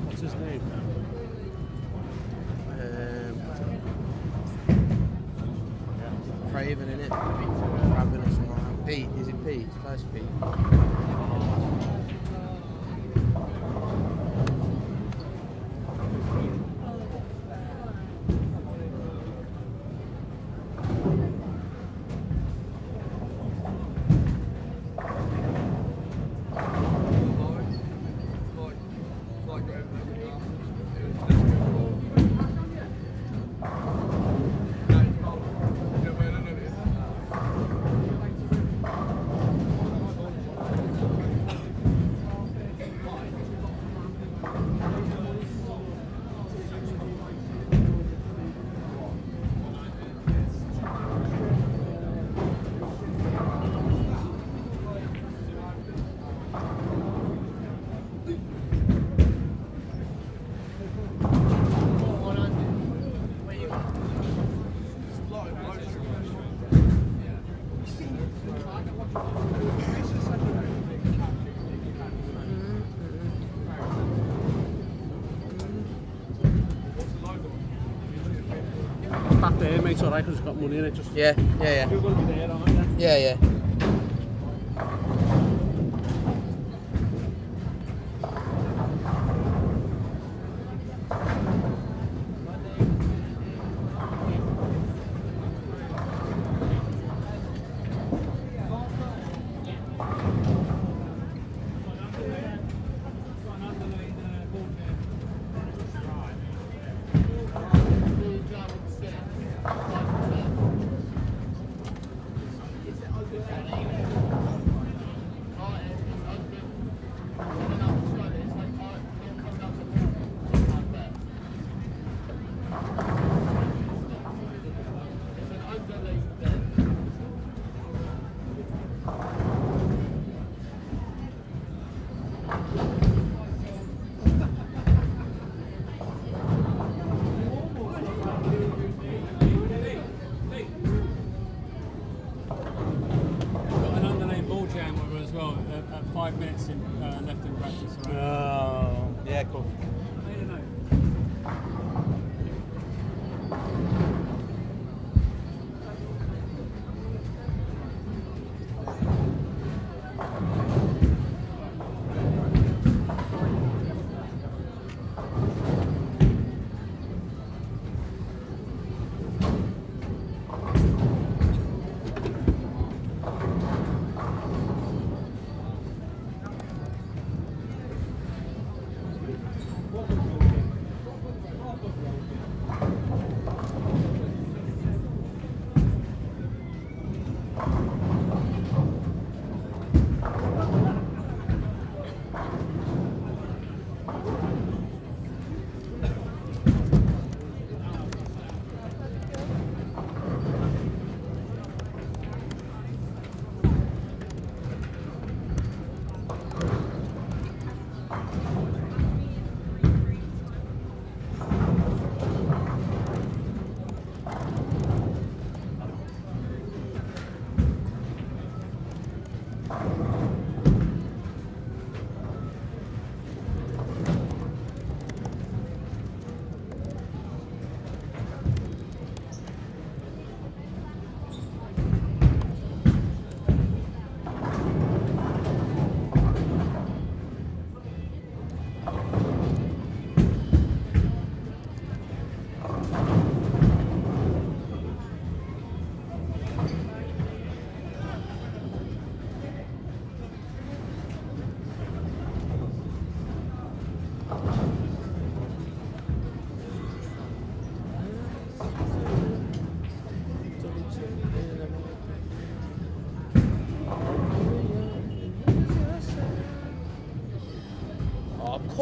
What's his name? Craven, innit? Craven or something like that. Pete, is it Pete? It's first Pete. Back there, mate, alright, because it's got money in it. Just Yeah. you're going to be there, aren't you? Yeah.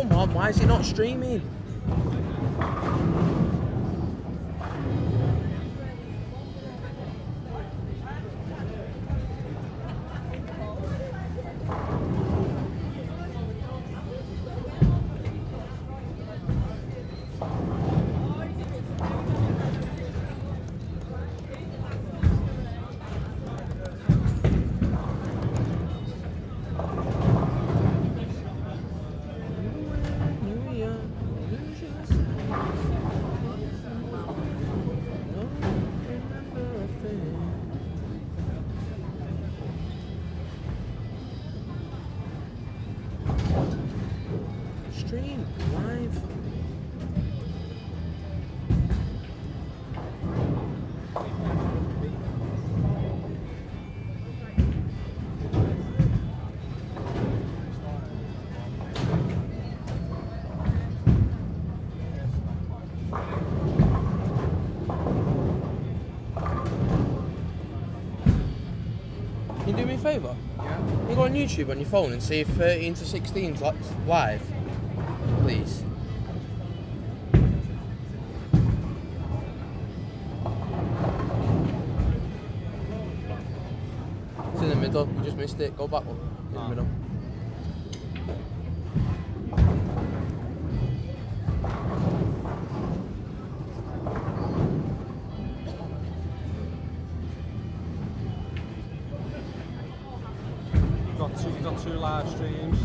Come on, why is it not streaming? Stream live. Can you do me a favour? Yeah. You go on YouTube on your phone and see if 13 to 16's live, please. It's in the middle. You just missed it. Go back up. In the middle. You've got two live streams.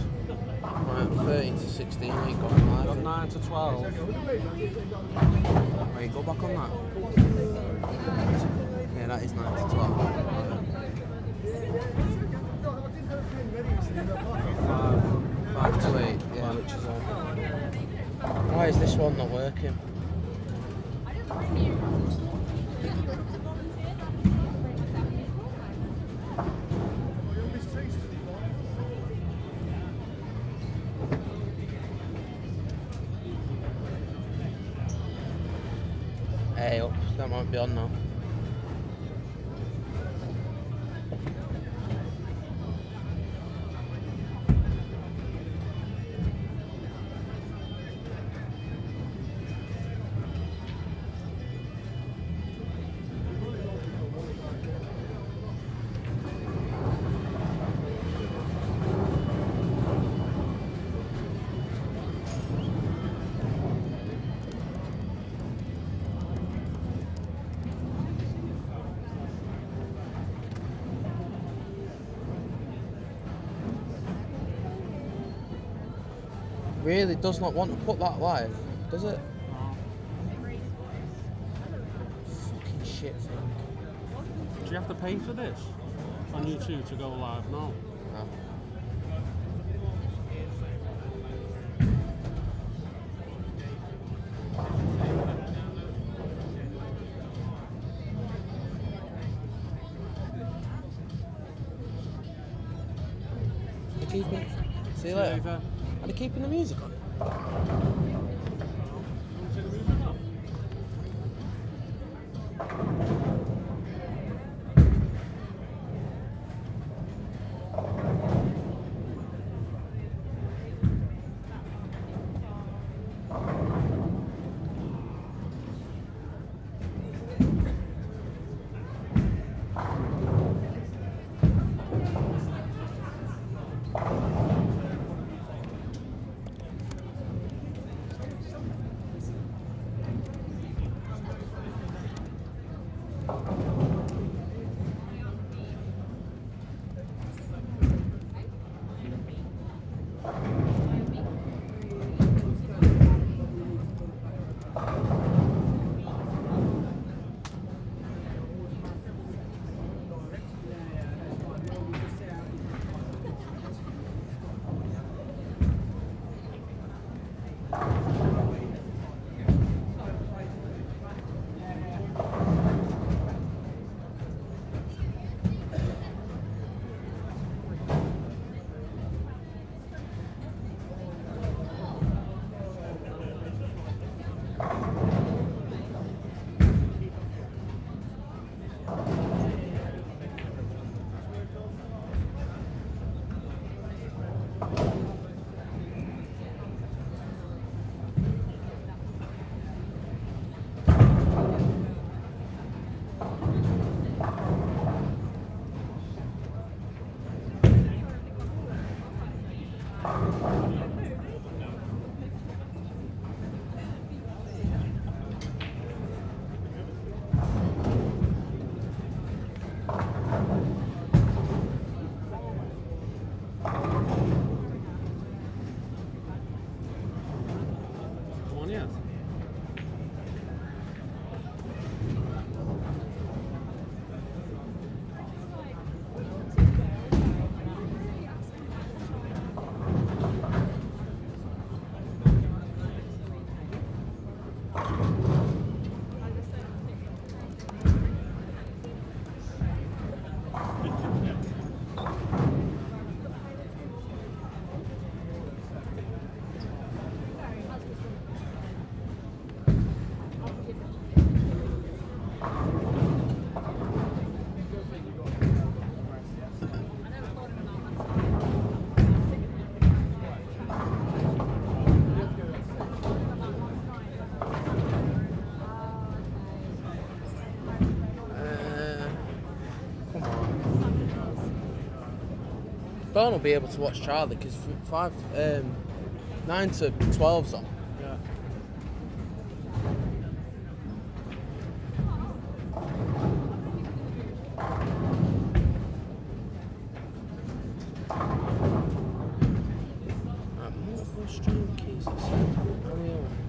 Right, 13 to 16. You got You've live. got 9 to 12. Right, go back on that. Yeah, that is 9 to 12. 5 to 8. Yeah, which is on. Why is this one not working? Hey, up. That might be on now. Really does not want to put that live, does it? Fucking shit thing. Do you have to pay for this on YouTube to go live? No. No. See you later. Are they keeping the music on? Dawn will be able to watch Charlie because 9 to 12's on. Yeah. Right, multiple stream keys. It said. How many are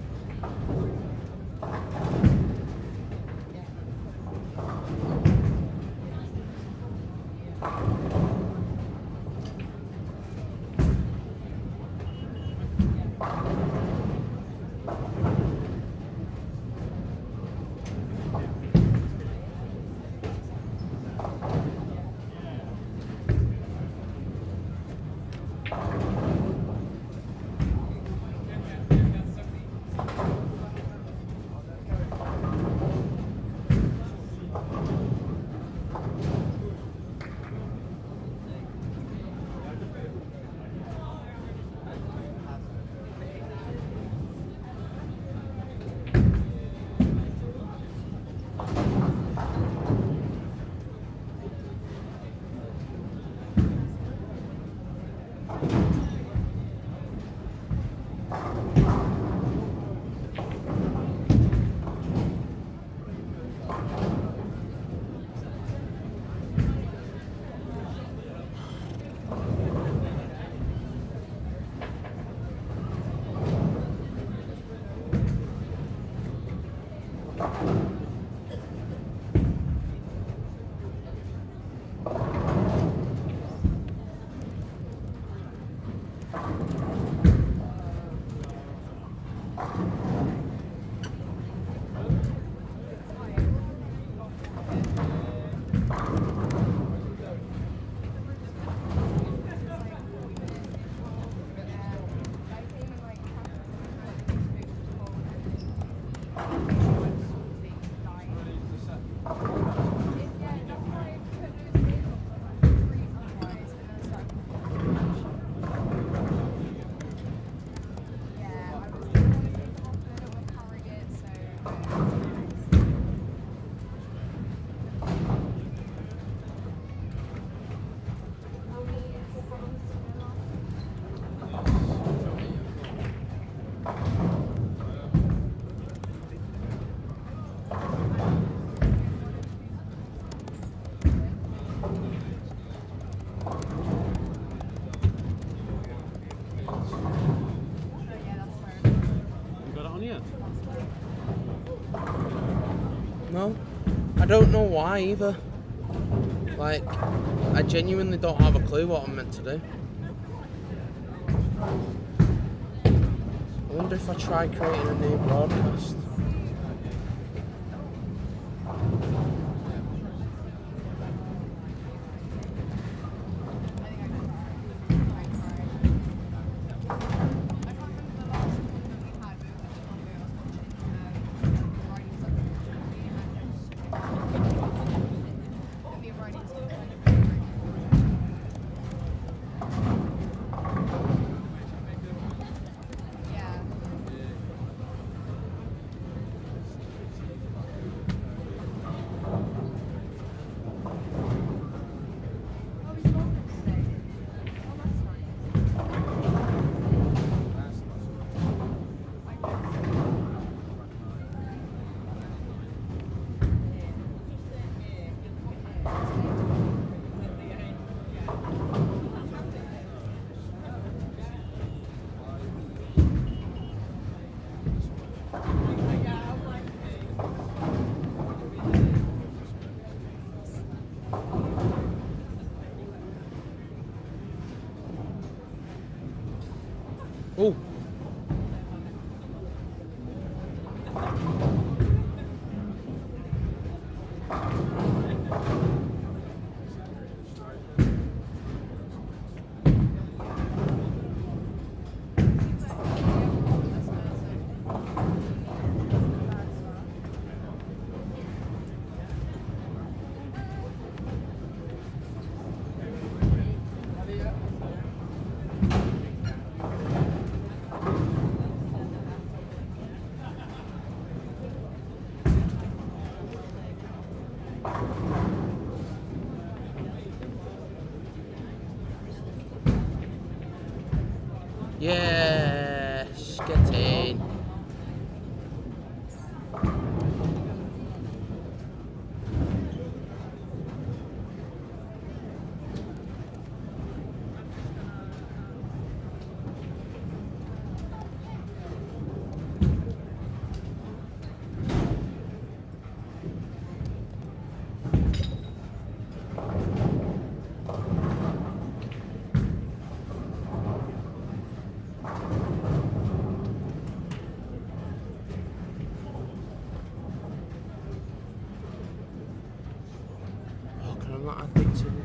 No, I don't know why either. Like, I genuinely don't have a clue what I'm meant to do. I wonder if I try creating a new broadcast. Yes, get in. Oh, can I not add things in?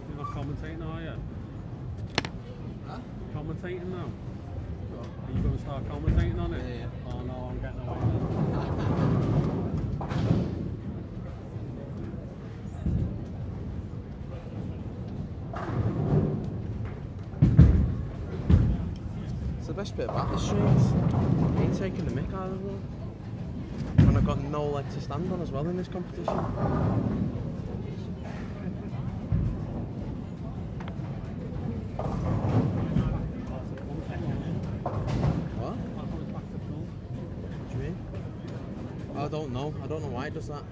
You're not commentating, are you? Huh? Commentating now? Are you going to start commentating on it? Yeah. Oh no, I'm getting away with it. It's the best bit about the streams. Ain't taking the mick out of them. And I've got no leg to stand on as well in this competition. What? What do you mean? I don't know. I don't know why it does that.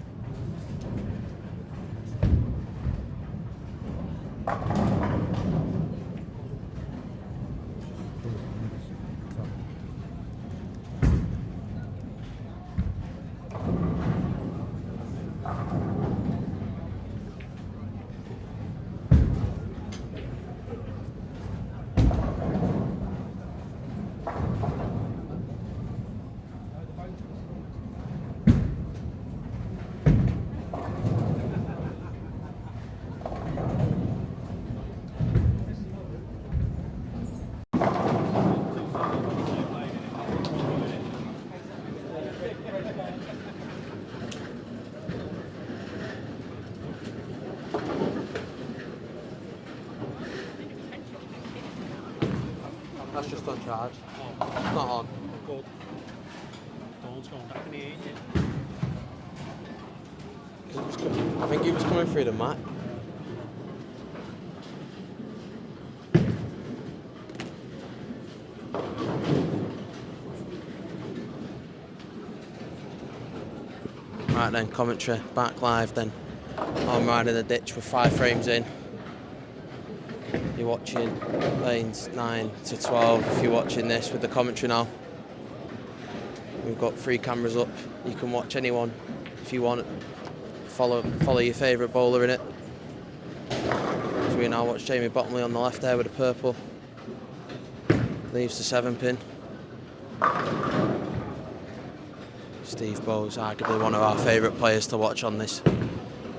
That's just on charge. It's not on. Good. Dawn's going back in the 8 I think he was coming through the mat. Right then, commentary, back live then. I'm riding the ditch with 5 frames in. You're watching lanes 9 to 12 if you're watching this with the commentary now. We've got 3 cameras up. You can watch anyone if you want. Follow your favourite bowler in it. As we now watch Jamie Bottomley on the left there with the purple. Leaves the 7-pin. Steve Bowes, arguably one of our favourite players to watch on the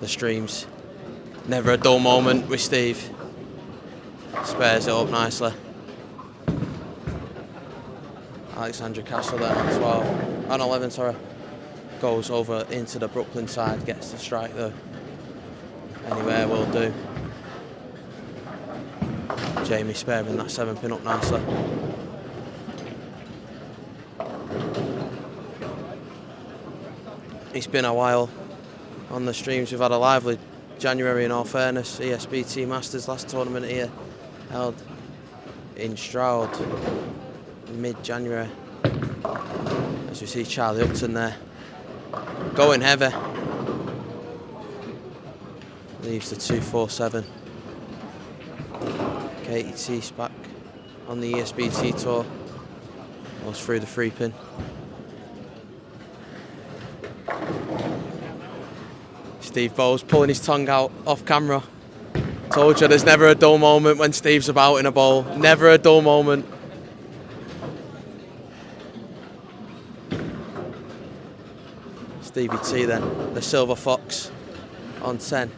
streams. Never a dull moment with Steve. Spares it up nicely. Alexandra Castle there on 12. On 11, sorry. Goes over into the Brooklyn side, gets the strike though. Anywhere will do. Jamie sparing that 7-pin up nicely. It's been a while on the streams. We've had a lively January in all fairness. ESBT Masters last tournament here held in Stroud mid-January. As we see Charlie Upton there going heavy. Leaves the 247. Katie Teese back on the ESBT tour. Goes through the 3-pin. Steve Bowes pulling his tongue out off camera. Told you there's never a dull moment when Steve's about in a bowl. Never a dull moment. Stevie T then, the Silver Fox on 10.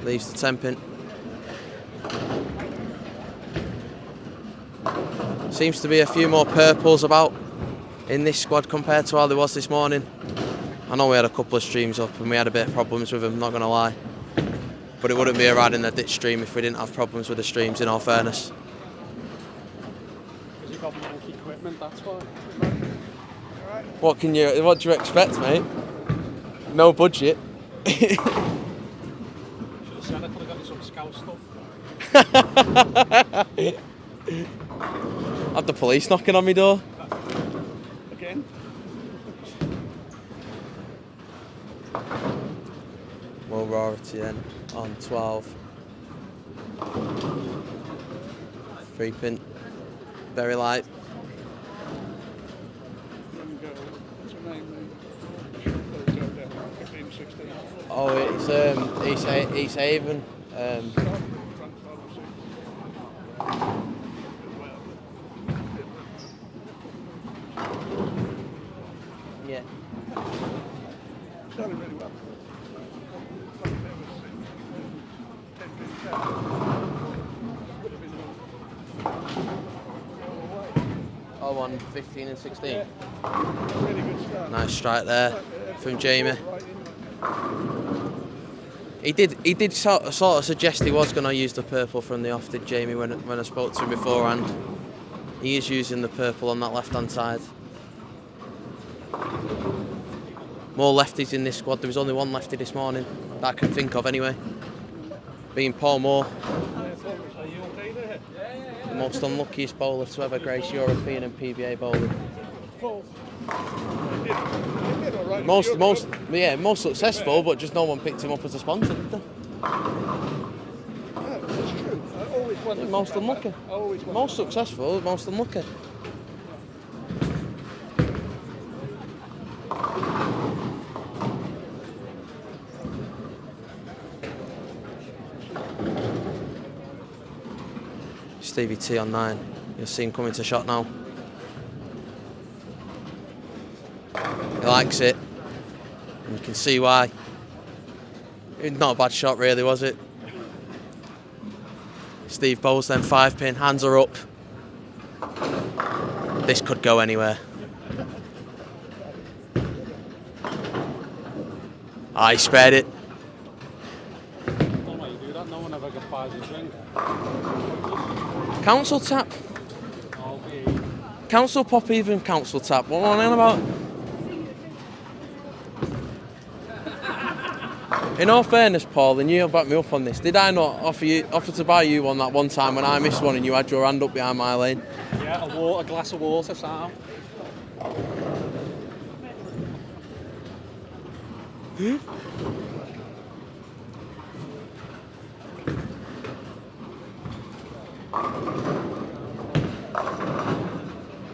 Leaves the 10-pin. Seems to be a few more purples about in this squad compared to how there was this morning. I know we had a couple of streams up and we had a bit of problems with them, not going to lie. But it wouldn't be a ride in the ditch stream if we didn't have problems with the streams, in all fairness. Because you've got manky equipment, that's why. What do you expect, mate? No budget. Should have said I could have got you some scout stuff. Have the police knocking on my door. Again? Will Rarity then on 12. 3-pin. Very light. Oh, it's East Haven. Yeah. Oh, on 15 and 16. Yeah. Really good start. Nice strike there from Jamie. He did sort of suggest he was going to use the purple from the off, did Jamie, when I spoke to him beforehand. He is using the purple on that left-hand side. More lefties in this squad. There was only one lefty this morning that I can think of anyway. Being Paul Moore. The most unluckiest bowler to ever grace European and PBA bowling. Most successful, but just no one picked him up as a sponsor, did they? Most unlucky. Most successful, most unlucky. Stevie T on 9. You'll see him coming to shot now. He likes it. And you can see why. It's not a bad shot really, was it? Steve Bowles then 5-pin, hands are up. This could go anywhere. He spared it. Don't know why you do that, no one ever buys a drink. Council tap. Council pop, even council tap. What am I on about? In all fairness, Paul, and you back me up on this, did I not offer to buy you one that one time when I missed one and you had your hand up behind my lane? Yeah, a glass of water, Sam.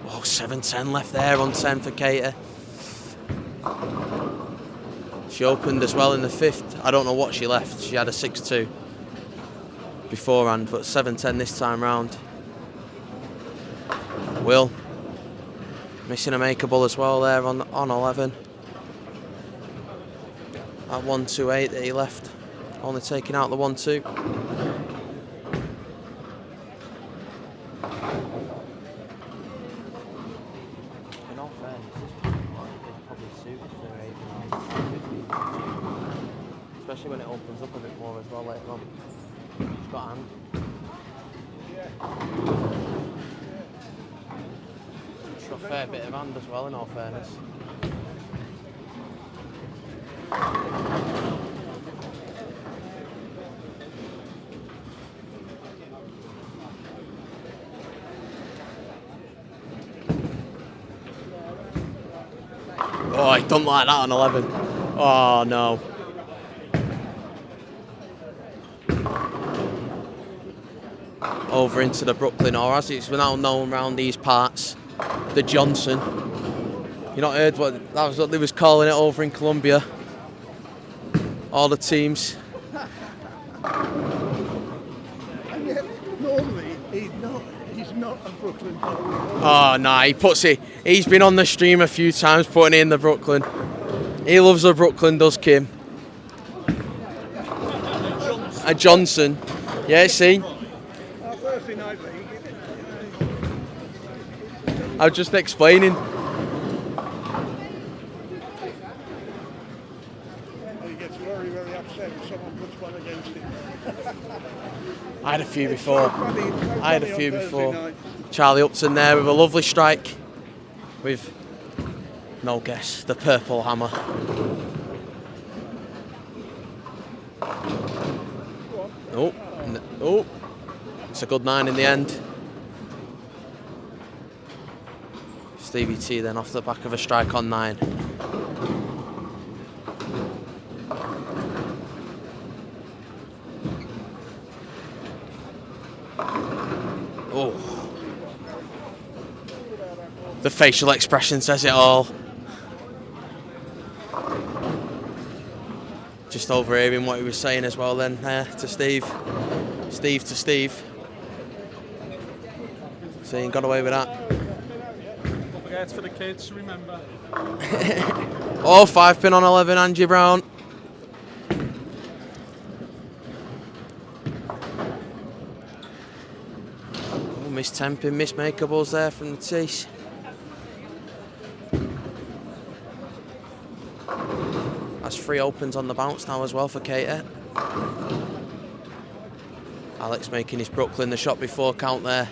Oh, 7-10 left there on 10 for Katie. She opened as well in the 5th. I don't know what she left. She had a 6-2 beforehand, but 7-10 this time round. Will missing a makeable as well there on 11. At 1-2-8 that he left, only taking out the 1-2. In all fairness, it's probably suited for especially when it opens up a bit more as well later on. It's got a hand. It's got a fair bit of hand as well, in all fairness. Oh, I don't like that on 11. Oh, no. Over into the Brooklyn, or as it's now known around these parts, the Johnson. You not heard what that was? What they was calling it over in Colombia. All the teams. And yet, normally, he's not a Brooklyn bowler. Oh, nah, he puts it. He's been on the stream a few times putting in the Brooklyn. He loves the Brooklyn, does Kim? A Johnson. Yeah, see? Our Thursday night league. I was just explaining. He gets very, very upset if someone puts one against him. I had a few It's before. so funny I had a on few Thursday before. night. Charlie Upton there with a lovely strike with no guess, the purple hammer. Oh, oh, it's a good 9 in the end. Stevie T then off the back of a strike on 9. Oh. The facial expression says it all. Just overhearing what he was saying as well then to Steve. Steve to Steve. So he got away with that. Don't forget it's for the kids, remember. Oh, 5-pin on 11, Angie Brown. Oh, miss temping, miss makeables there from the tees. That's 3 opens on the bounce now as well for Katie. Alex making his Brooklyn the shot before count there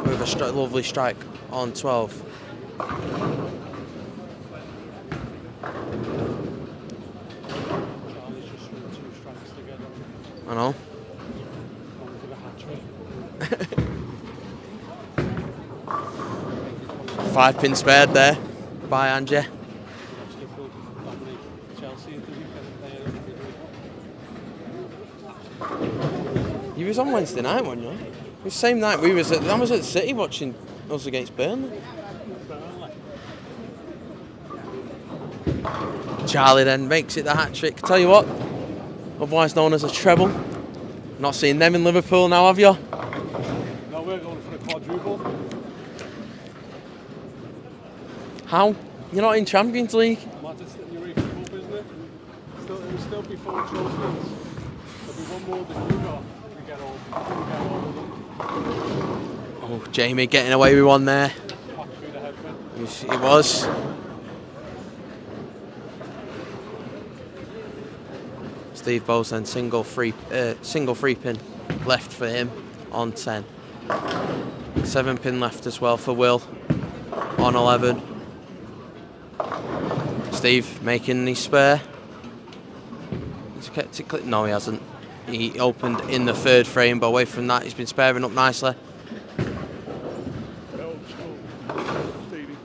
with a lovely strike on 12. Charlie's just threw 2 strikes together. I know. One for the hat trick. 5-pin spared there by Angie. You was on Wednesday night, weren't you? It was the same night I was at the City watching us against Burnley. Charlie then makes it the hat-trick. Tell you what, otherwise known as a treble. Not seen them in Liverpool now, have you? No, we're going for the quadruple. How? You're not in Champions League? Matt, it's the UEFA Cup, isn't it? It will still be 4 trophies. There'll be one more than you got. We get all of them. Oh, Jamie getting away with one there. Back through the headwind. It was. Steve Bowes then single free pin left for him on 10. 7-pin left as well for Will on 11. Steve making his spare. He's kept it no, he hasn't. He opened in the 3rd frame, but away from that, he's been sparing up nicely. Old school, Stevie.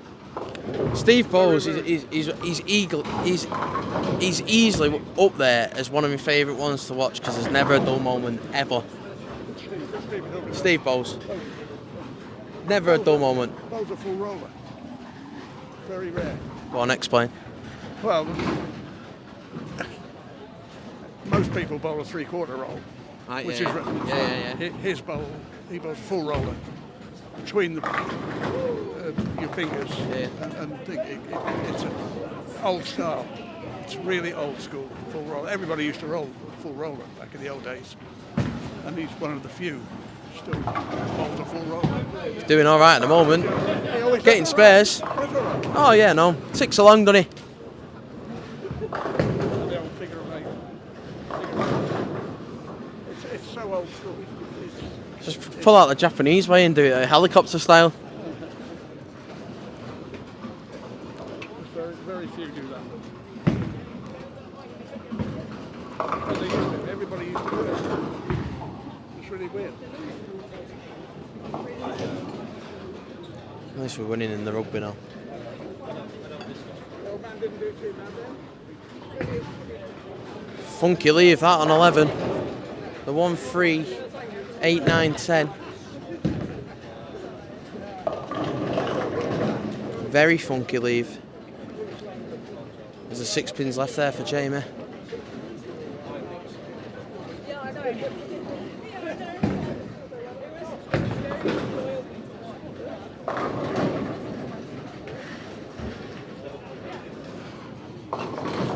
Steve Bowes is easily up there as one of my favourite ones to watch because there's never a dull moment ever. Steve Bowes. Never a dull moment. Bowes a full roller. Very rare. Go on, explain. Well, most people bowl a 3/4 roll, Right, which yeah, is yeah. his bowl. He bowls a full roller between your fingers, and it's an old style. It's really old school full roller. Everybody used to roll full roller back in the old days, and he's one of the few still bowls a full roller. He's doing all right at the moment. Getting spares. Oh yeah, no, ticks along, doesn't he? It's so old school. Just pull out the Japanese way and do it helicopter style. Very few do that. But they used to. Everybody used to do it. It's really weird. At least we're winning in the rugby now. Funky leave that on 11. The 1, 3, 8, 9, 10. Very funky leave. There's a 6 pins left there for Jamie.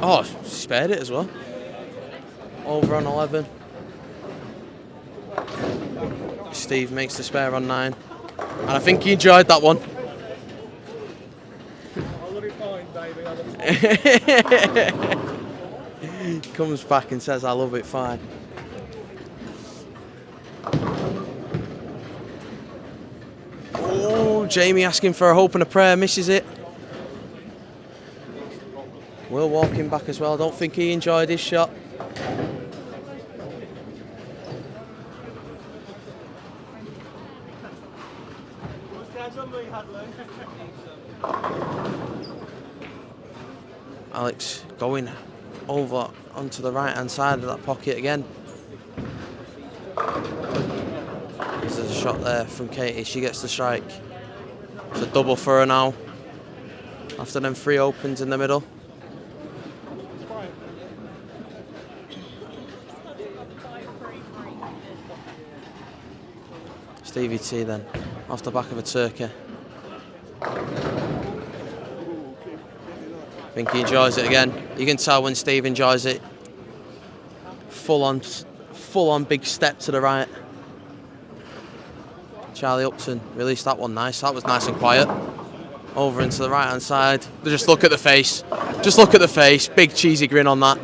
Oh, spared it as well. Over on 11. Steve makes the spare on 9. And I think he enjoyed that one. Comes back and says, I love it fine. Oh, Jamie asking for a hope and a prayer, misses it. Will walking back as well. I don't think he enjoyed his shot. Alex going over onto the right hand side of that pocket again. There's a shot there from Katie. She gets the strike. It's a double for her now. After them 3 opens in the middle. Stevie T then, off the back of a turkey. I think he enjoys it again. You can tell when Steve enjoys it. Full on big step to the right. Charlie Upton released that one nice. That was nice and quiet. Over into the right hand side. Just look at the face. Just look at the face. Big cheesy grin on that.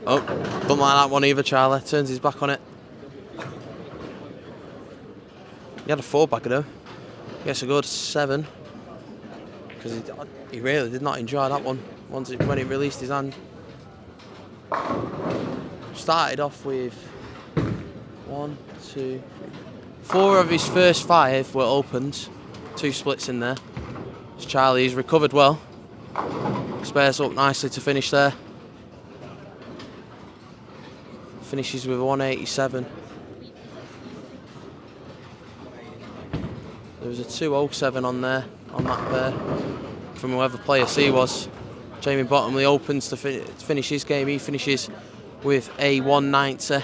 Oh, don't like that one either, Charlie. Turns his back on it. He had a 4-bagger though. Gets a good 7. Because he really did not enjoy that one when he released his hand. Started off with 1, 2, 3. 4 of his first 5 were opens. 2 splits in there. Charlie's recovered well. Spares up nicely to finish there. Finishes with 187. There was a 207 on there, on that pair, from whoever player C was. Jamie Bottomley opens to finish his game. He finishes with a 190.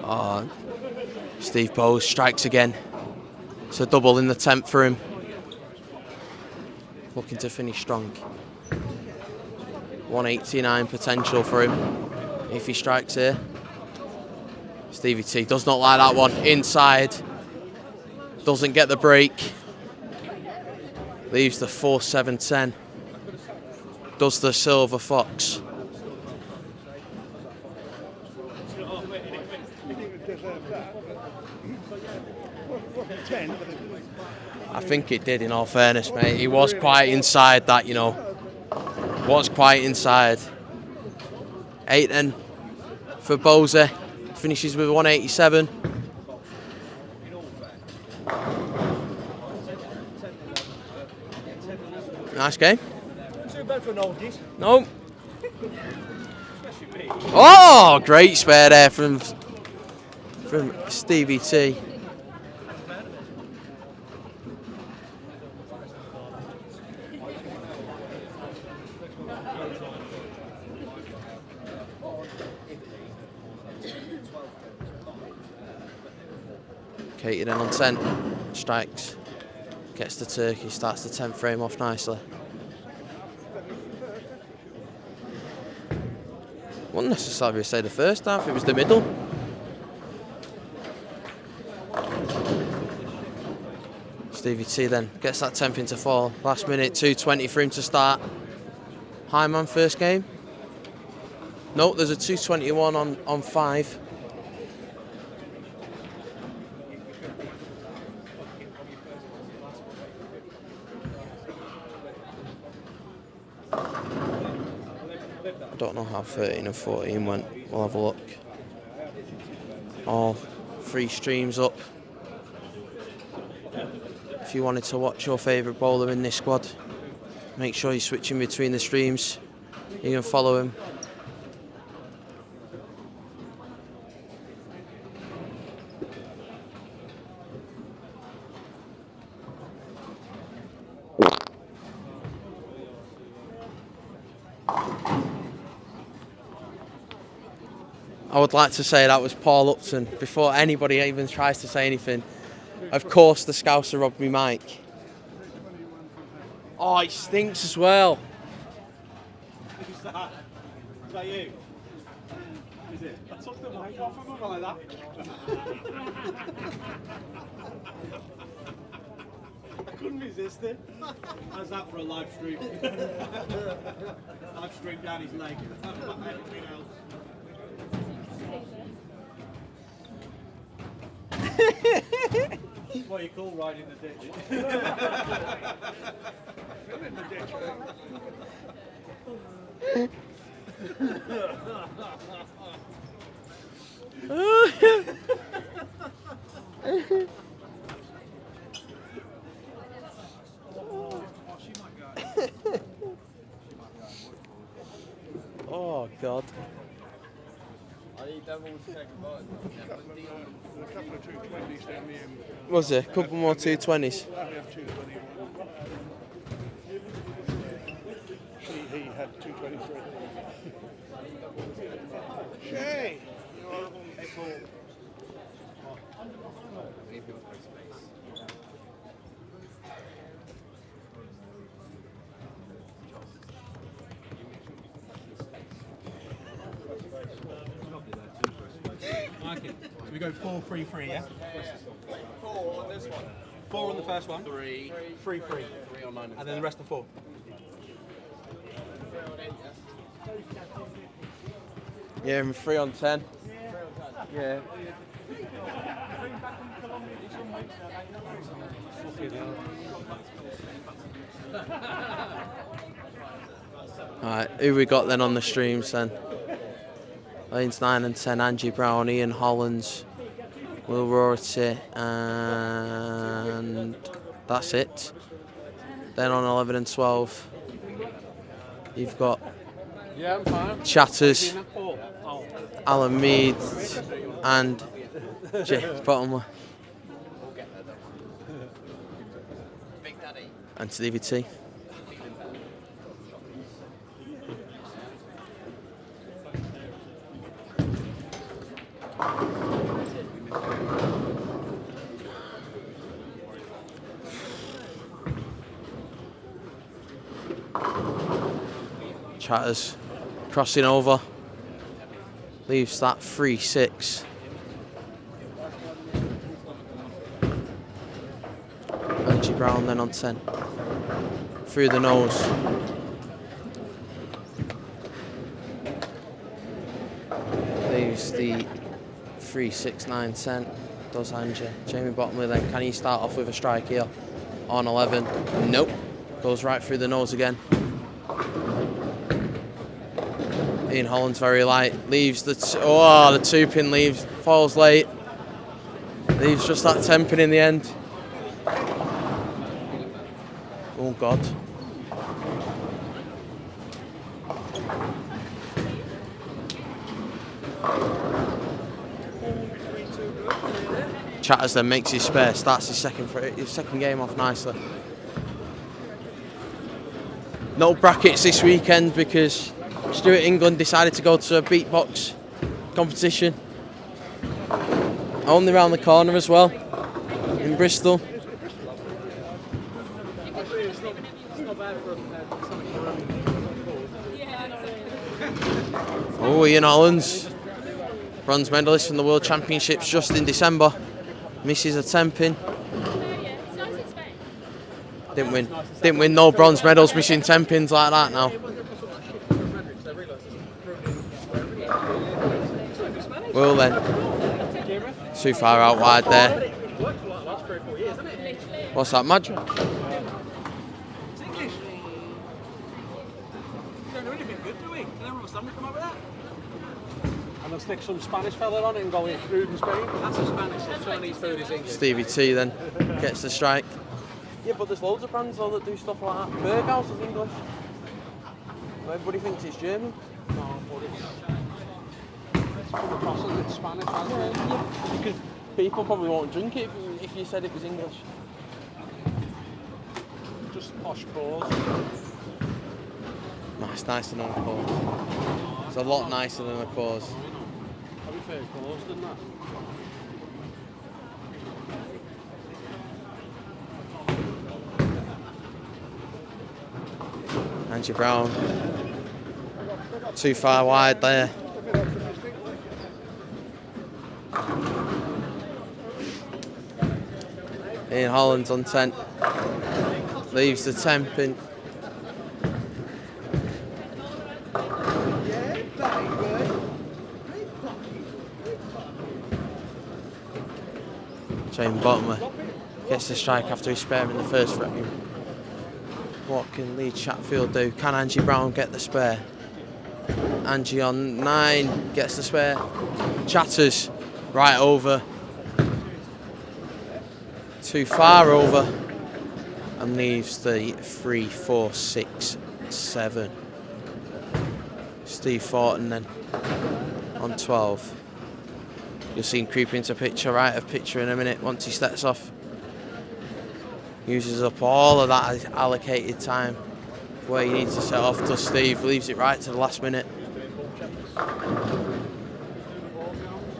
Oh, Steve Bowes strikes again. It's a double in the 10th for him. Looking to finish strong. 189 potential for him if he strikes here. Stevie T does not like that one. Inside. Doesn't get the break. Leaves the 4-7-10. Does the Silver Fox. 10. I think it did, in all fairness, mate. He was quite inside that, you know. Was quite inside. 8 then for Bose. Finishes with 187. Nice game. Too bad for an oldies. No. Oh, great spare there from Stevie T. Katie then on 10, strikes, gets the turkey, starts the 10th frame off nicely. Wouldn't necessarily say the first half, it was the middle. Stevie T then gets that 10th into 4. Last minute, 2:20 for him to start. High man first game. No, there's a 2:21 on 5. I don't know how 13 and 14 went. We'll have a look. All 3 streams up. If you wanted to watch your favourite bowler in this squad, make sure you're switching between the streams. You can follow him. I would like to say that was Paul Upton before anybody even tries to say anything. Of course, the Scouser robbed me mic. Oh, it stinks as well. Who's that? Is that you? Is it? I took the mic off of him like that. I couldn't resist it. How's that for a live stream? Live stream down his leg. Everything else. That's what you call riding the ditch. Fill in the ditch. Oh, God. A couple of 220s down the end. Was there? A couple more 220s. We have 221. He had 223. Shay! You horrible April. Okay. So we go 4-3-3, yeah? 4 on this one. 4 on the first one. 3. 3-3. 3 on 9. And then the rest of 4. Yeah, I'm 3 on 10. Yeah. Alright, who we got then on the streams then? Lanes 9 and 10, Angie Brown, Ian Hollands, Will Rorty, and that's it. Then on 11 and 12, you've got Yeah, I'm fine. Chatters, Oh. Alan Mead, and Jeff Bottomley. And Stevie T. Chatters crossing over, leaves that 3-6. Angie Brown then on 10. Through the nose. Leaves the 3-6-9-10. Does Angie. Jamie Bottomley then, can he start off with a strike here? On 11. Nope. Goes right through the nose again. Ian Holland's very light. Leaves the the 2-pin leaves. Falls late. Leaves just that 10-pin in the end. Oh God. Chatters then makes his spare, starts his second game off nicely. No brackets this weekend because Stuart England decided to go to a beatbox competition. Only round the corner as well, in Bristol. Oh, Ian Hollands, bronze medalist from the World Championships just in December. Misses a 10-pin. Didn't win no bronze medals, missing 10 pins like that now. Well then, too far out wide there. What's that, Madra? It's English. Don't know anything good, do we? And everyone's done, we come up with that. And they'll stick some Spanish fella on it and go in food in Spain. That's a Spanish, the Chinese food is English. Stevie T then gets the strike. Yeah, but there's loads of brands though that do stuff like that. Berghaus is English. Everybody thinks it's German. No, but it's come across as it's Spanish, hasn't it? Yeah. Because people probably won't drink it if you said it was English. Just posh cause. It's nicer than a cause. It's a lot nicer than a cause. I prefer cause than that. Angie Brown, too far wide there. Ian Holland's on 10, leaves the 10-pin. Jamie Bottomley gets the strike after his spare in the first frame. What can Lee Chatfield do? Can Angie Brown get the spare? Angie on 9 gets the spare. Chatters right over. Too far over. And leaves the 3, 4, 6, 7. Steve Fortin then on 12. You'll see him creep into picture, right of picture in a minute once he steps off. Uses up all of that allocated time where he needs to set off to Steve, leaves it right to the last minute.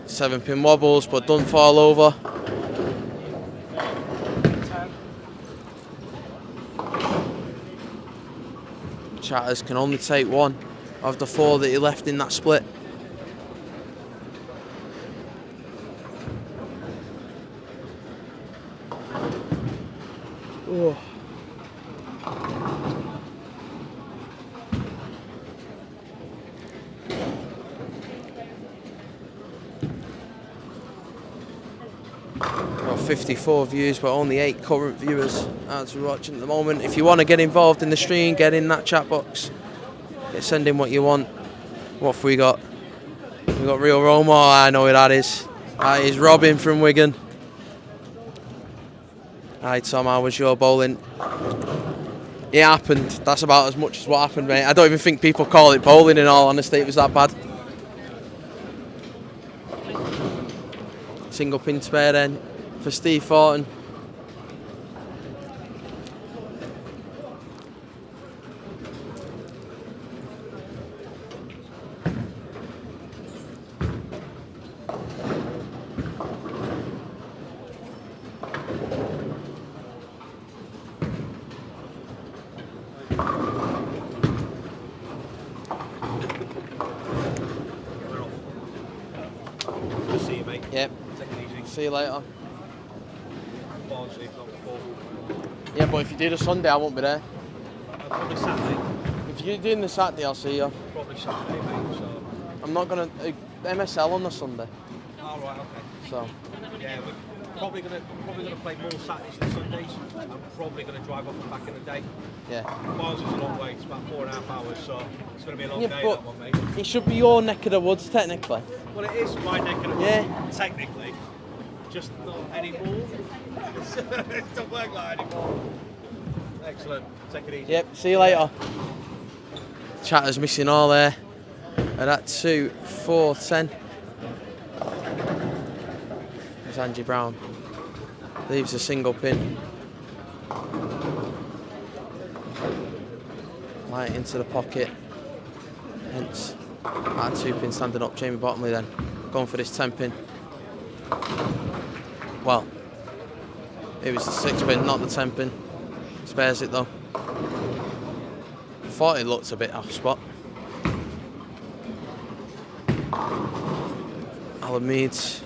7-pin wobbles, but doesn't fall over. Chatters can only take 1 of the 4 that he left in that split. Oh. Well, 54 views, but only 8 current viewers as we're watching at the moment. If you want to get involved in the stream, get in that chat box. Send in what you want. What have we got? We got Real Roma. I know who that is. That is Robin from Wigan. Hi Tom, how was your bowling? It happened. That's about as much as what happened, mate. I don't even think people call it bowling in all honesty. It was that bad. Single pin spare then for Steve Fortin. See you, mate. Yep. Take it easy. See you later. Barnsley, if not before. Yeah, but if you do the Sunday, I won't be there. Probably Saturday. If you're doing the Saturday, I'll see you. Probably Saturday, mate. So. I'm not gonna MSL on the Sunday. Oh, Oh right, okay. So Yeah, we're probably gonna play more Saturdays than Sundays. I'm probably gonna drive up and back in the day. yeah. Miles is a long way. It's about 4.5 hours, so it's gonna be a long Yeah, day. but That one, mate. it should be your neck of the woods technically. Well, it is my neck of the Yeah. woods, technically, just not anymore. It don't work like that anymore. Excellent. Take it easy. Yep. See you later. Chatter's missing all there. And at 2, 4, 10. There's Angie Brown. Leaves a single pin. Light into the pocket. Hence, at 2 pin standing up. Jamie Bottomley then going for this 10 pin. Well, it was the 6 pin, not the 10 pin. Spares it though. Thought it looked a bit off spot. Alan Meads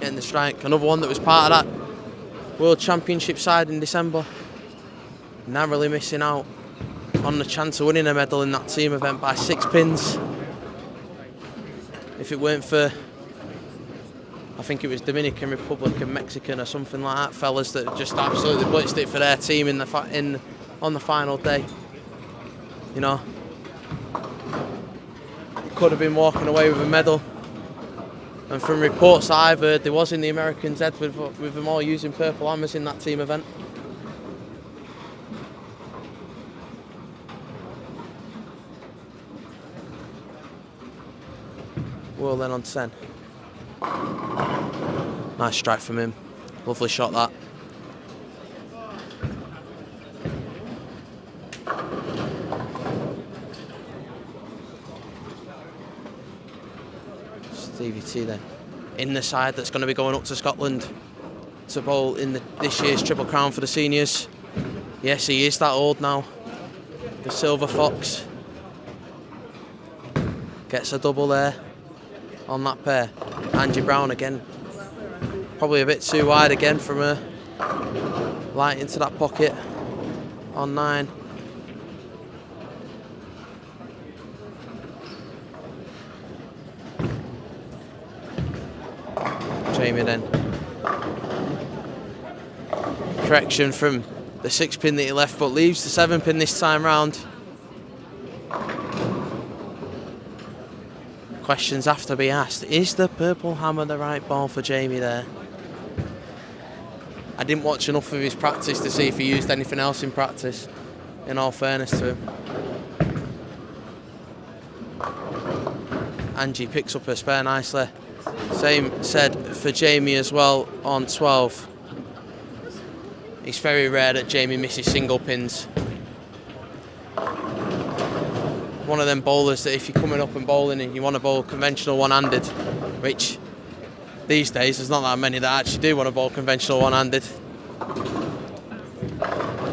getting the strike. Another one that was part of that World Championship side in December. Narrowly missing out on the chance of winning a medal in that team event by 6 pins. If it weren't for, I think it was Dominican Republic and Mexican or something like that, fellas that just absolutely blitzed it for their team on the final day. You know, could have been walking away with a medal. And from reports I've heard, there was in the Americans' head with them all using purple hammers in that team event. Well then on 10. Nice strike from him. Lovely shot that. Stevie T then in the side that's going to be going up to Scotland to bowl in this year's Triple Crown for the seniors. Yes, he is that old now. The Silver Fox gets a double there on that pair. Angie Brown again, probably a bit too wide again from her. Light into that pocket on 9. Jamie then. Correction from the 6 pin that he left, but leaves the 7 pin this time round. Questions have to be asked. Is the purple hammer the right ball for Jamie there? I didn't watch enough of his practice to see if he used anything else in practice, in all fairness to him. Angie picks up her spare nicely. Same said for Jamie as well on 12. It's very rare that Jamie misses single pins. One of them bowlers that if you're coming up and bowling and you want to bowl conventional one-handed, which these days there's not that many that actually do want to bowl conventional one-handed.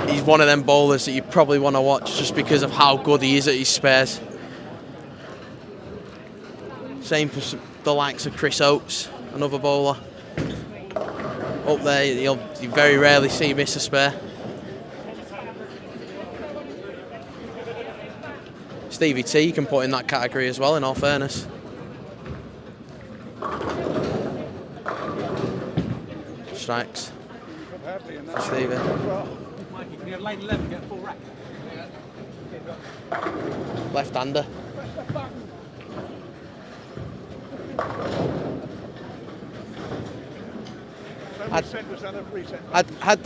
He's one of them bowlers that you probably want to watch just because of how good he is at his spares. Same for the likes of Chris Oates, another bowler. Up there, you very rarely see him miss a spare. Stevie T you can put in that category as well, in all fairness. Strikes for Stevie. Mikey, can you have lane 11 get a full rack? Left-hander.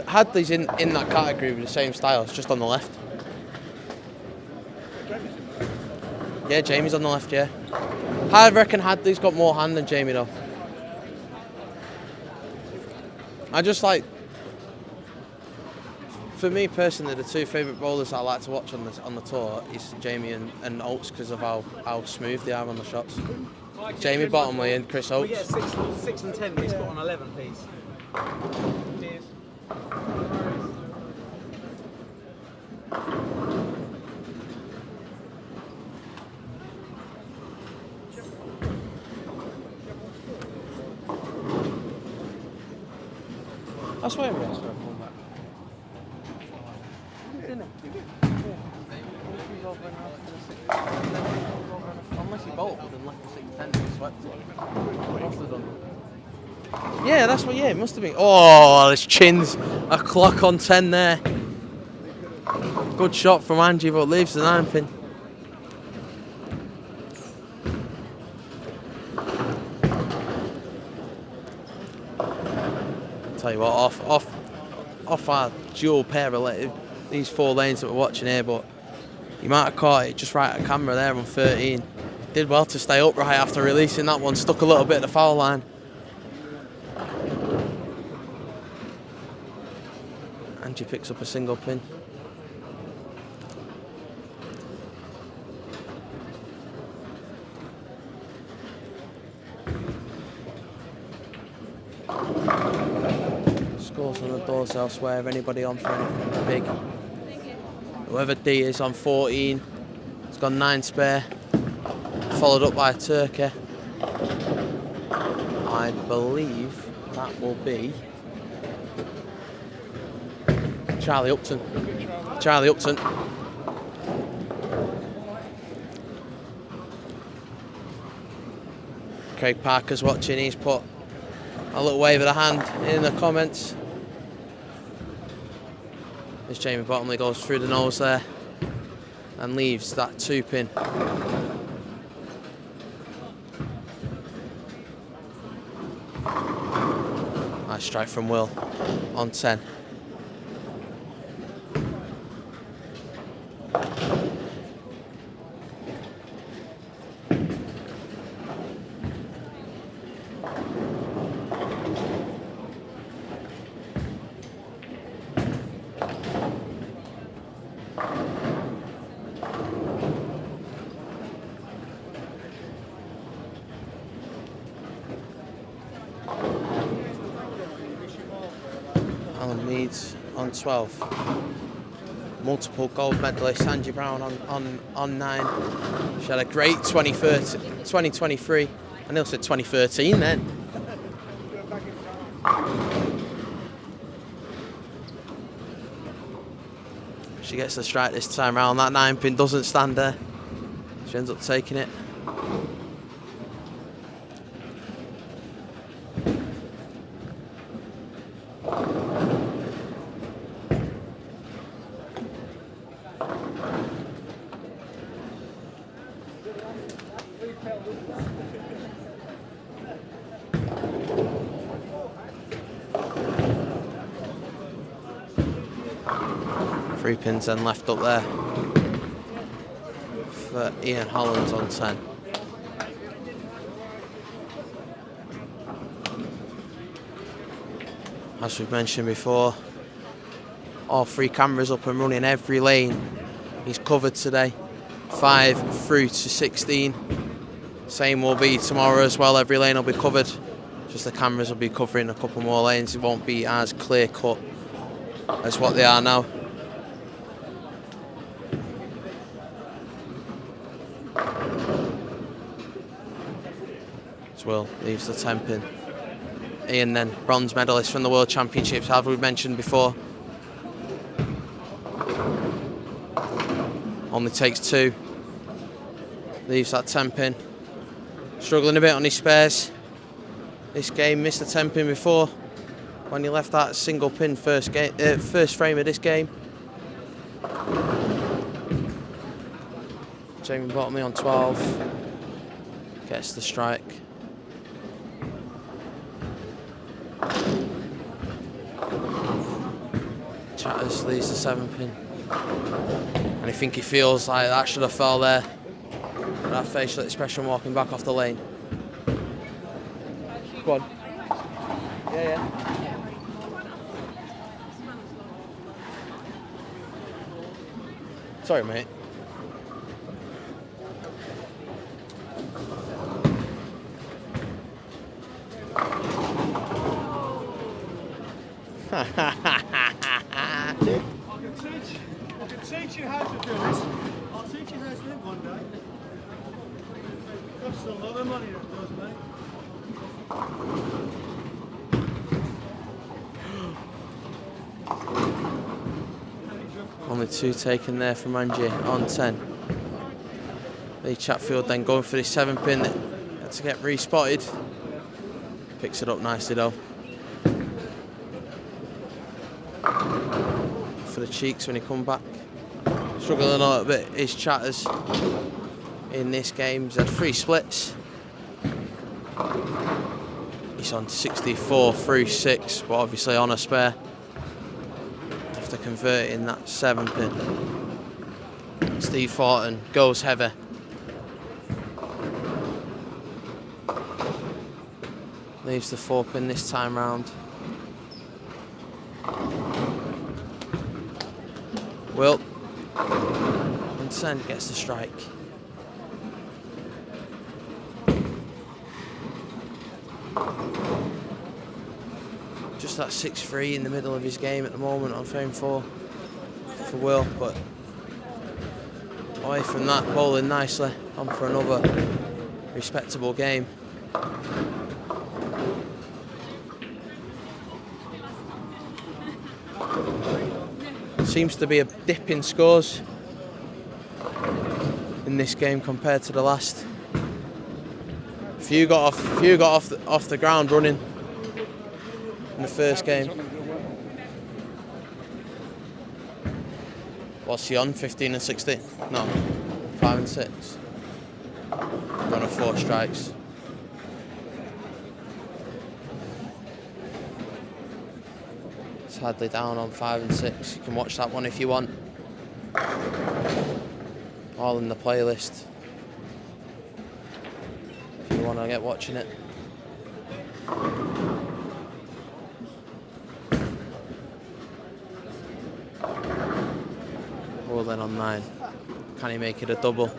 Hadley's in that category with the same style, it's just on the left. Yeah, Jamie's on the left, yeah. I reckon Hadley's got more hand than Jamie though. I just like, for me personally, the 2 favourite bowlers I like to watch on the tour is Jamie and Oates because of how smooth they are on the shots. Jamie Bottomley and Chris Oates. Well, yeah, 6 and 10, he's got on 11, please. Cheers. I swear we asked for a full back. Didn't it? Unless he bolted and left the 610 and swept it. Must have done. Yeah, that's what. Yeah, it must have been. Oh, his chin's a clock on 10 there. Good shot from Angie, but leaves the 9 pin. Tell you what, off our dual pair of these 4 lanes that we're watching here, but you might have caught it just right at camera there on 13. Did well to stay upright after releasing that one, stuck a little bit at the foul line. Angie picks up a single pin. Scores on the doors elsewhere. Anybody on for anything big? Whoever D is on 14. It's gone 9 spare. Followed up by Turkey. I believe that will be Charlie Upton. Charlie Upton. Craig Parker's watching. He's put a little wave of the hand in the comments. As Jamie Bottomley goes through the nose there and leaves that 2 pin. Nice strike from Will on 10. On 12. Multiple gold medalist Angie Brown on 9. She had a great 2023. I nearly said 2013 then. She gets the strike this time round. That 9 pin doesn't stand there. She ends up taking it. Three pins then left up there for Ian Holland on 10. As we've mentioned before, all 3 cameras up and running, every lane he's covered today. 5 through to 16. Same will be tomorrow as well, every lane will be covered. Just the cameras will be covering a couple more lanes. It won't be as clear cut as what they are now. Will leaves the 10 pin. Ian then, bronze medalist from the World Championships, as we mentioned before. Only takes 2. Leaves that 10 pin. Struggling a bit on his spares. This game missed the 10 pin before when he left that single pin first frame of this game. Jamie Bottomley on 12. Gets the strike. Chatters leaves the 7 pin. And I think he feels like that should have fell there. That facial expression walking back off the lane. Go on. Yeah. Sorry, mate. I can teach you how to do it. I'll teach you how to do it one day. It costs a lot of money, that does, mate. Only 2 taken there from Angie on 10. Lee Chatfield then going for this 7-pin that had to get re-spotted. Picks it up nicely though. For the cheeks when he come back. Struggling a little bit is Chatters in this game. He's had 3 splits. He's on 64 through 6, but obviously on a spare after converting that 7-pin. Steve Thornton goes heavy. Leaves the 4-pin this time round. Will Vincent gets the strike. Just that 6-3 in the middle of his game at the moment on frame 4 for Will, but away from that, bowling nicely, on for another respectable game. Seems to be a dip in scores in this game compared to the last. Few got off the ground running in the first game. What's he on? 15 and 16? No, 5 and 6. One of 4 strikes. Hadley down on 5 and 6. You can watch that one if you want. All in the playlist if you want to get watching it. Well then on 9. Can he make it a double?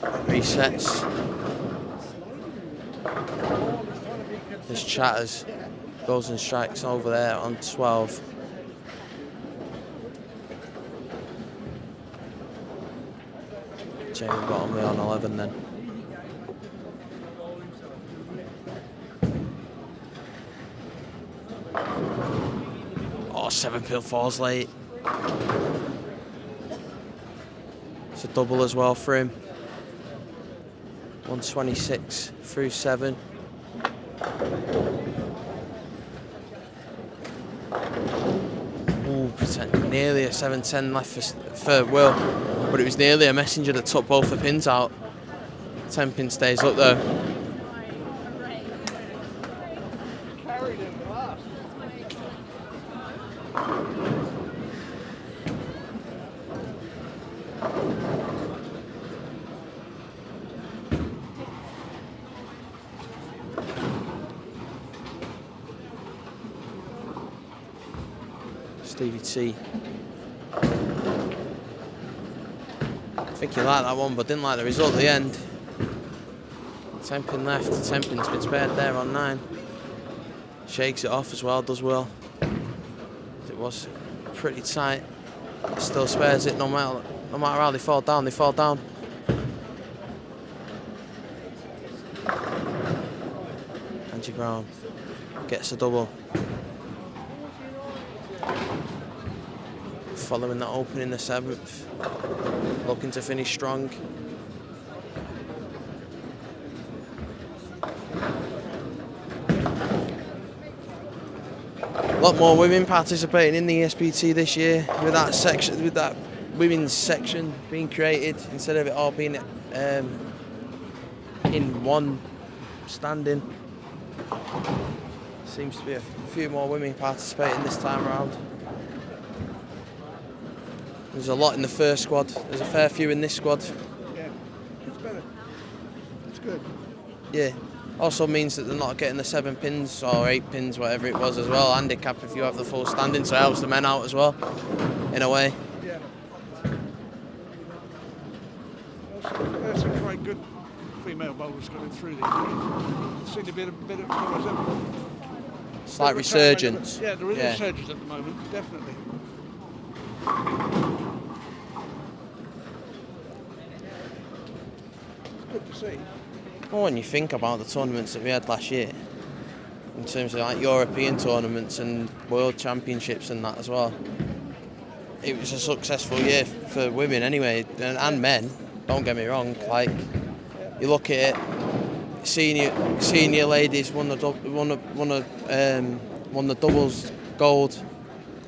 Resets. There's Chatters, goes and strikes over there on 12. Jamie Bottomley on 11 then. Oh, 7-pin falls late. It's a double as well for him. 126 through 7. Ooh, nearly a 7-10 left for Will, but it was nearly a messenger that took both the pins out. 10-pin stays up though. Stevie T. I think he liked that one, but didn't like the result at the end. 10-pin left, 10-pin's been spared there on 9. Shakes it off as well, does Will. It was pretty tight. Still spares it no matter how they fall down, they fall down. Angie Brown gets a double. Following that open in the 7th, looking to finish strong. A lot more women participating in the ESBT this year with that section, with that women's section being created instead of it all being in one standing. Seems to be a few more women participating this time around. There's a lot in the first squad. There's a fair few in this squad. Yeah, it's better. It's good. Yeah. Also means that they're not getting the 7 pins or 8 pins, whatever it was as well. Handicap if you have the full standing, so it helps the men out as well, in a way. Yeah. There's some quite good female bowlers coming through these days. Seen a bit of Slight resurgence. Yeah, there is a resurgence at the moment, definitely. Good to see. Well, when you think about the tournaments that we had last year, in terms of like European tournaments and World Championships and that as well, it was a successful year for women anyway, and men. Don't get me wrong. Like, you look at it, senior ladies won the doubles gold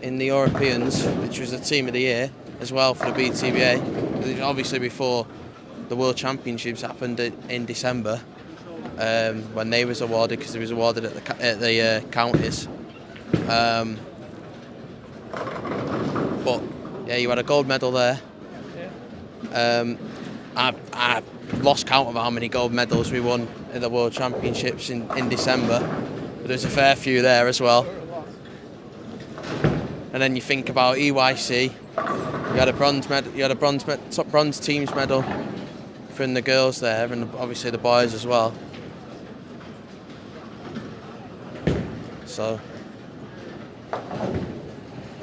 in the Europeans, which was the team of the year as well for the BTBA. Obviously before the World Championships happened in December, when they was awarded, because they was awarded at the counties. But yeah, you had a gold medal there. I lost count of how many gold medals we won in the World Championships in December, but there's a fair few there as well. And then you think about EYC, you had a bronze medal, you had a bronze teams medal from the girls there, and obviously the boys as well. So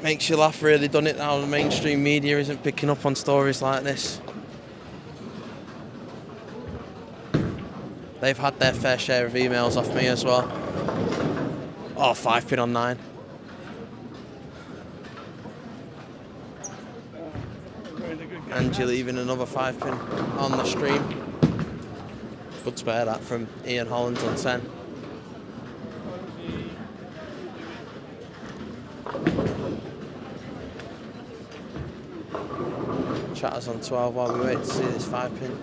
makes you laugh, really, doesn't it, how the mainstream media isn't picking up on stories like this. They've had their fair share of emails off me as well. Oh, 5-pin on 9. And you're leaving another 5-pin on the stream. Good spare that from Ian Hollands on 10. Chatters on 12 while we wait to see this 5-pin.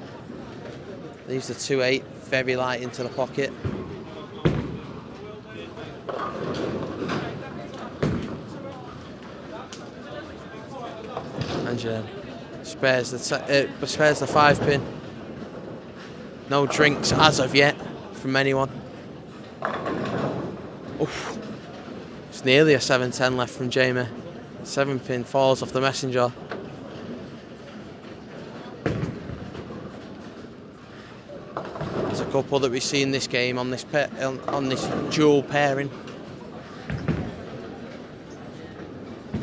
Leaves the 2-8 very light into the pocket. And spares the 5-pin. No drinks as of yet from anyone. Oof. It's nearly a 7-10 left from Jamie. 7-pin falls off the messenger. There's a couple that we see in this game on this dual pairing.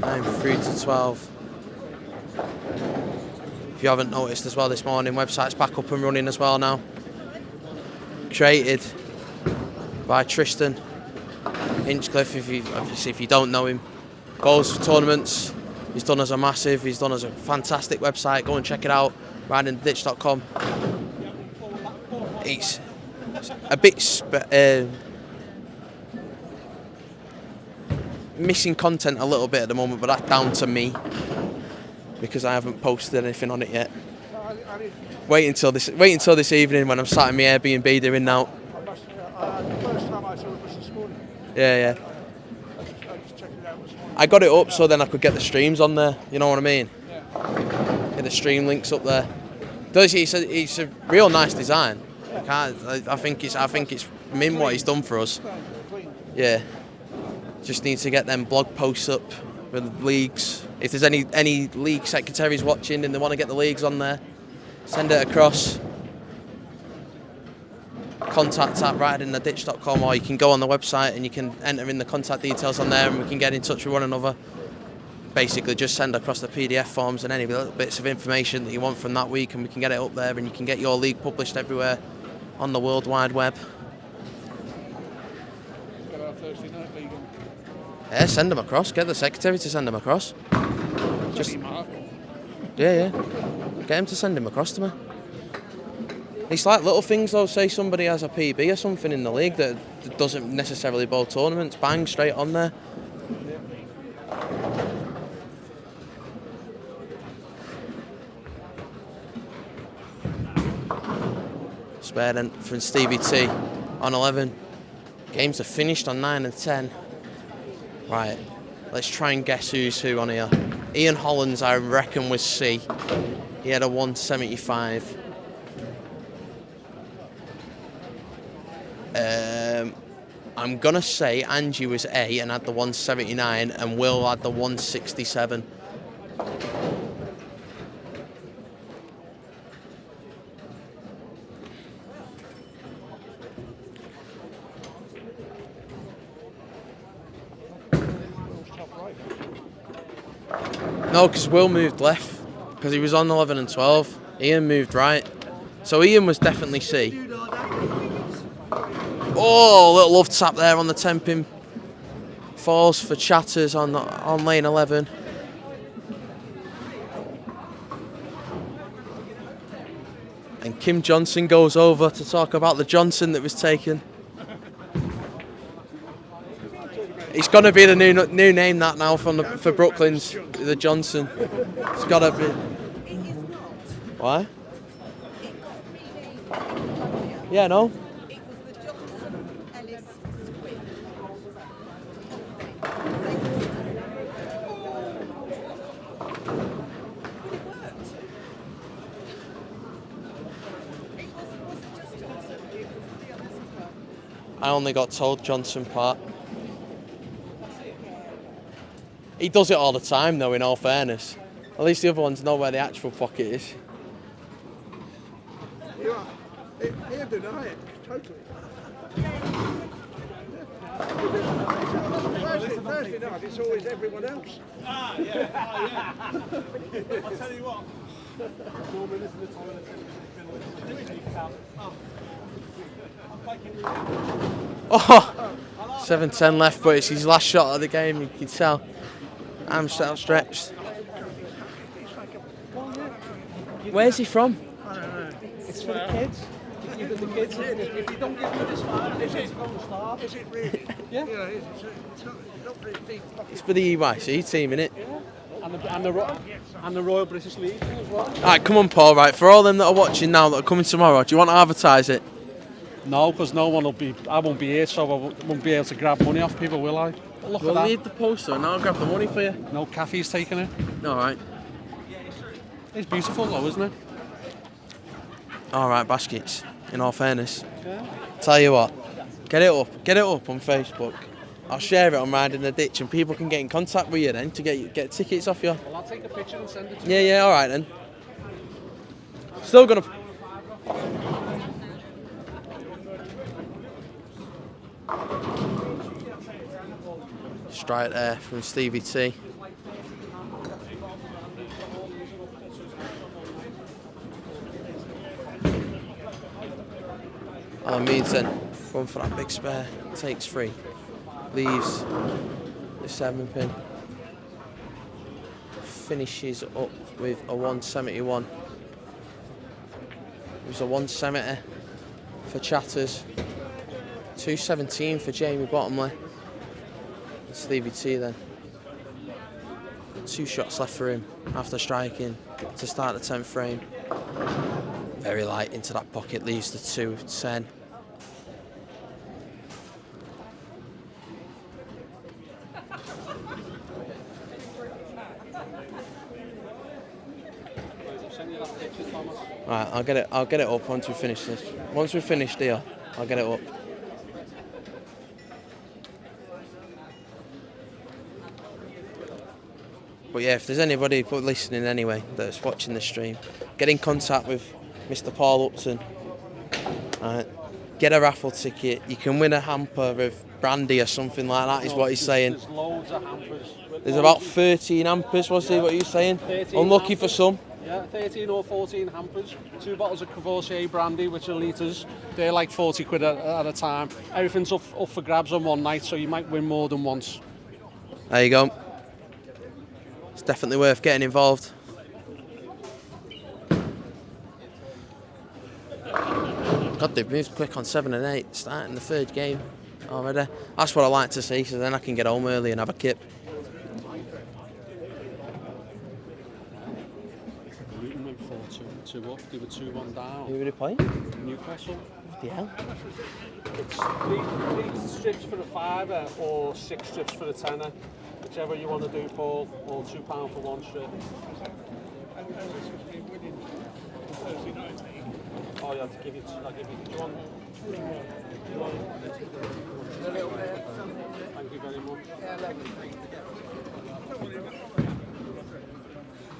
9 through to 12. If you haven't noticed as well this morning, website's back up and running as well now. Created by Tristan Hinchcliffe, if you don't know him. Goes for tournaments, he's done us a fantastic website. Go and check it out, ridingtheditch.com. It's a bit missing content a little bit at the moment, but that's down to me because I haven't posted anything on it yet. Wait until this evening when I'm sat in my Airbnb doing now. The first time I saw it was this morning. Yeah. I just checked it out this morning. I got it up so then I could get the streams on there. You know what I mean? Yeah. Get the stream links up there. It's a real nice design. I think it's mint what he's done for us. Yeah. Just need to get them blog posts up with leagues. If there's any league secretaries watching and they want to get the leagues on there, send it across. contact@ridingtheditch.com, or you can go on the website and you can enter in the contact details on there and we can get in touch with one another. Basically just send across the PDF forms and any little bits of information that you want from that week, and we can get it up there and you can get your league published everywhere on the World Wide Web. Got our Thursday night league on. Yeah, send them across. Get the secretary to send them across. Just Mark. yeah. Get him to send him across to me. It's like little things though. Say somebody has a PB or something in the league that doesn't necessarily bowl tournaments. Bang, straight on there. Spare then from Stevie T on 11. Games are finished on 9 and 10. Right, let's try and guess who's who on here. Ian Hollands, I reckon, was C. He had a 175. I'm going to say Angie was A and had the 179, and Will had the 167. No, because Will moved left, because he was on 11 and 12. Ian moved right. So Ian was definitely C. Oh, little love tap there on the 10-pin. Falls for Chatters on lane 11. And Kim Johnson goes over to talk about the Johnson that was taken. It's got to be the new name that now for Brooklands, the Johnson. It's got to be. Why? Yeah, no. I only got told Johnson part. He does it all the time though, in all fairness. At least the other ones know where the actual pocket is. You are. He'll deny it, totally. Thursday night, it's always everyone else. Ah, yeah. I'll tell you what. Oh, 7:10 left, but it's his last shot of the game, you can tell. Arms outstretched. Where's he from? I don't know. It's for the kids. You give the kids. If you don't give them this far, Is it's going to start. Is it really? Yeah. You know, it's not very deep. It's for the EYC team, innit? And the Royal British League as well. Alright, come on, Paul. Right, for all them that are watching now that are coming tomorrow, do you want to advertise it? No, because no one will be. I won't be here, so I won't be able to grab money off people, will I? But look We'll at that. need the poster and I'll grab the money for you. No Kathy's taking it. Alright. It's beautiful though, isn't it? Alright, baskets, in all fairness. Yeah. Tell you what, get it up on Facebook. I'll share it on Riding the Ditch and people can get in contact with you then to get tickets off you. Well, I'll take a picture and send it to you. Yeah, alright then. Still gonna... Straight there from Stevie T. Alan Meadson, going for that big spare, takes 3, leaves the 7-pin, finishes up with a 171. It was a 170 for Chatters, 217 for Jamie Bottomley, and Stevie T then. 2 shots left for him after striking to start the 10th frame. Very light into that pocket, leaves the 210. Right, I'll get it up once we finish this. Once we finish here, I'll get it up. But yeah, if there's anybody listening anyway that's watching the stream, get in contact with Mr. Paul Upton. Get a raffle ticket. You can win a hamper of brandy or something like that, is what he's saying. There's loads of hampers. There's about 13 hampers, was it, what you saying? Unlucky for some. Yeah, 13 or 14 hampers. 2 bottles of Courvoisier brandy, which are litres. They're like 40 quid at a time. Everything's up for grabs on one night, so you might win more than once. There you go. It's definitely worth getting involved. God, they've moved quick on 7 and 8, starting the 3rd game already. That's what I like to see, so then I can get home early and have a kip. Luton went 4-2 up, they were 2-1 down. Who were they playing? Newcastle. The hell? It's 3 strips for the 5 or 6 strips for the 10. Whichever you want to do, Paul, or £2 for 1 strip. Oh, yeah, I'll give you. Do you want? Thank you very much.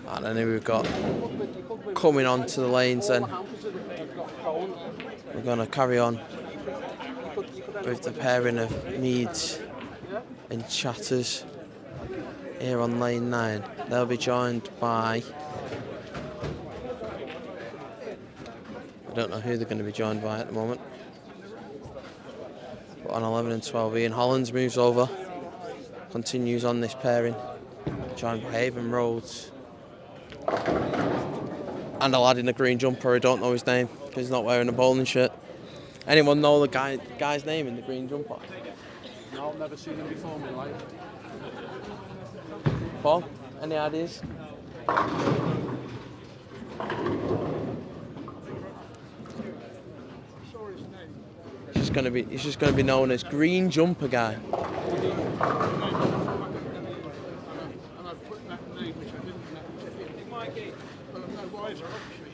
And then we've got coming on to the lanes then. We're going to carry on with the pairing of Meads and Chatters here on lane 9. They'll be joined by... I don't know who they're going to be joined by at the moment. But on 11 and 12, Ian Hollands moves over, continues on this pairing, joined by Haven Rhodes And a lad in the green jumper, I don't know his name because he's not wearing a bowling shirt. Anyone know the guy's name in the green jumper? No, I've never seen him before in my life. Paul, any ideas? He's just gonna be known as Green Jumper Guy. And I've put that name which I didn't know. Mikey. But I'm no wiser, obviously.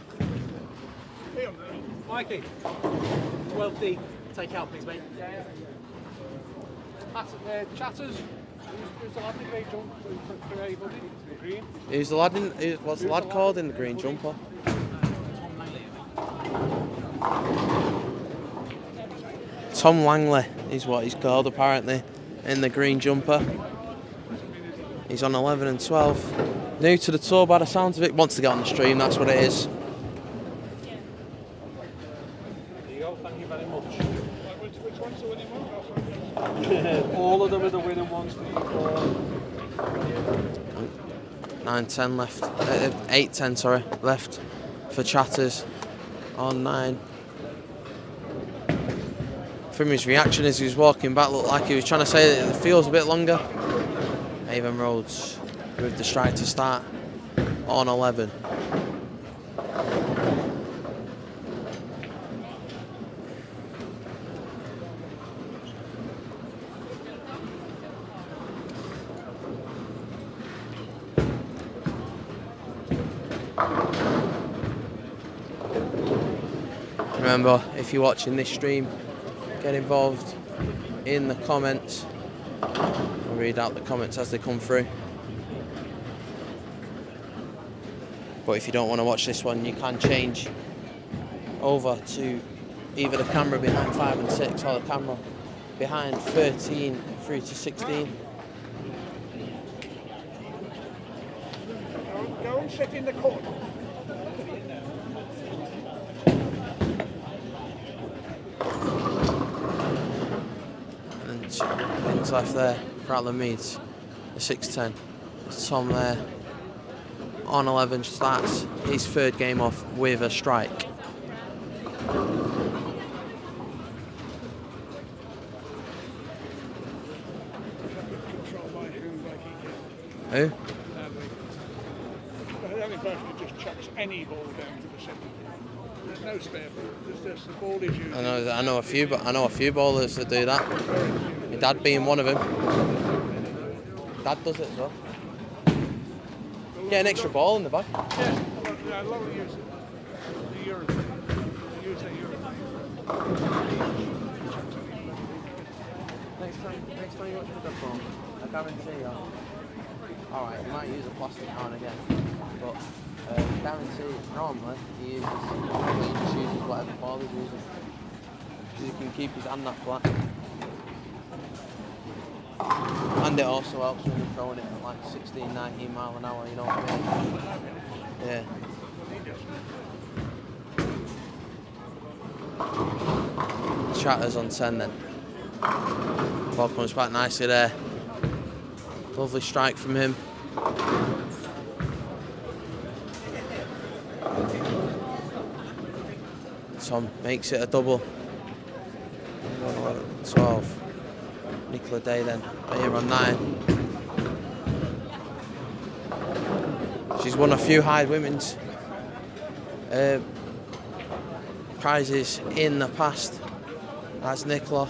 Mikey, 12D, take out please, mate. That's Chatters. Who's the lad in the grey jumper? Grey hoodie? Green? What's the lad called in the green jumper? Tom Langley is what he's called apparently in the green jumper. He's on 11 and 12. New to the tour by the sounds of it. Wants to get on the stream, that's what it is. There you go, thank you very much. Which one's the winning one? All of them are the winning ones. 9-10 left. 8-10, sorry, left for Chatters on 9. From his reaction as he was walking back, looked like he was trying to say that the field's a bit longer. Avon Rhodes with the stride to start on 11. Remember, if you're watching this stream, get involved in the comments. I'll read out the comments as they come through. But if you don't want to watch this one, you can change over to either the camera behind 5 and 6 or the camera behind 13 through to 16. Go and sit in the corner. Pins left there for Alan Meads, the 6-10. There's Tom there on 11, starts his third game off with a strike. Who? The only person who just chucks any ball down to the centre. There's no spare ball. There's just the ball is used. I know a few bowlers that do that. My dad being one of them. Dad does it as well. Get an extra ball in the back. Yeah, a lot of use the urethane. They use the urethane. Next time you watch with the phone, I guarantee you. Alright, you might use a plastic now and again, but guarantee normally he uses whatever ball he's using. Because he can keep his hand that flat. And it also helps when you're throwing it at like 16, 19 mile an hour, you know what I mean? Yeah. Chatters on 10 then. Ball comes back nicely there. Lovely strike from him. Tom makes it a double. 12. Nicola Day then, here on 9. She's won a few high women's prizes in the past. That's Nicola.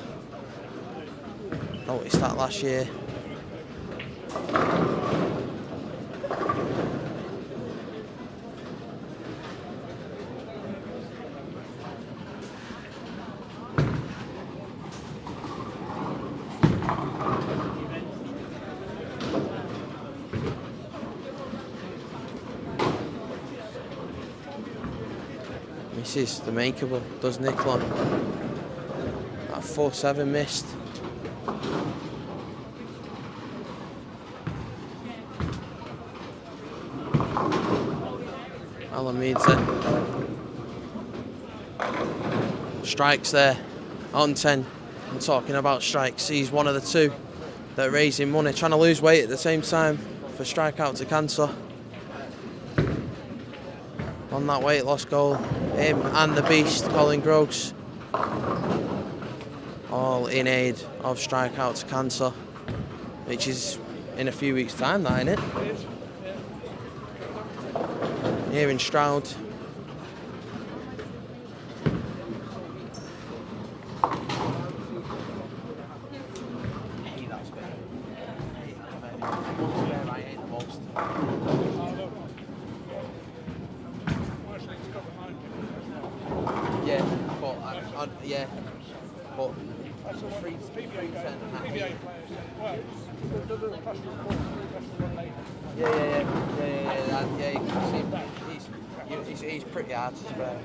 Noticed that last year. Misses the makeable, does Nicola. That 4-7 missed. Alan Meads then. Strikes there on 10. I'm talking about strikes. He's one of the two that are raising money, trying to lose weight at the same time for Strikeout to Cancer. on that weight loss goal. Him and the beast, Colin Gross, all in aid of Strikeout to Cancer, which is in a few weeks' time, that, ain't it? Here in Stroud. Yeah, but yeah, but 310. Yeah. You can see he's pretty hard to spare.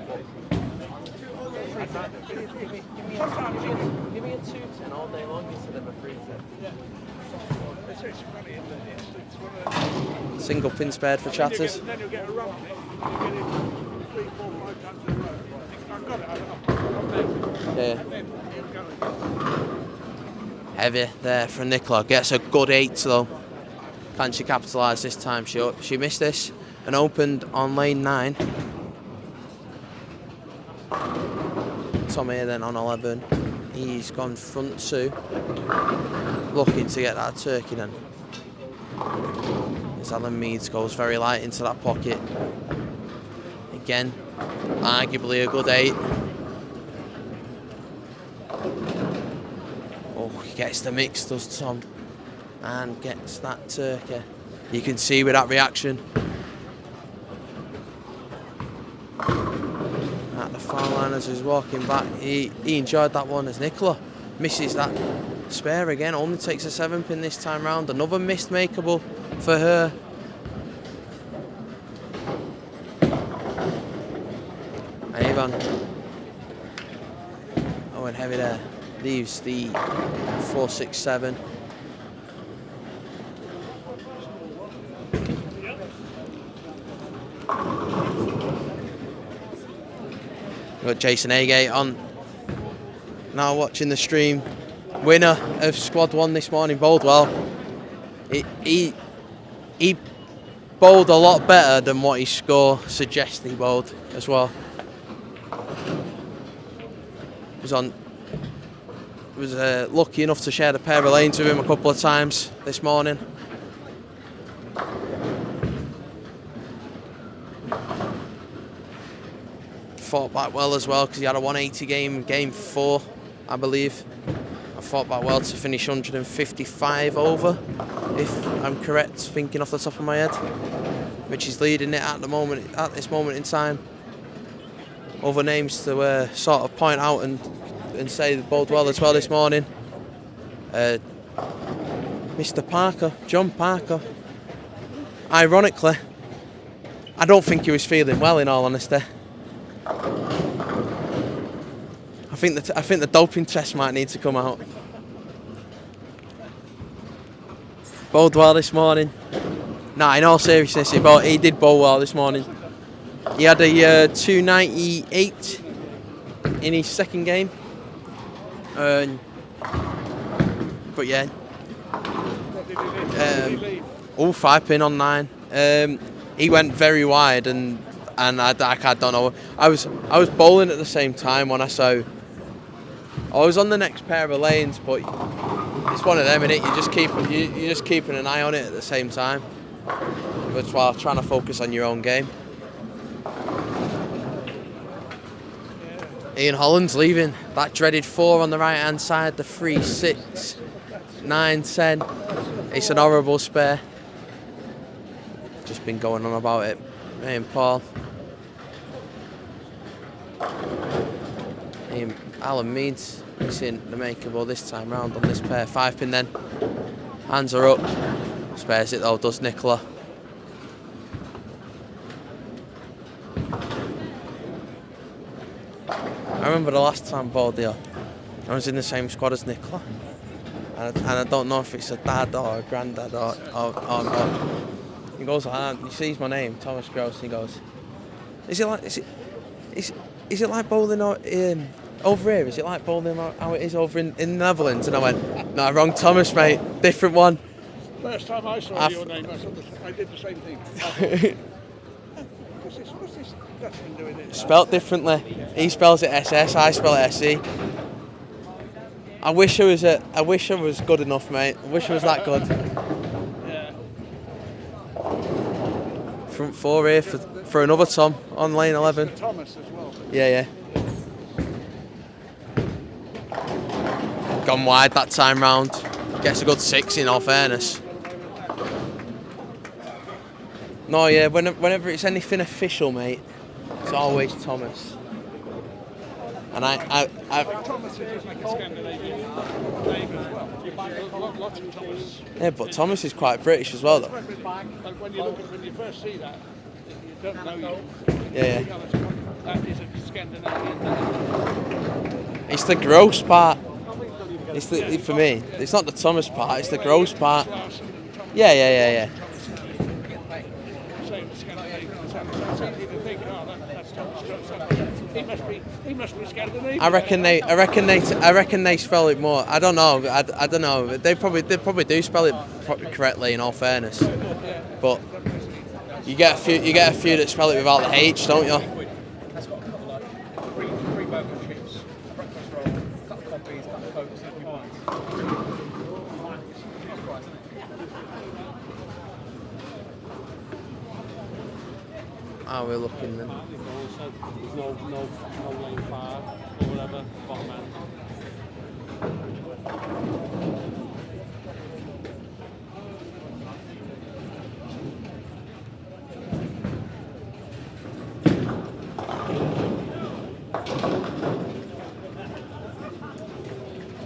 Give me a 210 all day long instead of a 310. Single pin spared for chatters. Then you'll get a run on it. You get it 3, 4, 5 times in a row. I've got it. Yeah. Heavy there from Nicola. Gets a good 8 though. Can she capitalise this time? She missed this and opened on lane 9. Tom here then on 11. He's gone front 2. Looking to get that turkey then. As Alan Meads goes very light into that pocket. Again, arguably a good 8. Oh, he gets the mix, does Tom. And gets that turkey. You can see with that reaction. At the far line as he's walking back, he enjoyed that one as Nicola misses that spare again. Only takes a 7 pin this time round. Another missed makeable for her. Ivan. Oh, and heavy there. Leaves the 467. Got Jason Agate on now watching the stream. Winner of Squad 1 this morning, Boldwell. He bowled a lot better than what his score suggests he bowled as well. Was lucky enough to share the pair of lanes with him a couple of times this morning. Fought back well as well because he had a 180 game 4, I believe. I fought back well to finish 155 over, if I'm correct, thinking off the top of my head, which is leading it at this moment in time. Other names to sort of point out and say that bowled well as well this morning. Mr. Parker, John Parker. Ironically, I don't think he was feeling well, in all honesty. I think the doping test might need to come out. Bowled well this morning. Nah, in all seriousness, he did bowl well this morning. He had a 298 in his second game. But yeah. 5 pin on 9. He went very wide and I don't know. I was bowling at the same time when I saw. I was on the next pair of lanes, but it's one of them, innit? You're just keeping an eye on it at the same time, but while trying to focus on your own game. Ian Holland's leaving. That dreaded 4 on the right hand side. The 3, 6, 9, 10. It's an horrible spare. Just been going on about it. Me and Paul. Alan Meads missing the makeable this time round on this pair. 5 pin then. Hands are up. Spares it though, does Nicola. I remember the last time bowled here, I was in the same squad as Nicola. And I don't know if it's a dad or a granddad or not. He goes, he sees my name, Thomas Gross, and he goes, is it like bowling over here? Is it like bowling how it is over in the Netherlands? And I went, no, wrong Thomas, mate, different one. First time I saw your name, I did the same thing. What's this Dutchman doing here? Spelt differently. He spells it SS, I spell it SE. I wish I was good enough, mate. I wish I was that good. Yeah. Front four here for another Tom on lane 11. Thomas as well. Yeah. Gone wide that time round. Gets a good 6 in all fairness. No, yeah, whenever it's anything official, mate, it's always Thomas. And I Thomas is like a Scandinavian name as well. Lots of Thomas. yeah, but Thomas is quite British as well, though. Like when you first see that, you don't know you. Yeah. That is a Scandinavian name. It's the gross part. It's for me. It's not the Thomas part. It's the gross part. Yeah. Same Scandinavian. It's easy to think, that's Thomas. He must be Scandinavian. I reckon they spell it more. I don't know. I don't know. They probably do spell it correctly. In all fairness, but you get a few that spell it without the H, don't you? That's got a couple like three burger chips, breakfast roll, a couple of coffees, a couple of cokes, every one. That's price, isn't it? How are we looking then? There's no lane 5 or whatever, bottom end.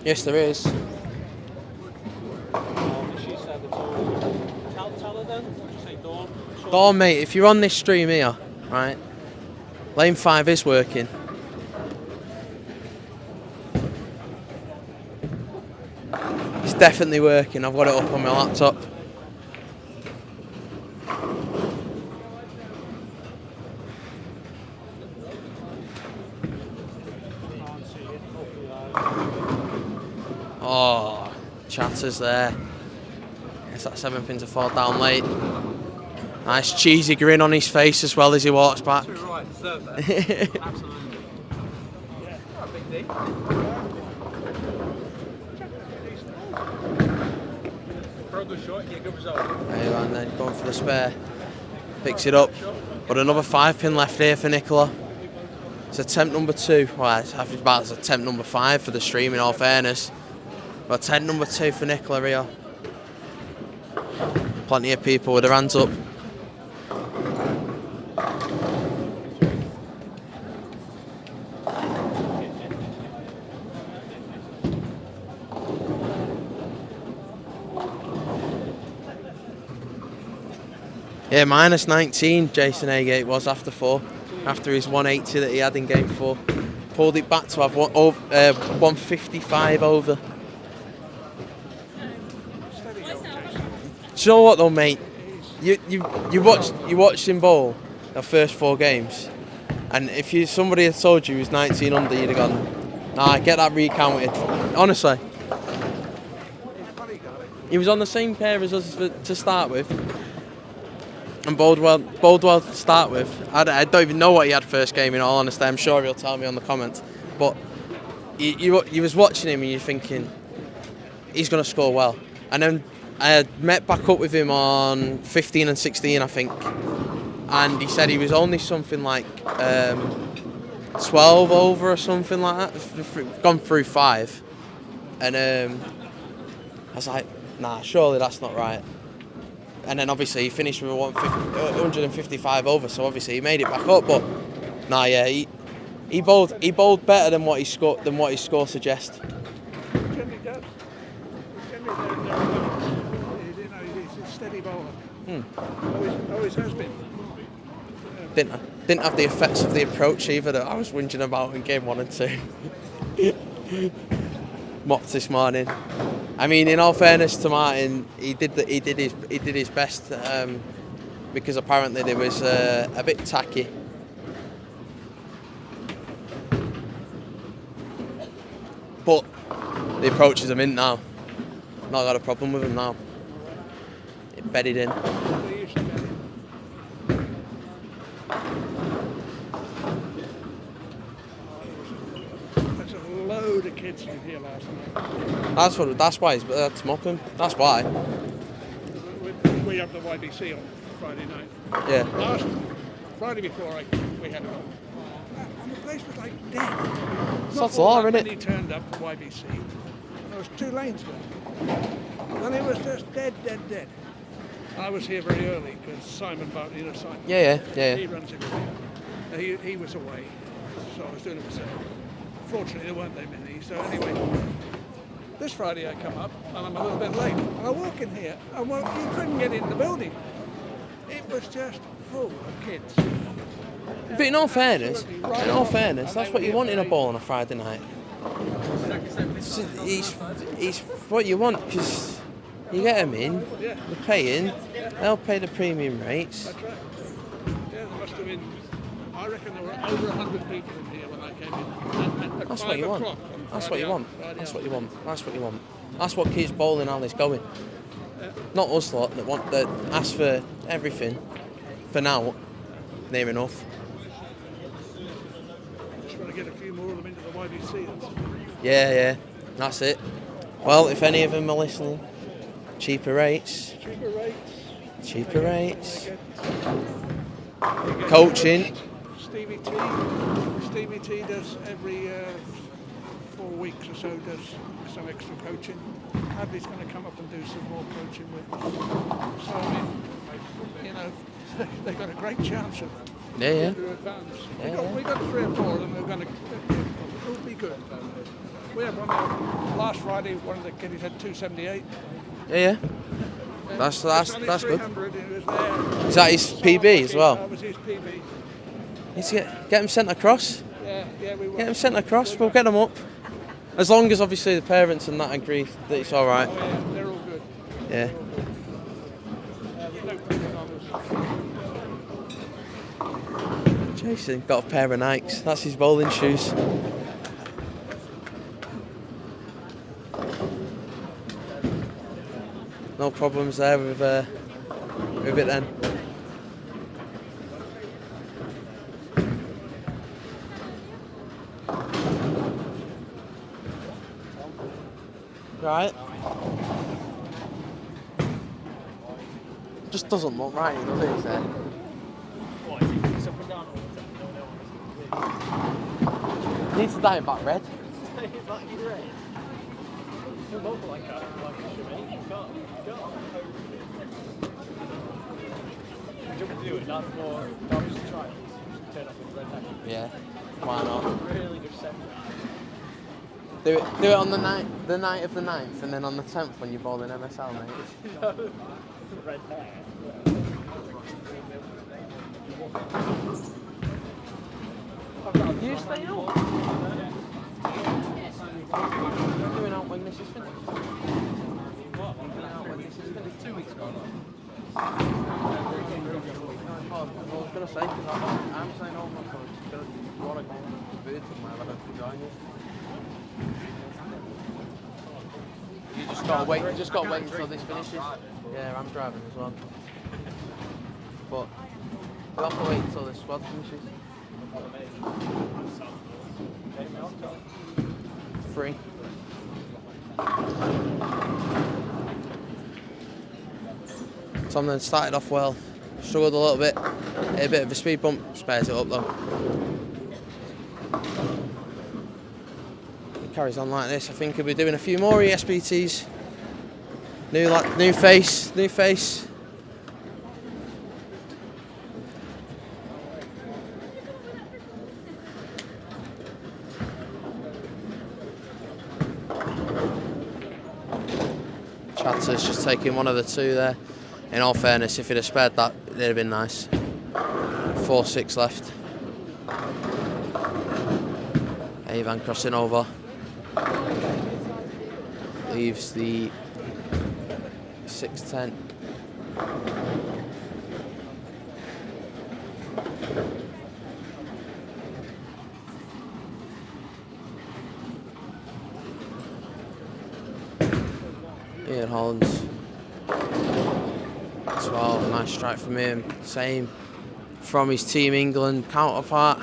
Yes, there is. She said it's all. Tell her then. What did you say, Dawn? Dawn, mate, if you're on this stream here, right, lane 5 is working. It's definitely working. I've got it up on my laptop. Oh, Chatter's there. It's that 7 pin to fall down late. Nice cheesy grin on his face as well as he walks back. Too right, deserve that. Absolutely. Yeah, quite a big D. For a good shot, you get a good result. There, and then going for the spare. Picks it up. But another 5 pin left here for Nicola. It's attempt number 2. Well, it's about attempt number 5 for the stream, in all fairness. But attempt number 2 for Nicola here. Plenty of people with their hands up. Yeah, minus 19 Jason Agate was after 4. After his 180 that he had in game 4. Pulled it back to have 155 over. Do you know what though, mate? You watched him bowl the first 4 games, and if somebody had told you he was 19 under, you'd have gone, nah, get that recounted. Honestly, he was on the same pair as us to start with, and bowled well to start with. I don't even know what he had first game, in all honesty. I'm sure he'll tell me on the comments, but you was watching him and you're thinking he's going to score well, and then I had met back up with him on 15 and 16, I think, and he said he was only something like 12 over or something like that, gone through 5, and I was like, nah, surely that's not right. And then obviously he finished with 155 over, so obviously he made it back up. But nah, yeah, he bowled better than what his score suggests. Generally does. He's a steady bowler. Always has been. Didn't have the effects of the approach either that I was whinging about in game 1 and 2. Mopped this morning. I mean, in all fairness to Martin, he did his best because apparently there was a bit tacky. But the approaches are in now. Not got a problem with him now. It bedded in. of kids in here last night. That's why that's mopping. That's why. We have the YBC on Friday night. Yeah. Last Friday before we had it on. And the place was like dead. That's law, isn't He it? turned up to YBC. There was 2 lanes going. And it was just dead. I was here very early because Simon Bartley, Simon. Yeah. He runs everything. He was away, so I was doing it myself. Fortunately, there weren't that many. So anyway, this Friday I come up and I'm a little bit late. And I walk in here and well, you couldn't get in the building. It was just full of kids. But in all fairness, that's what you want in a ball on a Friday night. It's what you want because you get them in, they're paying, they'll pay the premium rates. That's right. Yeah, there must have been, I reckon there were over 100 people in here when I came in. At That's 5 what you want. o'clock on That's what Friday you want. Friday That's what you afternoon. want. That's what you want. That's what keeps bowling alleys going. Not us lot that ask for everything for now, near enough. Just want to get a few more of them into the YBC. Yeah, that's it. Well, if any of them are listening, cheaper rates. Cheaper rates. They get Coaching. Stevie T does every 4 weeks or so does some extra coaching. Hadley's going to come up and do some more coaching with us. So I mean, they've got a great chance of Yeah. to advance. We got 3 or 4 of them who are going to it'll be good. We had one last Friday. One of the kiddies had 278. Yeah. That's good. 300, he was there. Is that his PB as well? That was his PB. Need to get him sent across. Yeah, we will. Get him sent across. We'll get them up. As long as obviously the parents and that agree that it's all right. Oh, yeah, they're all good. Yeah. There's no problem on us. Jason got a pair of Nikes. That's his bowling shoes. No problems there with it then. Right. Just doesn't look right, does it? Sir? Needs to dye it back red. Yeah, why not? Really just set Do it on the night of the 9th, and then on the 10th when you're bowling MSL, mate. red hair. You stay out. You're doing out when this is finished. What? You're doing out when this is finished 2 weeks ago. I was going to say, because I'm staying home, so I'm just going to want to go to food somewhere, I don't join you. You just got to wait until this finishes. Yeah, I'm driving as well. But we'll have to wait until the squad finishes. 3. Tom then started off well, struggled a little bit, hit a bit of a speed bump, spares it up though. He carries on like this, I think he'll be doing a few more ESBTs. New face. Chatter's just taking one of the 2 there. In all fairness, if he'd have spared that, it'd have been nice. 4-6 left. Avan crossing over. Leaves the 6-10. Ian Hollands. 12, nice strike from him. Same from his Team England counterpart,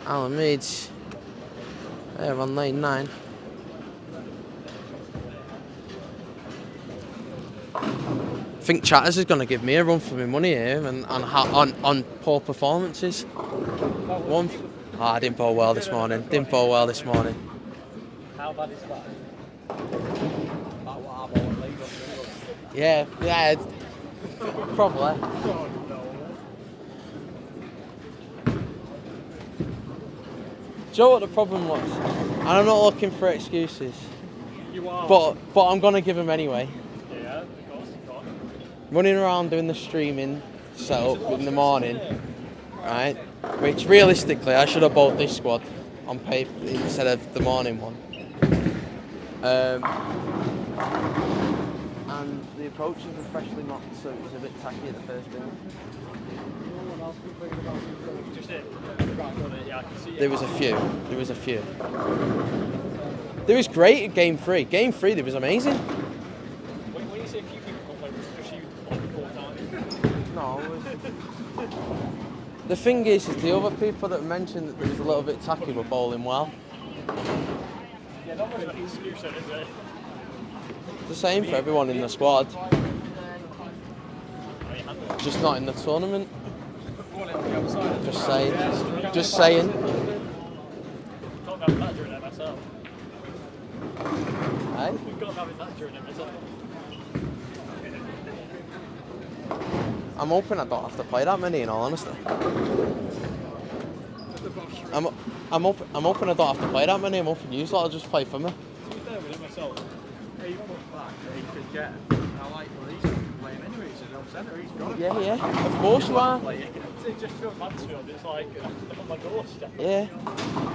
Alan Meads. There on lane 9. I think Chatters is going to give me a run for my money here and on poor performances. I didn't bowl well this morning. How bad is that? Yeah, probably. Do you know what the problem was? And I'm not looking for excuses. You are. But I'm going to give them anyway. Yeah, of course. Running around doing the streaming setup in the morning, right? Which realistically I should have bowled this squad on paper instead of the morning one. And the approaches were freshly mocked, so it was a bit tacky at the first inning. Just it. Right, got it. Yeah, I can see it. There was a few. There was great at game 3. Game 3 there was amazing. When you say a few people can't play, was it just you like 4 times? No. The thing is the other people that mentioned that there was a little bit tacky were bowling well. Yeah, not really an excuse then, is it? The same for everyone in the squad. Just not in the tournament. Just saying. Can't have that during MSL. Hey? We've got to have that during MSL. I'm hoping I don't have to play that many, in all honesty. I'm hoping I don't have to play that many. I'm hoping you lot will just play for me. To be fair with MSL, he put back that he could get. I like well, he's playing anyway. He's in no centre. He's got to. Yeah. Of course you are. It's just for Mansfield. It's like on my doorstep. Yeah.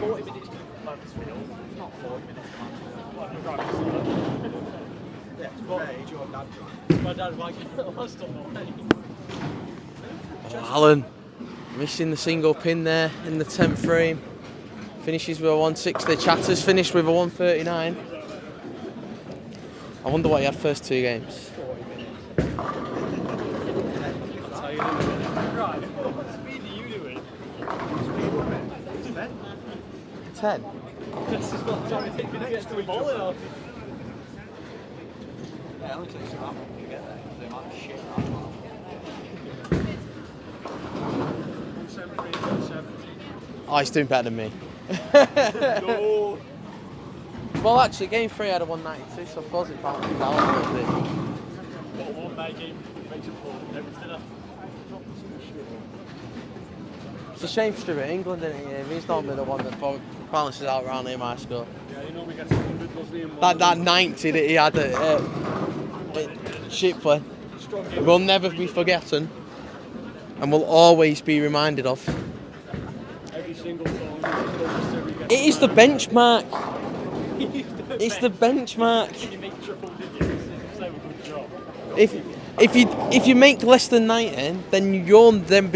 40 minutes to Mansfield. Not 40 minutes to Mansfield. My dad's like, I'm still not ready. Alan, missing the single pin there in the 10th frame. Finishes with a 160. Chatters finished with a 139. I wonder what he had first 2 games. Right, what speed are you doing? 10. This is what time it takes me to get to the ball off. Yeah, it only takes you that long to get there because the amount of shit that Oh, he's doing better than me. No. Well, actually, game 3 I had a 192, so I suppose it balances out a little bit. But one bad game makes it pull everything up. It's a shame Stroud England, isn't it? He's normally the one that balances out around here, my school. Yeah, he normally gets 100, doesn't he? That 90 that he had at Shipley will never be forgotten and will always be reminded of. Every single time. It is the benchmark. It's the benchmark. You make triple digits, so a good job. If you make less than 90, then you'll then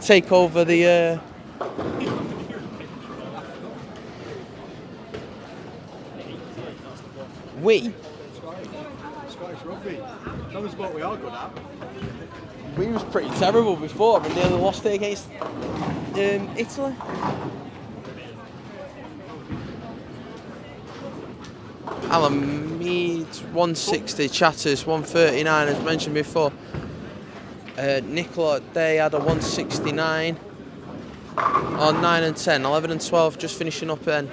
take over the. We Scottish rugby. That was what we are good at. We was pretty terrible before, but nearly lost it against Italy. Alan Mead 160, Chatters 139 as mentioned before. Nicola they had a 169 on 9 and 10, 11 and 12 just finishing up then.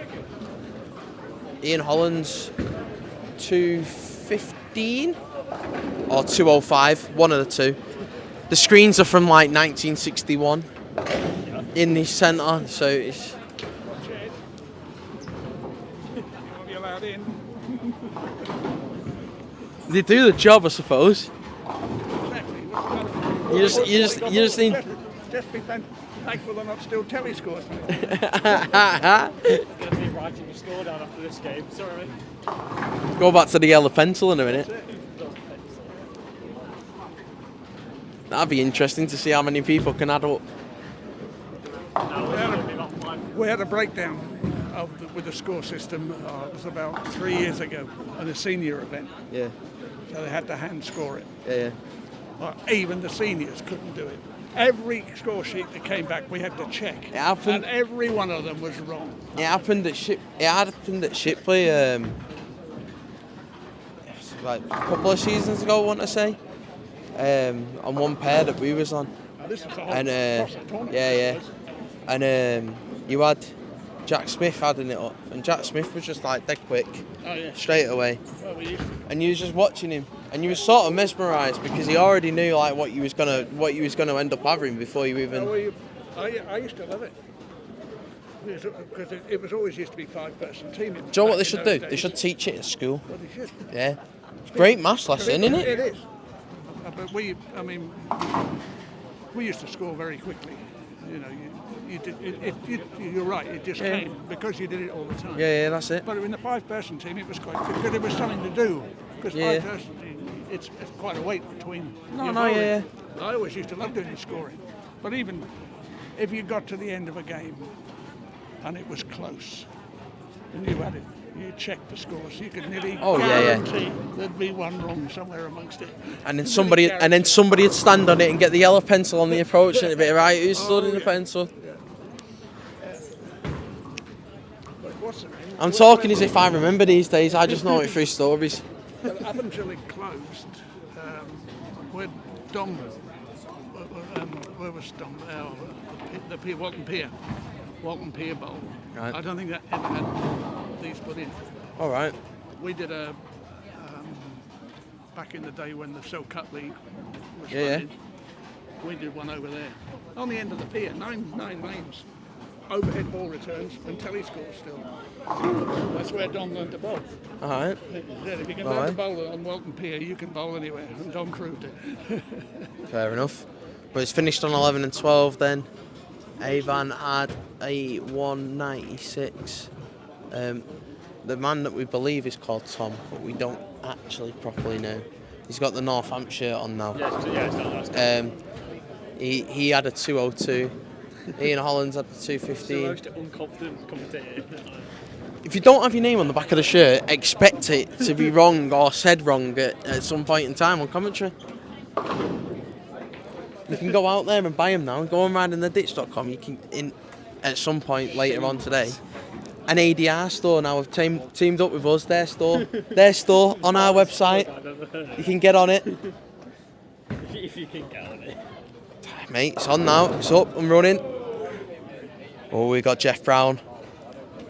Ian Holland's 215 or 205, one of the two. The screens are from like 1961 in the centre, so it's. They do the job, I suppose. You just need. Just be thankful they're not still telly scores. Going to be writing your score down after this game, sorry. Go back to the yellow pencil in a minute. That'd be interesting to see how many people can add up. We had a breakdown with the score system. It was about 3 years ago at a senior event. Yeah. So they had to hand score it. Yeah. Even the seniors couldn't do it. Every score sheet that came back, we had to check. It happened. And every one of them was wrong. It happened at Shipley. Like a couple of seasons ago, I want to say. On one pair that we was on. Now, this was the whole And tournament. yeah. And you had Jack Smith adding it up, and Jack Smith was just like dead quick, Oh, yeah. straight away. Well, we used to. And you was just watching him, and you was sort of mesmerised because he already knew like what you was gonna end up having before you even. I used to love it. Because it was always used to be 5-person team. Do you know what they should do? They should teach it at school. Well, they should. Yeah, great maths lesson, isn't it? It is. But we used to score very quickly. You know, you're right. It just came because you did it all the time. Yeah, that's it. But in the 5-person team, it was quite good because it was something to do. Because 5-person team, it's quite a weight between. Yeah. I always used to love doing the scoring, but even if you got to the end of a game and it was close, and you had it, you checked the scores, you could nearly guarantee there'd be one wrong somewhere amongst it. And then somebody would stand on it and get the yellow pencil on the approach and it'd be right. Who's stood in the pencil? But what's the name? I'm talking as if I remember these days. I just know it through stories. Well, up until it closed, where Dom, where was Dom? The Pier, Walton Pier Bowl. Right. I don't think that ever had these put in. All right. We did a back in the day when the Cell Cup League was Yeah. running. We did one over there on the end of the pier, nine lanes, overhead ball returns and telly scores still. That's where Don learned to bowl. All right. If you can learn to bowl on Walton Pier, you can bowl anywhere, and Don proved it. Fair enough. But it's finished on 11 and 12 then. Avon had a 196. The man that we believe is called Tom, but we don't actually properly know. He's got the Northam shirt on now. He had a 202. Ian Hollands had the 215. Most unconfident commentator. If you don't have your name on the back of the shirt, expect it to be wrong or said wrong at some point in time on commentary. You can go out there and buy them now. Go on ridingtheditch.com. You can, at some point later on today, an ADR store now have teamed up with us. Their store on our website. You can get on it. If you can get on it. Mate, it's on now. It's up and running. Oh, we got Jeff Brown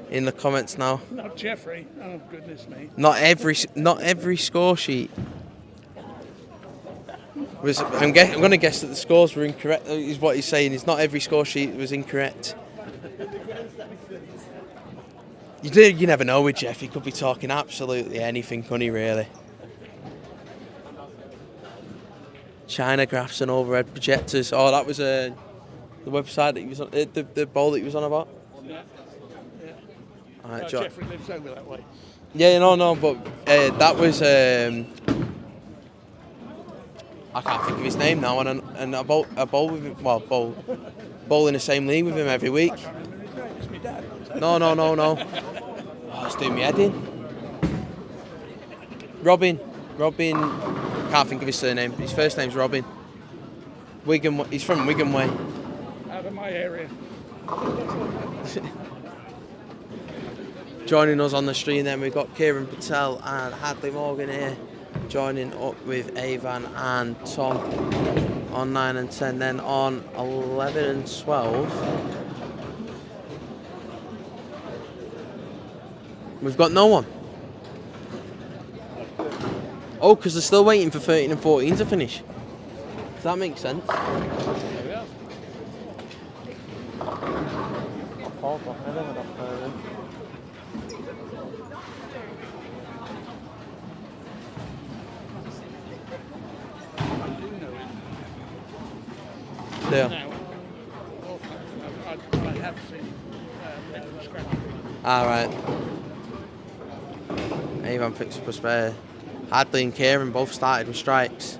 in the comments now. Not Jeffrey. Oh goodness me. Not every score sheet. I'm going to guess that the scores were incorrect. Is what he's saying. Is not every score sheet was incorrect. You never know with Jeff. He could be talking absolutely anything, couldn't he? Really. China graphs and overhead projectors. Oh, that was the website that he was on. The bowl that he was on about. Yeah. All right, Jeffrey lives over that way. Yeah, no, but that was. I can't think of his name now, and I bowl with him. Well, bowl in the same league with him every week. I can't remember his name. It's my dad. No. Oh, it's doing me head in. Robin. Can't think of his surname. His first name's Robin. Wigan. He's from Wigan Way. Out of my area. Joining us on the stream then, we've got Kieran Patel and Hadley Morgan here, joining up with Avon and Tom on 9 and 10. Then on 11 and 12, we've got no one. Oh, because they're still waiting for 13 and 14 to finish. Does that make sense? Yeah. Now, I have seen Benjamin Scrap. Alright. Avon picks up a spare. Hadley and Kieran both started with strikes.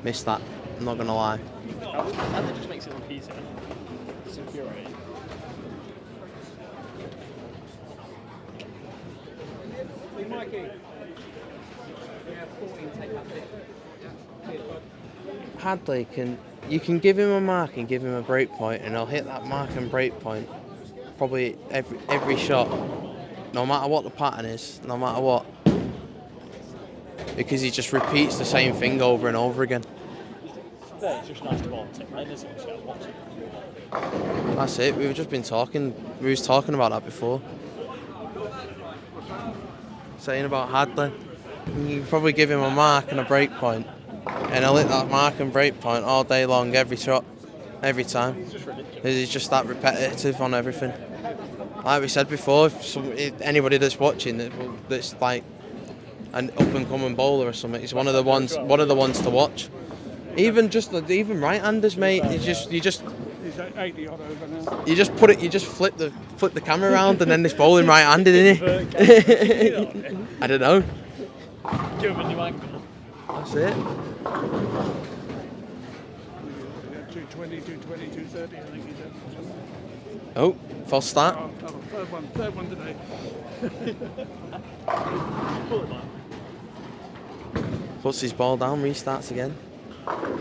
Missed that, I'm not going to lie. That just makes it look easier. It's infuriating. Hadley can you can give him a mark and give him a break point, and he'll hit that mark and break point probably every shot, no matter what the pattern is, no matter what, because he just repeats the same thing over and over again. Yeah, it's just nice to ball tip, right? Isn't it? So watch it. That's it. We was talking about that before. Saying about Hadley, you can probably give him a mark and a break point, and he'll hit that mark and break point all day long, every shot, every time. It's just ridiculous. He's just that repetitive on everything. Like we said before, if anybody that's watching that's like an up and coming bowler or something, he's one of the ones to watch. Even right-handers, mate. You just He's 80 odd over now. you just flip the camera around, and then this bowling right-handed, isn't he? I don't know. Give him a new angle. That's it. 220, 230, I think he's at. Oh, false start. Oh, third one today. Pull it back. Puts his ball down, restarts again.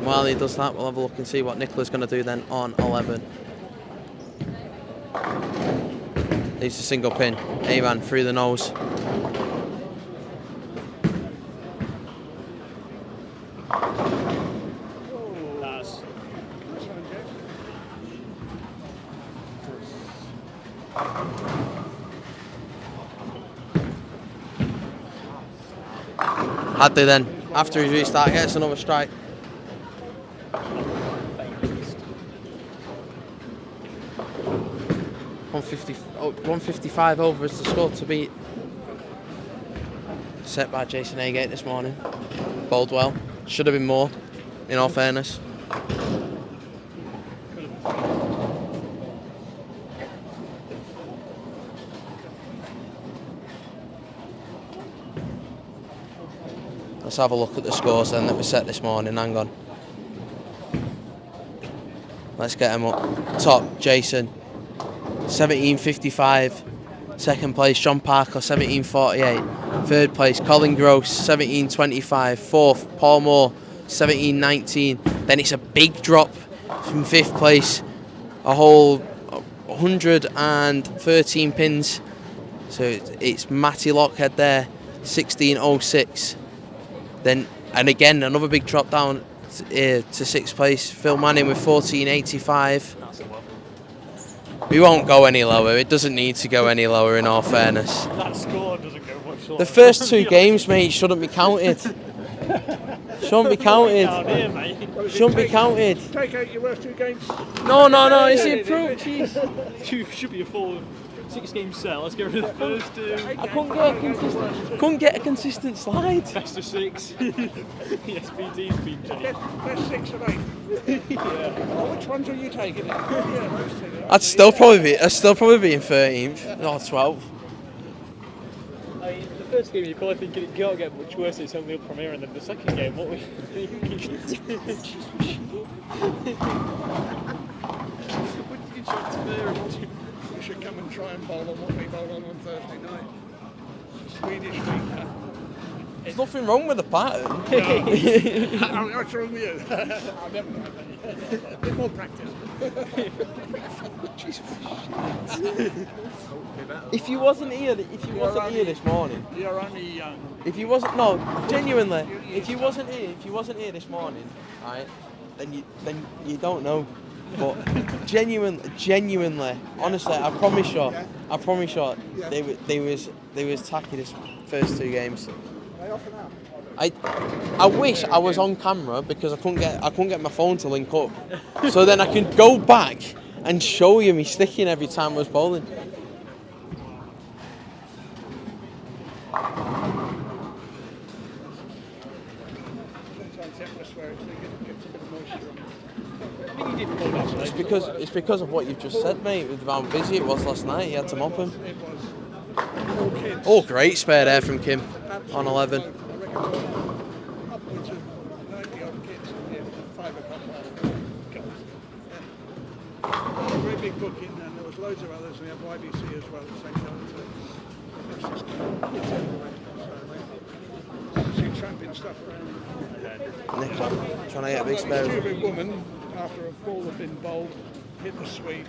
While he does that, we'll have a look and see what Nicola's going to do then on 11. Leaves a single pin. A-man through the nose. Nice. Hadley then, after his restart, gets another strike. Oh, 155 over is the score to beat. Set by Jason Agate this morning. Bowled well. Should have been more, in all fairness. Let's have a look at the scores then that we set this morning. Hang on. Let's get them up. Top, Jason, 1755. Second place, John Parker, 1748. Third place, Colin Gross, 1725. Fourth, Paul Moore, 1719. Then it's a big drop from fifth place, a whole 113 pins. So it's Matty Lockhead there, 1606. Then, and again, another big drop down to sixth place, Phil Manning with 1485. We won't go any lower. It doesn't need to go any lower, in all fairness. That score doesn't go much lower. The first two games, mate, shouldn't be counted. Shouldn't be counted. Down here, mate. Shouldn't be counted. Take out your worst two games. No, it's the approach. Jeez. Should be a full 6-game set. Let's get rid of the first two. I couldn't get a consistent slide. Best of 6. ESBT's been changed. Best 6 of 8. Oh, which ones are you taking? I'd still probably be in 13th or 12th. I mean, the first game you're probably thinking it can't get much worse, it's only up from here, and then the second game, what were you thinking? What did you transfer into? You should come and try and bowl on what we bowl on Thursday night. Swedish league. There's nothing wrong with the pattern. What's wrong with you? I've never done that. A bit more practice. If you wasn't here this morning. You're only young. If you wasn't here this morning, right? Then you don't know. But genuinely, honestly, I promise you, they was tacky this first two games. I wish I was on camera because I couldn't get my phone to link up, so then I could go back and show you me sticking every time I was bowling. It's because of what you've just said, mate, with how busy it was last night. You had to mop him. It was all kids. Oh, great spare there from Kim on 11. Upwards of 90 odd kids in 5 o'clock last night. A very big booking, and there was loads of others. We had YBC as well at the same time. So it's just kids everywhere. So see tramping stuff around. Nick, trying to get a big spare. Cuban woman after a ball had been bowled, hit the sweep.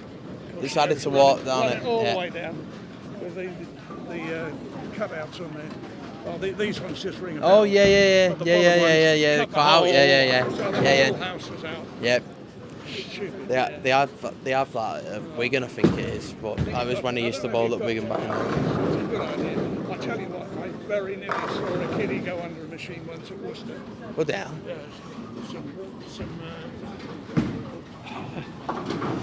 Decided to walk down Run it. all Yeah. the way down with the cutouts on there. Well, these ones just ring a bell. Oh yeah. But the Yeah. bottom ones They cut cut out. the Yeah. whole- So the whole house was out. Yep. Stupid. They have that at Wigan, I think it is. But that was when he used to bowl at Wigan back in the day. It's a good idea. I tell you what, I very nearly saw a kiddie go under a machine once at Worcester. Well, down. Yeah, some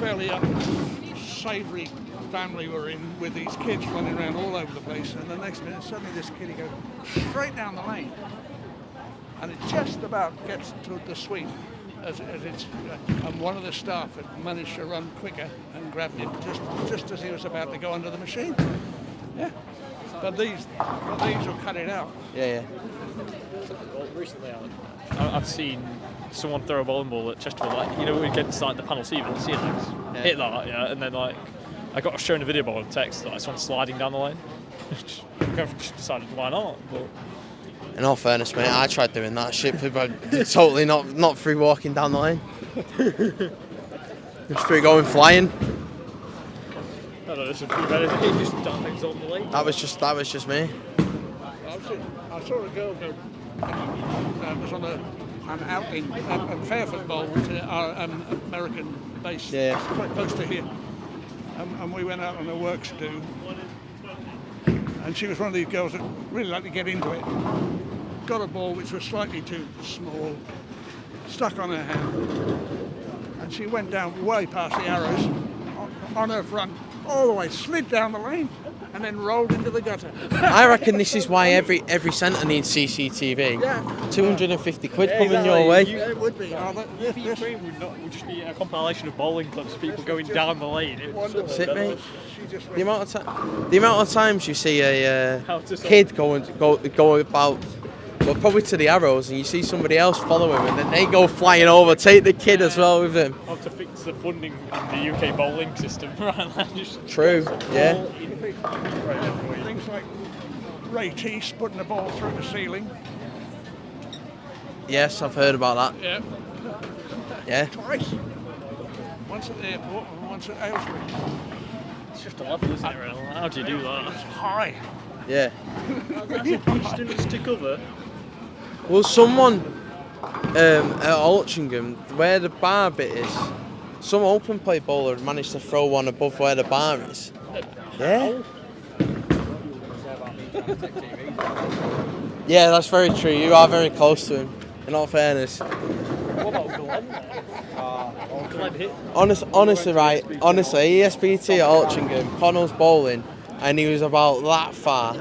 fairly unsavoury family were in with these kids running around all over the place, and the next minute suddenly this kiddie goes straight down the lane, and it just about gets to the sweep as it's and one of the staff had managed to run quicker and grabbed him just as he was about to go under the machine. Yeah, but these will cut it out. Yeah. Well, recently, I've seen someone throw a bowling ball at Chesterfield, like, you know, against like the panel ceilings, hit that, yeah, and then like I got shown a video ball on text, like someone sliding down the lane. Just decided why not. But In all fairness, mate, I tried doing that shit, but totally not through walking down the lane. Just through going flying. I don't know, this would be better. It just done things on the lane. That was just me. I saw a girl go. Was on an outing at Fairford Bowl, which is our American base, quite close to here. And we went out on a works do. And she was one of these girls that really liked to get into it. Got a ball which was slightly too small, stuck on her hand, and she went down way past the arrows on her front, all the way, slid down the lane, and then rolled into the gutter. I reckon this is why every centre needs CCTV. Yeah. 250 quid coming your way. Yeah, it would be. ESBT would just be a compilation of bowling clips of people going down the lane. Sit, mate. The amount of times you see a kid go about, well, probably to the arrows, and you see somebody else follow him, and then they go flying over, take the kid as well with them. How to fix the funding in the UK bowling system, right? True, yeah. Things like Ray Teese putting the ball through the ceiling. Yes, I've heard about that. Yeah. Yeah. Twice. Once at the airport and once at Aylesbury. It's just a level, isn't it, really? How do you do that? It's high. Yeah. Distance to cover. Well, someone at Altrincham, where the bar bit is, some open play bowler managed to throw one above where the bar is. Yeah. Yeah, that's very true. You are very close to him, in all fairness. What about Glenn? Glenn hit. Honestly, ESBT at Altrincham, Connell's bowling, and he was about that far.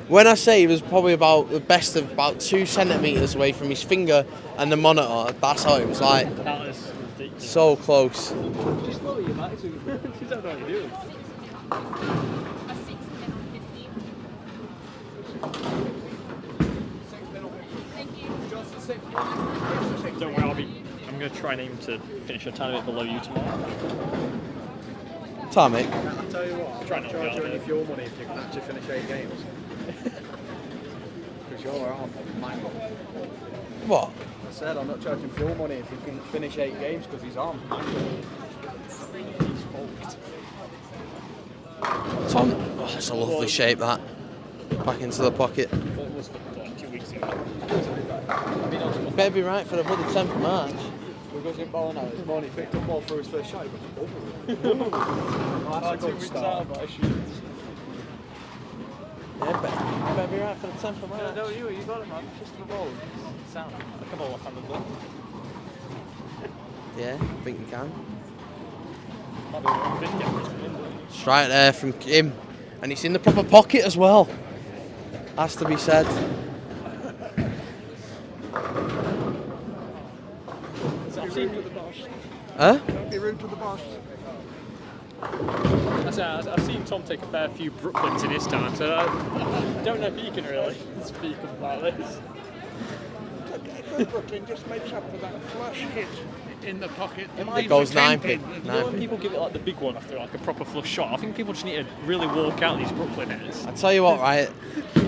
When I say he was probably about the best of about 2 centimetres away from his finger and the monitor, that's how it was like. That is ridiculous. So close. Just lower your back so you don't know what you're doing. Don't worry, I'm going to try and aim to finish a tiny bit below you tomorrow. Time, mate. I'll tell you what, Try I'm not not to charge you go any there. fuel money if you can actually finish 8 games. Because you're on my What? I said I'm not charging fuel money if you can finish 8 games because his arm's mangled. He's fucked. Tom, oh, that's a lovely shape, that. Back into the pocket. What was like 2 weeks ago? Better be right for the bloody 10th of March. We goes in bowling out this morning, picked up ball for his first shot, he goes, oh, that's a good start. Yeah, better be right for the 10th of March. No, you got it, man. Just the ball. Sound. I can ball left-handed ball. Yeah, I think you can. Might be around 50 after this one. Straight there from him. And it's in the proper pocket as well. Has to be said. Be rude to the boss. Huh? Don't be rude to the boss. I've seen Tom take a fair few Brooklyns in his time, so I don't know if he can really speak about this. Good Brooklyn just makes up for that flush hit in the pocket. It goes 9 pin. You know when people give it like the big one after like a proper flush shot, I think people just need to really walk out these Brooklyn hitters. I tell you what, right?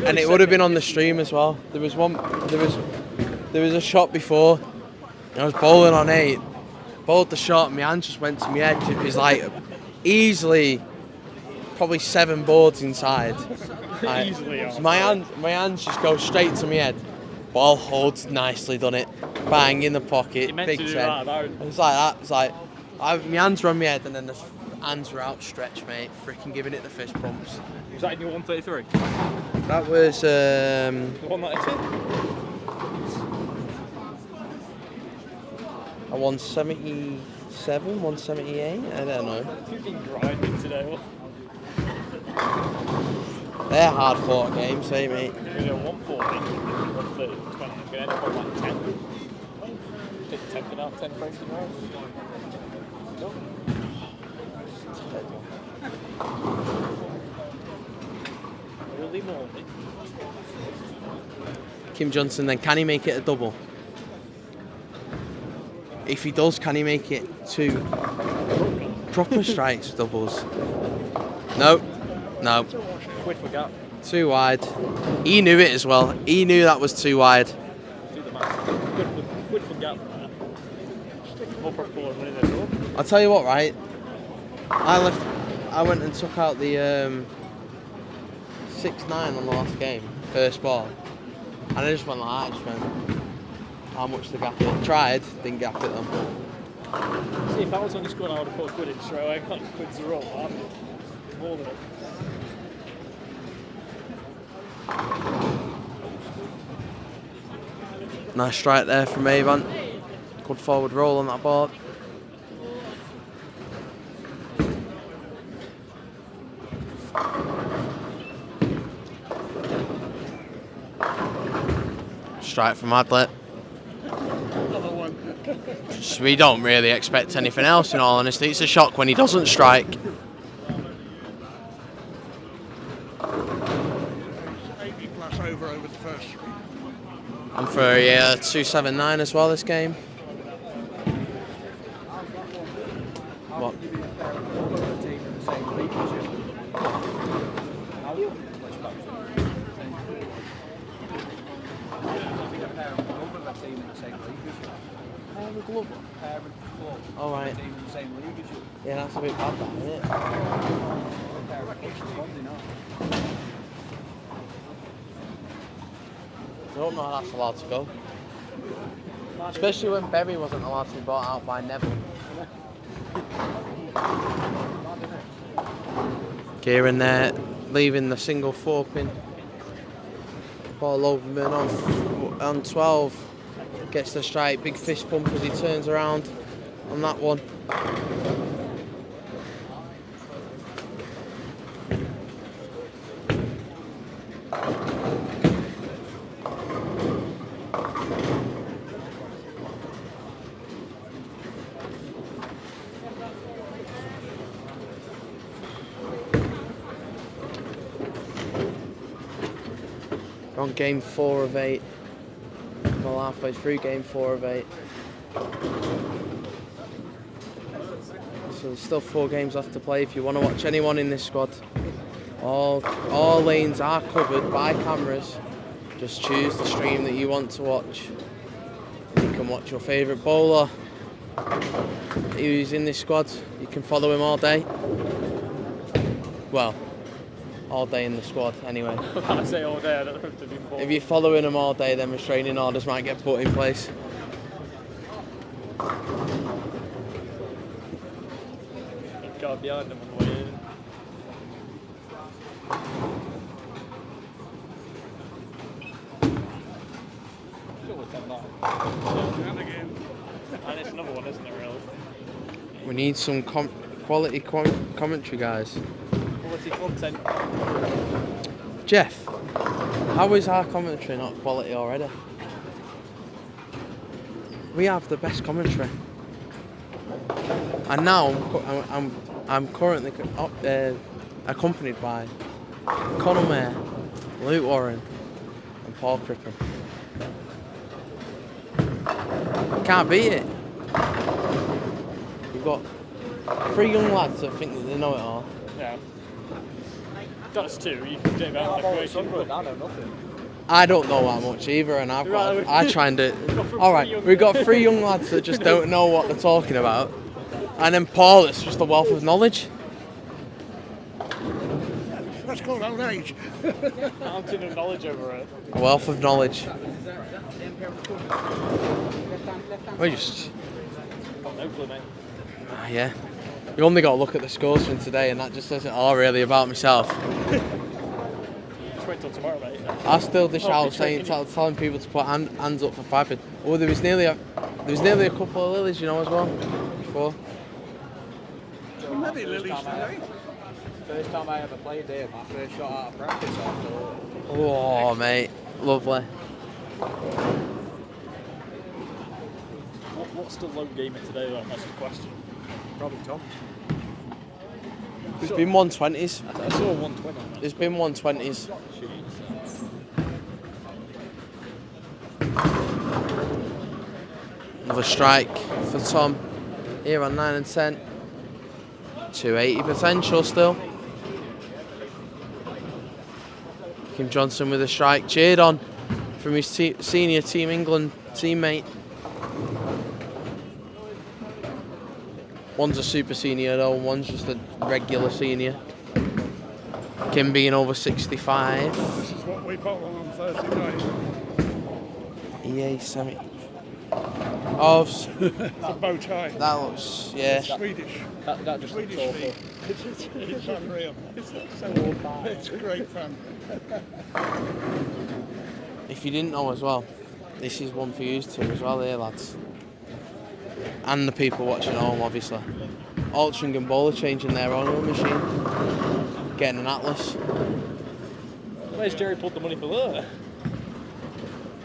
And it would have been on the stream as well. There was a shot before. I was bowling on 8, bowled the shot, and my hand just went to my head. It was like easily, probably 7 boards inside. Like, Easily, yeah. my hands just go straight to my head. Ball holds, nicely done it. Bang in the pocket, You meant big to do 10. that, though. It was like that. It was like my hands were on my head, and then the hands were outstretched, mate. Freaking giving it the fist bumps. Was that in your 133? That was The one that I did? a 177, 178. I don't know. You've been grinding today. What? They're hard fought games, eh, mate? We're doing 140, 130, 20. I'm going to end up on like 10. Did 10 for now, 10 frames in a row. Early morning. Kim Johnson, then can he make it a double? If he does, can he make it 2 proper strikes doubles? No. Quid for gap. Too wide. He knew it as well. He knew that was too wide. Do the math. Quid for gap. More profitable than winning their draw. I'll tell you what, right? I went and took out the 6-9 on the last game, first ball. And I just went like that, I just went, how much to gap it? Tried, didn't gap it though. See, if I was on your squad, I would have put a quid in straight away. I got quids a roll. More than it. Nice strike there from Avon. Good forward roll on that board. Strike from Adlet. Another one. We don't really expect anything else, in all honesty. It's a shock when he doesn't strike. 80 plus over the first 3. I'm for a 279 as well this game. What? All right. Yeah, that's a bit bad, that, isn't it? I don't know how that's allowed to go. Especially when Berry wasn't allowed to be bought out by Neville. Kieran there, leaving the single 4-pin. Ball over on 12. Gets the strike, big fist bump as he turns around on that one. We're on game 4 of 8. Well, halfway through game 4 of 8. So there's still 4 games left to play. If you want to watch anyone in this squad, all lanes are covered by cameras. Just choose the stream that you want to watch. You can watch your favourite bowler who's in this squad. You can follow him all day. Well, all day in the squad anyway. I say all day, I don't have to do more. If you're following them all day, then restraining orders might get put in place. Guard behind them on the way in. Still 10-9. And again. And it's another one, isn't it, really? We need some quality commentary, guys. Quality content. Jeff, how is our commentary not quality already? We have the best commentary. And now I'm currently accompanied by Conor Mayer, Luke Warren, and Paul Crippen. Can't beat it. We've got 3 young lads that think that they know it all. Yeah. That's 2, you can get about the equation. I know nothing. I don't know that much either, and I try and do. All right, we've got 3 young lads that just don't know what they're talking about, and then Paul, it's just a wealth of knowledge. That's called old age. Mountain of knowledge over it. A wealth of knowledge. We just. No clue, mate. Yeah. You only got to look at the scores from today, and that just says it all really about myself. Just wait till tomorrow, mate. I still dish out telling people to put hands up for £5. Oh, there was nearly a couple of lilies, you know, as well. Before. Well, maybe Lily's today. First time I ever played here, my first shot out of practice after all. Oh, mate, lovely. What's the low gamer today, though? That's the question. Probably Tom's. There's been 120s. I saw 120. There's been 120s. Another strike for Tom here on 9 and 10. 280 potential still. Kim Johnson with a strike, cheered on from his senior Team England teammate. One's a super senior though, and one's just a regular senior. Kim being over 65. This is what we bought on Thursday night. EA semi. Oh, It's a bow tie. that looks, yeah. Swedish. That just looks Swedish awful. feet. It's unreal. It's great fun. If you didn't know as well, this is one for you two as well here, lads. And the people watching at home, obviously. Altering and Bowler changing their oil machine. Getting an Atlas. Where's Jerry pulled the money for that?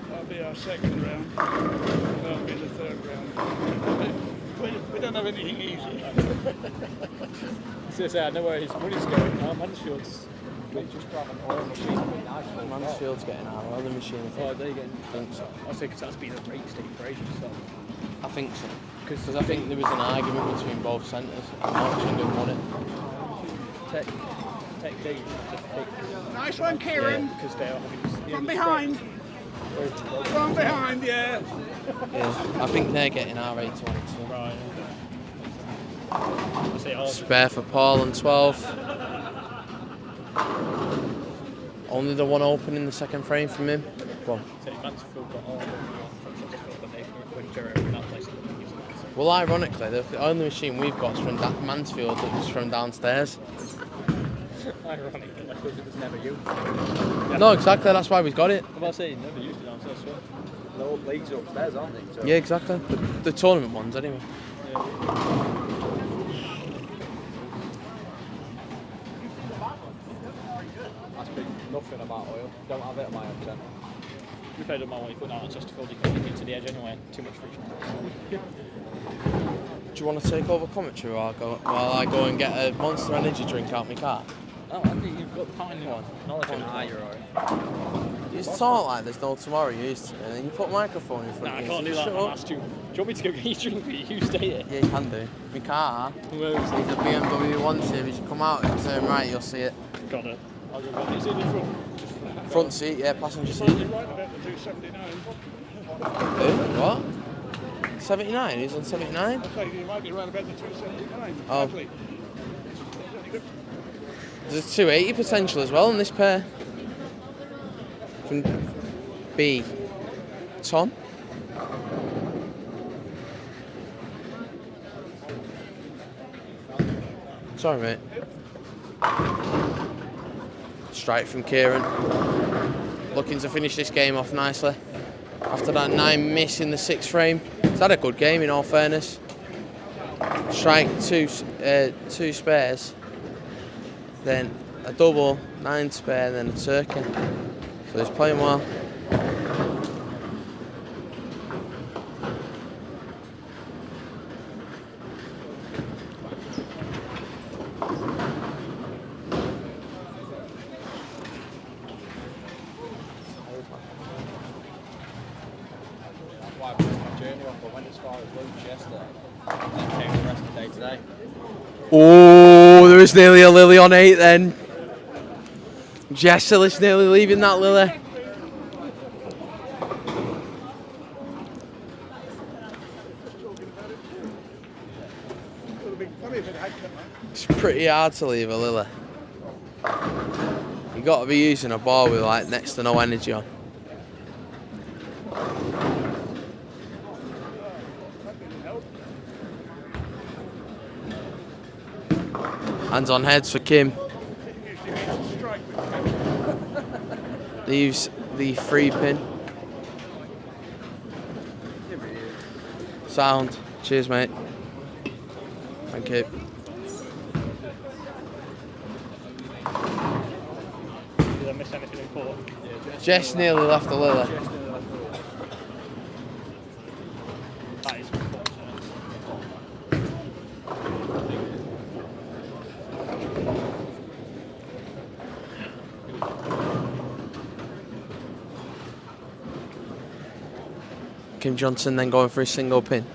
That'll be our second round. That'll be the third round. We don't have anything easy. I was going to say, I know where his money's going. Mansfield's Just grab an oil machine would be nice for Mansfield's getting our oil machine, I think. there you go. I think so. I say because that's been a rate stick for ages. So. I think so. Because I think there was an argument between both centres. Altrincham won it. Tech Dave to pick. Nice one, Kieran. Because they are having From behind. From behind, yeah. Yeah, I think they're getting our 8 to 1 too. Right. I say ours. Spare for Paul on 12. Only the one open in the second frame from him. Go on. Say Mansfield got all the but they when Jerry opened that place. Well, ironically, the only machine we've got is from Mansfield that was from downstairs. Ironically, because it was never used. No, exactly, that's why we've got it. I'm about to say, never used it downstairs. So. The old leagues are upstairs, aren't they? So Yeah, exactly. The tournament ones, anyway. that's been nothing about oil. Don't have it at my own centre. We paid them all when you put out on Chesterfield, you can get to the edge anyway. Too much friction. Do you want to take over commentary while I go and get a Monster Energy drink out my car? Oh, Andy, you've got the fine one. Knowledge on Nah, you're alright. You just talk like there's no tomorrow, you used to, and then you put a microphone in front Nah, I of you. can't do so that. shut I'm up. asked you. Do you want me to go get you a drink for you? You stay here. Yeah, you can do. My car, Where is there's a BMW 1 Series. You come out and turn right, you'll see it. it? Got it. I'll go get it. Is it in the front? Front seat, yeah, passenger seat. You're right about the 279. Who? What? 79? He's on 79? I say you might be right about the 279. Oh. Exactly. There's a 280 potential as well in this pair. From B. Tom. Sorry, mate. Strike from Kieran. Looking to finish this game off nicely. After that 9 miss in the 6th frame. He's had a good game in all fairness. Strike, two spares. Then a double, 9 spare, then a turkey. So he's playing well. That's why I pushed my journey off. I went as far as Luke yesterday. Then came the rest of the day today. Oh, there was nearly a lily on 8 then. Jessel is nearly leaving that lily. Probably a bit of head cut, man. It's pretty hard to leave a lily. You got to be using a ball with like next to no energy on. Hands on heads for Kim. Leaves the free pin. Sound. Cheers, mate. Thank you. Did I miss anything important? Jess nearly left the lily. That is unfortunate. Kim Johnson then going for a single pin.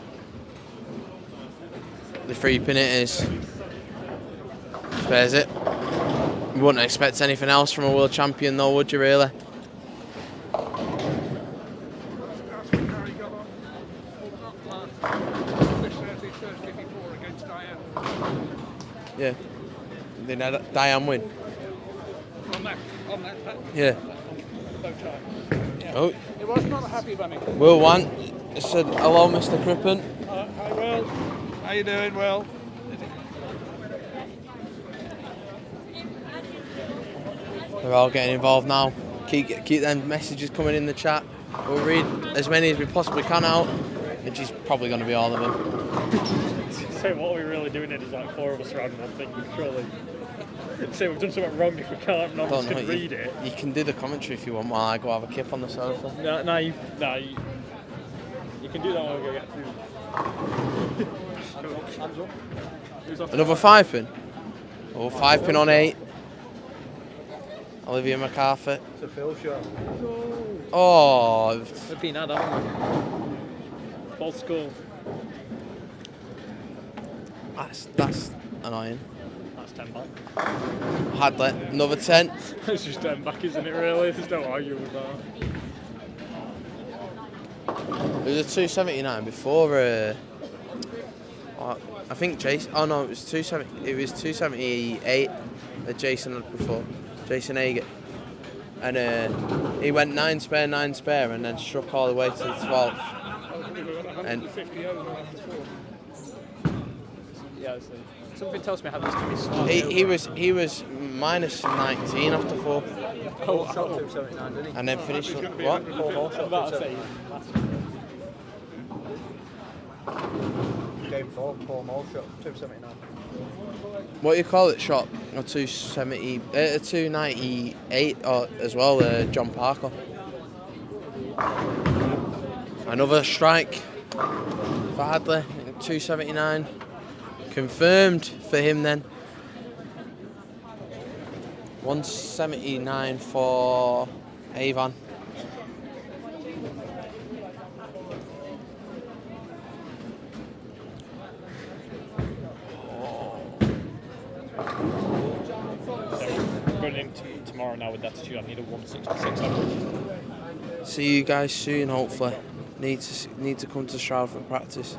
The free pin it is. Spares it. You wouldn't expect anything else from a world champion though, would you really? Yeah. Did Diane win? On that. Yeah. Oh. It was not a happy bunny. Will one said hello, Mr. Crippen. Hi, Will. How you doing, Will? They're all getting involved now. Keep them messages coming in the chat. We'll read as many as we possibly can out, which is probably going to be all of them. So what we're really doing it is like 4 of us around one thing, surely. Say we've done something wrong if we can't, none of us can read it. You can do the commentary if you want while I go have a kip on the sofa. No, you can do that when we go get food. Hands up. Who's off? Another 5 pin. Oh, 5 pin on 8. Olivia McCarthy. It's a Phil shot. Oh, We've been had, haven't we? False score. that's annoying. That's 10 back. Hadley, another 10. It's just 10 back, isn't it, really? There's no arguing with that. It was a 279 before. I think Jason. Oh no, it was 270. It was 278 that Jason had before. Jason Hager, and he went 9 spare, and then struck all the way to the 12th. And Yeah, so something tells me how this can be slightly he was minus 19 after 4, Paul shot 279, didn't he? and then finished what? Paul Hall shot About to 279. Game 4, Paul Hall shot 279. What do you call it? Shot a 270, a 298 as well. John Parker. Another strike for Hadley. 279 confirmed for him then. 179 for Avon. Going into tomorrow now with that attitude, I need a 166 average. See you guys soon, hopefully. Need to come to Stroud for practice.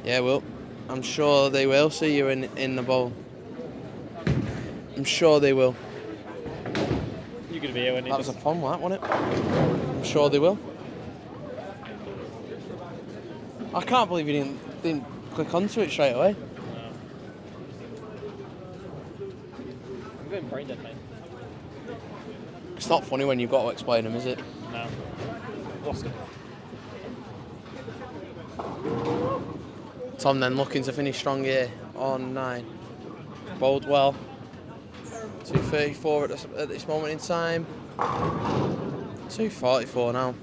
Yeah, well, I'm sure they will see you in the bowl. I'm sure they will. You're going to be here when That was a fun one, wasn't it? I'm sure they will. I can't believe you didn't click onto it straight away. I'm going brain dead, mate. It's not funny when you've got to explain them, is it? No. Lost it. Tom then looking to finish strong here on 9. Bowled well. 234 at this moment in time. 244 now.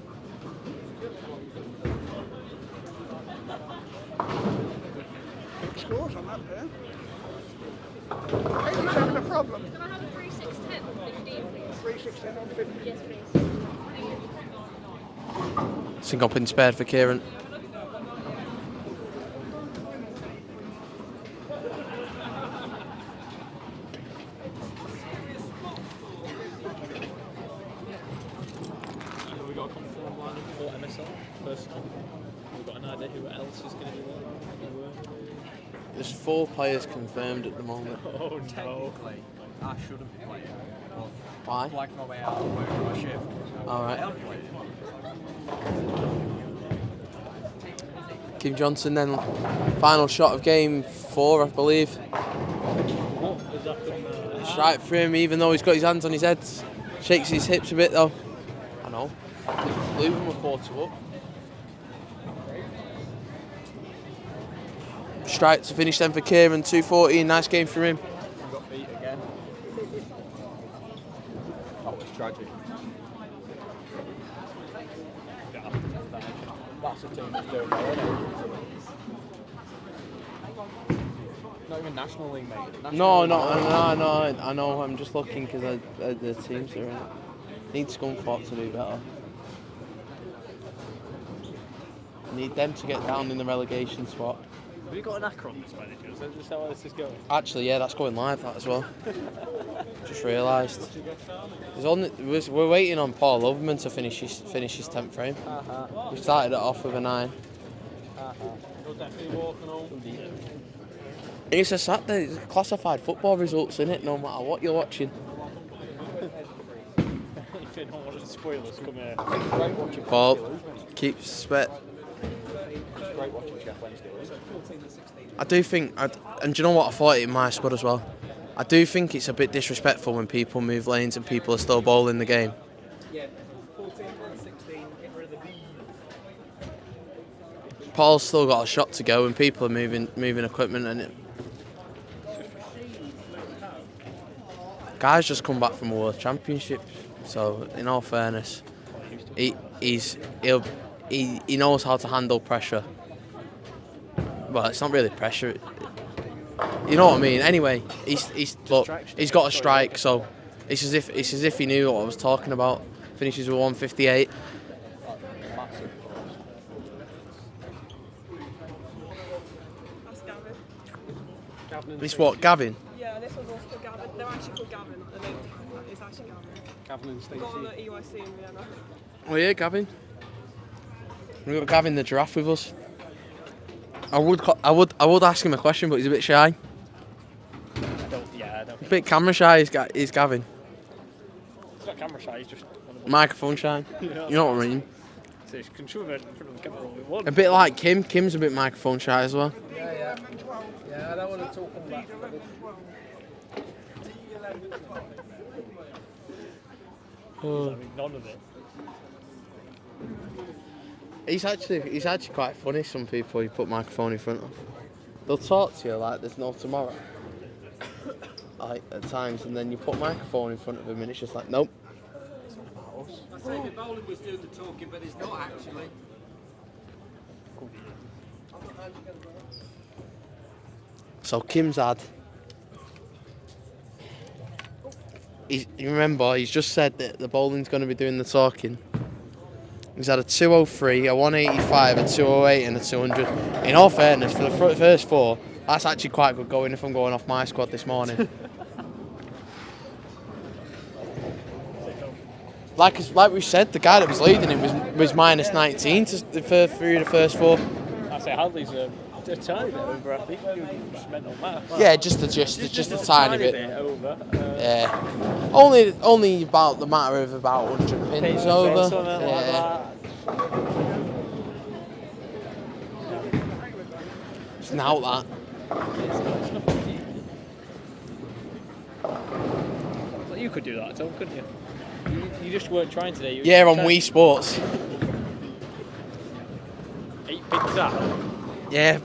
Scores on that there. Katie's having a problem. Can I have a 3610 on 15, please? 3610 on 50. Yes, please. Single pin spared for Kieran. We've got a confirmed lineup for MSL first time. We've got an idea who else is going to be there. There's 4 players confirmed at the moment. Oh no. Technically, I shouldn't be playing. Why? Like my way out of work for my shift. All I right. am playing. Kim Johnson then, final shot of game 4, I believe. It's right for him, even though he's got his hands on his head. Shakes his hips a bit though. I know. Luton were 4-2 up. Strike to finish then for Kieran, 2:14. Nice game for him. We got beat again. That was tragic. That's a team that's doing well, isn't it? Not even National League, mate. No, I know. I'm just looking because the teams are in it. Need Scunthorpe to do better. Need them to get down in the relegation spot. Have you got an acre on this manager? Is that just how this is going? Actually, yeah, that's going live, that as well. Just realised. We're waiting on Paul Overman to finish his 10th frame. We started it off with a 9. It's a Saturday, it's classified football results, isn't it? No matter what you're watching. If you don't want spoilers, come here. Great watching Paul Wednesday lose, mate. keeps sweat. It's great watching Chef Wednesday lose. I do think, and do you know what, I thought it in my squad as well. I do think it's a bit disrespectful when people move lanes and people are still bowling the game. Paul's still got a shot to go and people are moving equipment and it. Guy's just come back from a World Championship, so in all fairness, he knows how to handle pressure. Well, it's not really pressure. You know what I mean. Anyway, he's got a strike, so it's as if he knew what I was talking about. Finishes with 158. That's Gavin. This what, Gavin? Yeah, this one's also called Gavin. They're actually called Gavin. The name is actually Gavin. Gavin and Got on Stacey. at EYC in Vienna. Oh yeah, Gavin. We've got Gavin the giraffe with us. I would ask him a question, but he's a bit shy. I don't. A bit camera shy is Gavin. He's not camera shy. He's just one of Microphone shy. You know what I mean? So you can show him in front of the camera all we want. A bit like Kim. Kim's a bit microphone shy as well. Yeah, I don't want to talk all that. I mean, none of it. He's actually quite funny. Some people you put microphone in front of, they'll talk to you like there's no tomorrow. Like at times, and then you put microphone in front of him, and it's just like nope. I say the bowler was doing the talking, but it's not actually. So Kim's had. You remember, he's just said that the bowling's going to be doing the talking. He's had a 203, a 185, a 208 and a 200. In all fairness, for the first 4, that's actually quite good going if I'm going off my squad this morning. Like we said, the guy that was leading him was minus 19 through the first 4. I say Hadley's a tiny bit over. I think you just meant on that. Yeah, just a tiny bit. Over. Yeah, only about the matter of about 100 pins over. Something like that. It's now that. Well, you could do that, Tom, couldn't you? You just weren't trying today. You were Yeah, on trying- Wii Sports. 8 pins out. Yeah,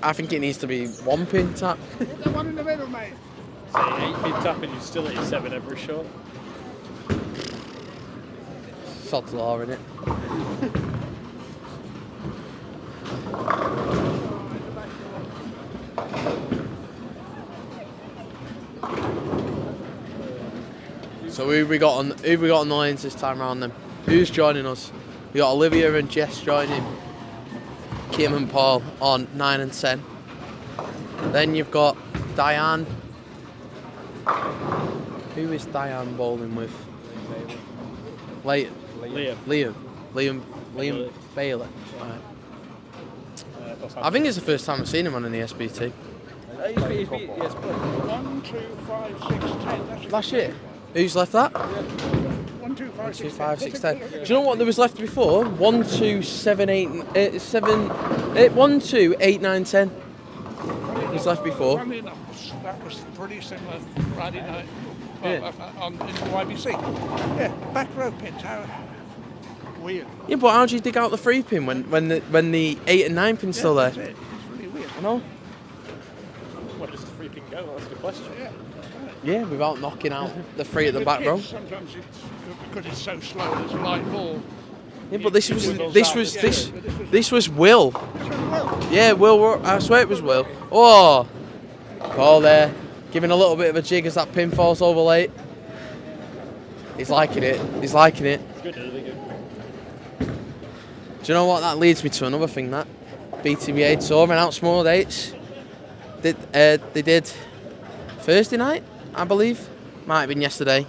I think it needs to be 1 pin tap. The one in the middle, mate. Say 8 pins up and you still hit 7 every shot. Sod's law, innit? So who we got on the lines this time round then? Who's joining us? We got Olivia and Jess joining Kim and Paul on 9 and 10. Then you've got Diane. Who is Diane bowling with? Liam Bailey. Right. I think it's the first time I've seen him on an ESBT. Yes, 1, 2, 5, 6, 10. That's Last year? Who's left that? 1, 2, 5, 2, 6, 5, 10. 6, 10. Do you know what there was left before? 1, 2, 7, 8, 1, 2, 8, 9, 10. Was left before. Funny enough, that was pretty similar Friday night in the YBC. Yeah, back row pins. How weird. Yeah, but how do you dig out the 3 pin when the 8 and 9 pin's still there? That's it. It's really weird. I know. Where does the 3 pin go? That's the question. Yeah, without knocking out the 3 at the With back row. kids, sometimes it's because it's so slow. It's a light ball. Yeah, but this was Will. Yeah, Will. I swear it was Will. Oh, ball there, giving a little bit of a jig as that pin falls over late. He's liking it. He's liking it. It's good, really good. Do you know what? That leads me to another thing. That BTBA tour ran out small dates. They did Thursday night, I believe. Might have been yesterday.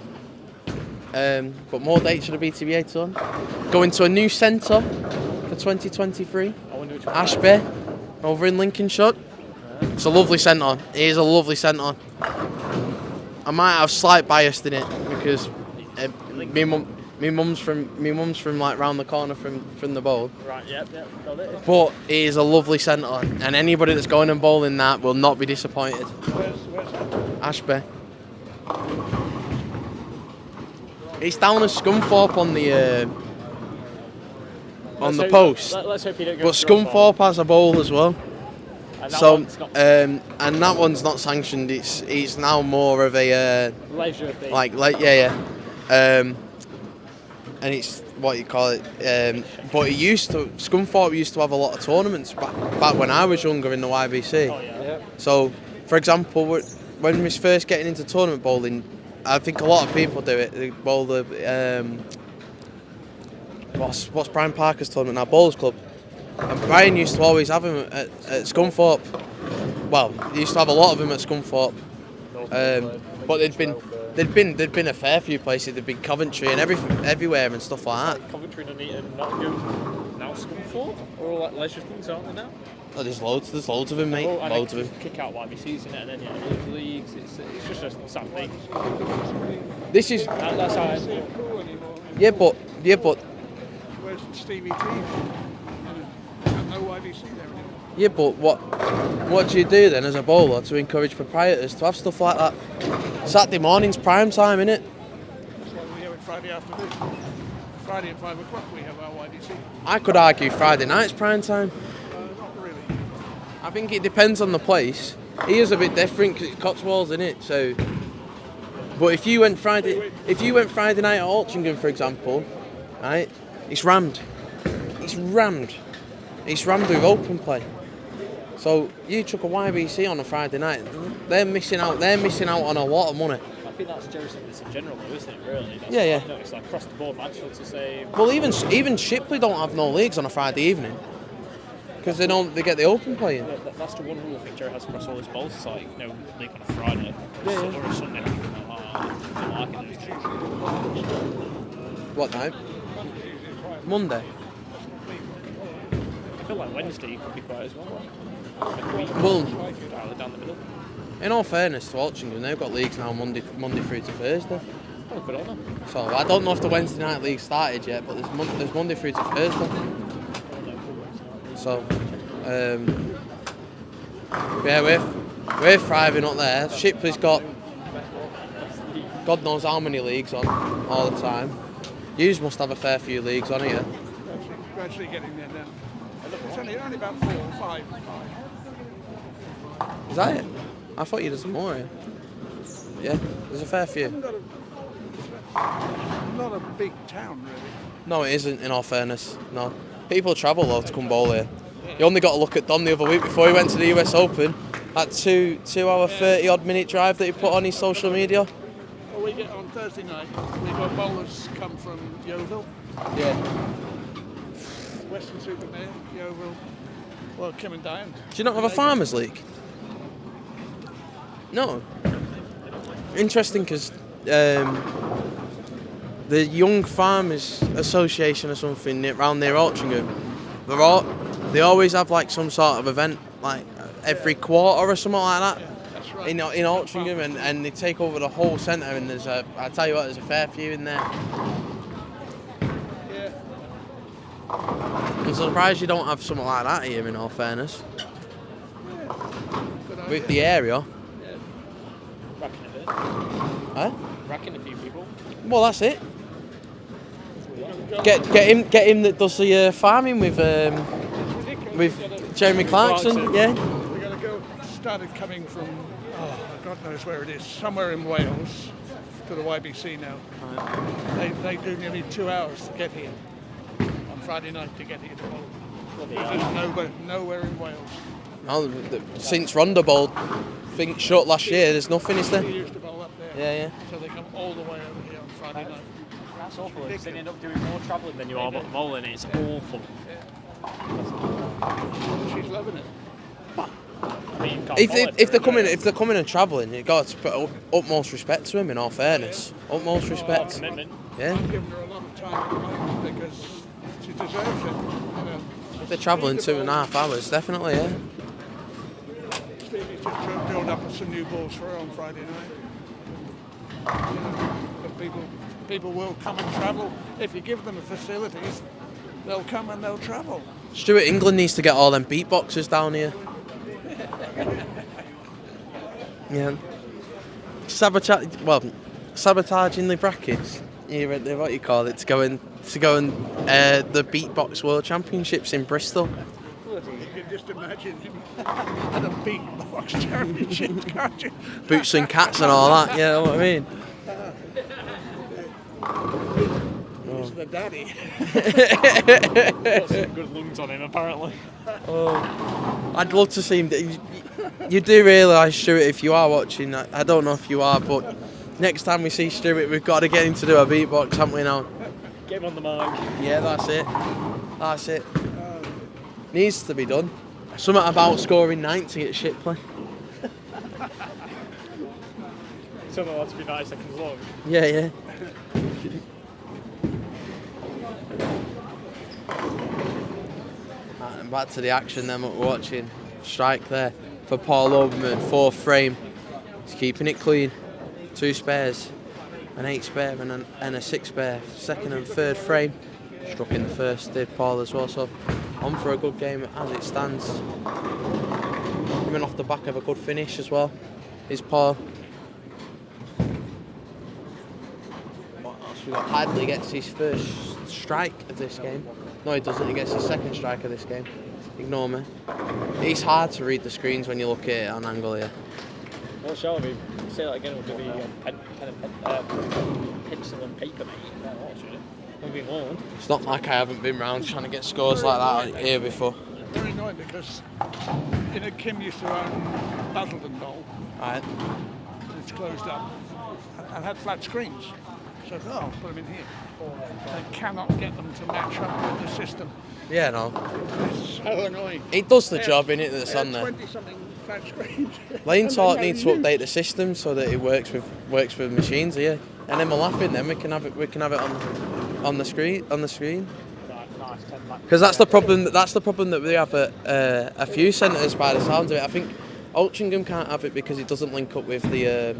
But more dates for the BTBA tour. Going to a new centre for 2023. Ashby, over in Lincolnshire. It's a lovely centre. It is a lovely centre. I might have slight bias in it because me mum's from like round the corner from the bowl. Right, yep, got it. But it is a lovely centre, and anybody that's going and bowling that will not be disappointed. Where's that? Ashby. It's down at Scunthorpe on the post. Let's hope you don't go But Scunthorpe has a bowl as well. And So that and that one's not sanctioned. It's now more of a leisure thing. like and it's what you call it. But Scunthorpe used to have a lot of tournaments back when I was younger in the YBC. Oh yeah. So, for example, when we was first getting into tournament bowling, I think a lot of people do it. They bowl the what's Brian Parker's tournament now? Bowlers Club. And Brian used to always have him at Scunthorpe. Well, he used to have a lot of them at Scunthorpe. But there'd been a fair few places. There'd been Coventry and everywhere and stuff like that. Coventry and Nottingham now Scunthorpe, or all like leisure things, aren't they now? Oh, there's loads of them, mate. And Loads of them. kick out YBCs in it, and then yeah, leagues. It's just a sad thing. This is That's how I feel. yeah, but Where's Stevie T? No YBC there anymore. yeah, but what do you do then as a bowler to encourage proprietors to have stuff like that? Saturday morning's prime time, innit? That's why we have it Friday afternoon. Friday at 5 o'clock we have our YBC. I could argue Friday night's prime time. Not really. I think it depends on the place. Here's a bit different because it's Cotswolds, innit? So, but if you went Friday night at Altrincham, for example, right? It's rammed. It's rammed with open play. So you took a YBC on a Friday night. They're missing out on a lot of money. I think that's just in general, though, isn't it? Really. That's Yeah. No, it's like across the board matches to say. Well, even Shipley don't have no leagues on a Friday evening because they get the open play in. That's the one rule I think Jerry has across all his bowls. It's like no league on a Friday or a Sunday. Or anything like that. I don't like it, What night? Monday. I feel like Wednesday could be quite as well. Well, Down the middle. in all fairness to Altrincham, they've got leagues now Monday through to Thursday. Oh, good on them. So I don't know if the Wednesday night league started yet, but there's Monday through to Thursday. So, yeah, we're thriving up there. Shipley's got God knows how many leagues on all the time. Yous must have a fair few leagues on here. Gradually getting there now. It's only about 4 or 5. Is that it? I thought you'd have some more here. Yeah, there's a fair few. Not a big town, really. No, it isn't, in all fairness. No. People travel, though, to come bowl here. You only got to look at Don the other week before he went to the US Open. That 2 hour 30 odd minute drive that he put on his social media. Well, we get on Thursday night, we've got bowlers come from Yeovil, Yeah. Western Supermare, Yeovil, well, coming down. Do you not have a Farmers League? No. Interesting, because the Young Farmers Association or something around near Altrincham, They always have like some sort of event, like every quarter or something like that. Yeah, that's right. In Altrincham, and they take over the whole centre, and I tell you what, there's a fair few in there. Yeah. I'm surprised you don't have something like that here, in all fairness. Good With idea. the area. Racking a bit. Huh? Racking a few people. Well, that's it. Get him that does the farming with Jeremy Clarkson. Yeah. We're going to go. Started coming from, God knows where it is, somewhere in Wales, to the YBC now. They do nearly 2 hours to get here on Friday night to get here to bowl. There's nowhere in Wales. Oh, since Ronda bowled, think shut last year, there's nothing, is there? They used to bowl up there. Yeah. So they come all the way over here on Friday night. That's awful. Because they end up doing more travelling than you are bowling. It's awful. She's loving it. I mean, you can't If they're follow it, coming, and travelling, you got to put utmost respect to him. In all fairness, utmost respect. commitment. Yeah. I'm giving her a lot of time at the moment because she deserves it. You know. If they're travelling 2.5 hours, definitely. Yeah. Stevie's just build up some new balls for her on Friday night. You know, but people will come and travel. If you give them the facilities, they'll come and they'll travel. Stuart, England needs to get all them beatboxers down here. Yeah. Sabotaging the brackets. What you call it, to go and the beatbox world championships in Bristol. You can just imagine him at a beatbox championship, can't you? Boots and cats and all that. Yeah, you know what I mean. He's the daddy. Got some good lungs on him, apparently. I'd love to see him. You do realise, Stuart, if you are watching, I don't know if you are, but next time we see Stuart, we've got to get him to do a beatbox, haven't we now? Get him on the mic. Yeah, that's it. Needs to be done. Something about scoring 90 at Shipley. Something ought to be 90 seconds long. Yeah. Right, and back to the action then, what we're watching. Strike there for Paul Oberman, 4th frame. He's keeping it clean. 2 spares, an 8 spare and a 6 spare. 2nd and 3rd frame. Struck in the first, did Paul as well, so on for a good game as it stands. Coming off the back of a good finish as well is Paul. What else we got? Hadley gets his first strike of this game. No, he doesn't. He gets his 2nd strike of this game. Ignore me. It's hard to read the screens when you look at it on angle here. What shall we say that again? We'll do the pencil and paper, mate. We've been warned. It's not like I haven't been round trying to get scores like that here before. Very annoying because Kim used to own Basildon Bowl. Right. It's closed up and had flat screens. So I thought, put them in here. They cannot get them to match up with the system. Yeah, no. It's so annoying. It does the job, innit, that's on there. 20-something flat screens. Lane Talk needs to update the system so that it works with machines here. And then we're laughing. Then we can have it on the screen. Because that's the problem. That's the problem that we have at a few centres by the sounds of it. I think Altrincham can't have it because it doesn't link up with the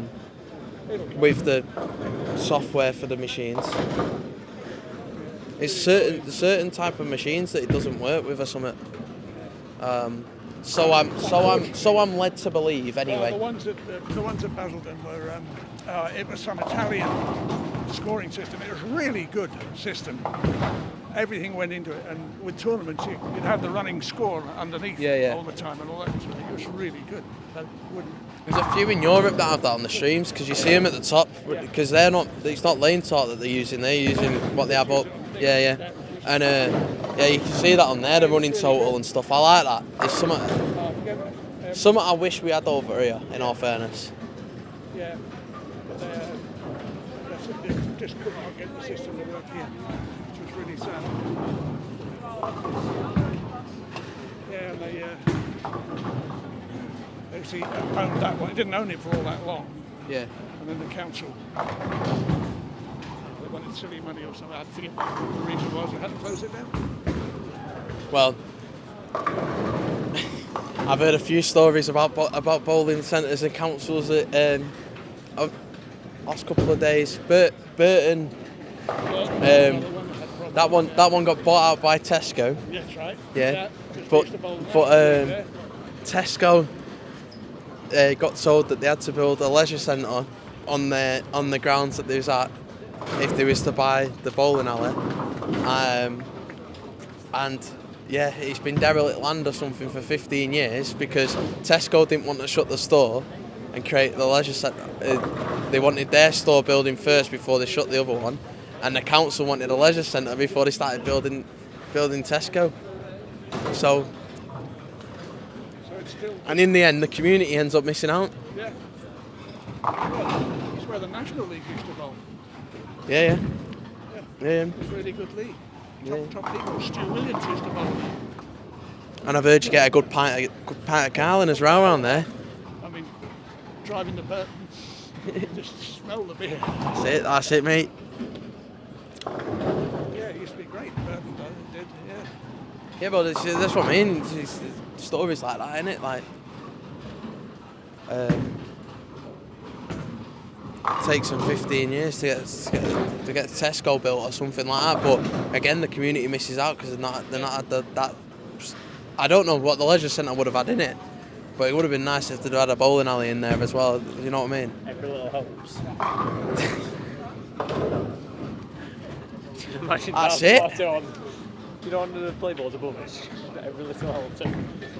software for the machines. It's certain type of machines that it doesn't work with or something. So I'm led to believe anyway. Well, the ones at Basildon were it was some Italian scoring system. It was a really good system. Everything went into it, and with tournaments you'd have the running score underneath all the time and all that. It was really good. There's a few in Europe that have that on the streams because you see them at the top because they're not. It's not Lane Talk that they're using. They're using what they have up. Yeah. And you can see that on there, the running total and stuff. I like that. It's something I wish we had over here, in all fairness. Yeah, but they just could not get the system to work here, which was really sad. Yeah, and they actually owned that one. It didn't own it for all that long. Yeah. And then the council, they wanted silly money or something. I forget what the reason was. They had to close it down. Well, I've heard a few stories about bowling centres and councils that last couple of days. Burton, that one got bought out by Tesco. That's right. Yeah, but Tesco got told that they had to build a leisure centre on the grounds that they was at if they was to buy the bowling alley, and yeah, it's been derelict land or something for 15 years because Tesco didn't want to shut the store and create the leisure centre. They wanted their store building first before they shut the other one, and the council wanted a leisure centre before they started building Tesco. So it's still. And in the end, the community ends up missing out. Yeah. Well, it's where the National League used to bowl. Yeah. It's a really good league. Top people. Stu Williams used to bowl. And I've heard you get a good pint of Carlin as well around there. I mean, driving to Burton, just smell the beer. That's it, mate. Yeah, it used to be great. Burton did, yeah. Yeah, but that's what I mean. It's stories like that, innit? Like, it takes them 15 years to get Tesco built or something like that. But again, the community misses out because they're not had that. I don't know what the leisure centre would have had in it, but it would have been nice if they'd had a bowling alley in there as well. You know what I mean? Every little helps. Imagine That's that, it. You know, under the playboards above us. Every little helps.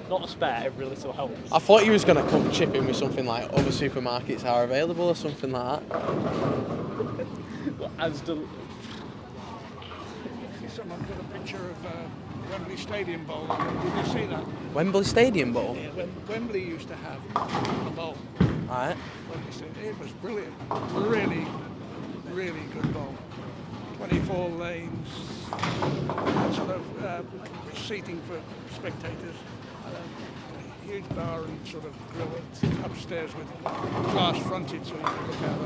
Not a spare, every little helps. I thought you was going to come chip in with something like other supermarkets are available or something like that. Someone put a picture of Wembley Stadium bowl. Did you see that? Wembley Stadium bowl? Yeah, Wembley used to have a bowl. Alright. Wembley Stadium. It was brilliant. Really, really good bowl. 24 lanes, sort of seating for spectators, a huge bar and sort of grill upstairs with glass frontage so you can look out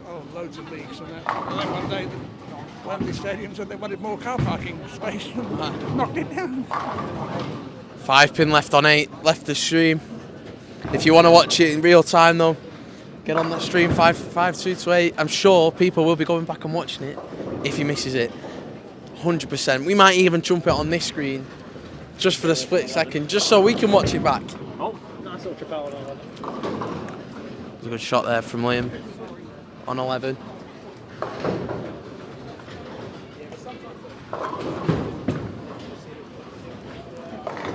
over the loads of leagues and that. And then one day the Wembley Stadium said they wanted more car parking space and knocked it down. 5 pin left on 8, left the stream. If you want to watch it in real time though, get on that stream 5 to 8. I'm sure people will be going back and watching it if he misses it. 100%. We might even jump it on this screen just for the split second, just so we can watch it back. Oh, nice little trip out on 11. There's a good shot there from Liam on 11.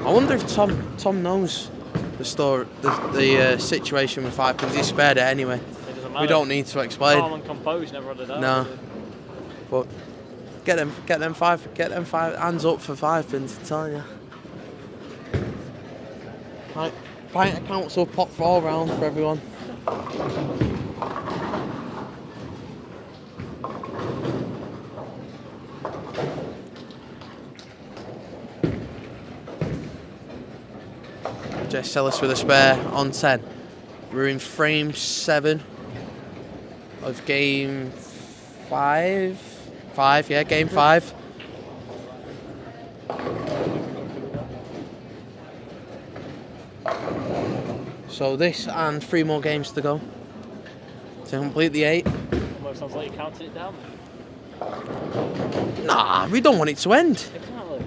I wonder if Tom knows the story, the situation with 5 pins. He spared it anyway. It doesn't matter. We don't need to explain. Calm and composed, never had it out. No. But get them five hands up for 5 pins, I'm telling you. Right, pint of council pot for all round for everyone. Jess Ellis with a spare on 10. We're in frame 7 of game 5. Game 5. So this and 3 more games to go to complete the 8. Almost sounds like you counted it down. Nah, we don't want it to end. Exactly.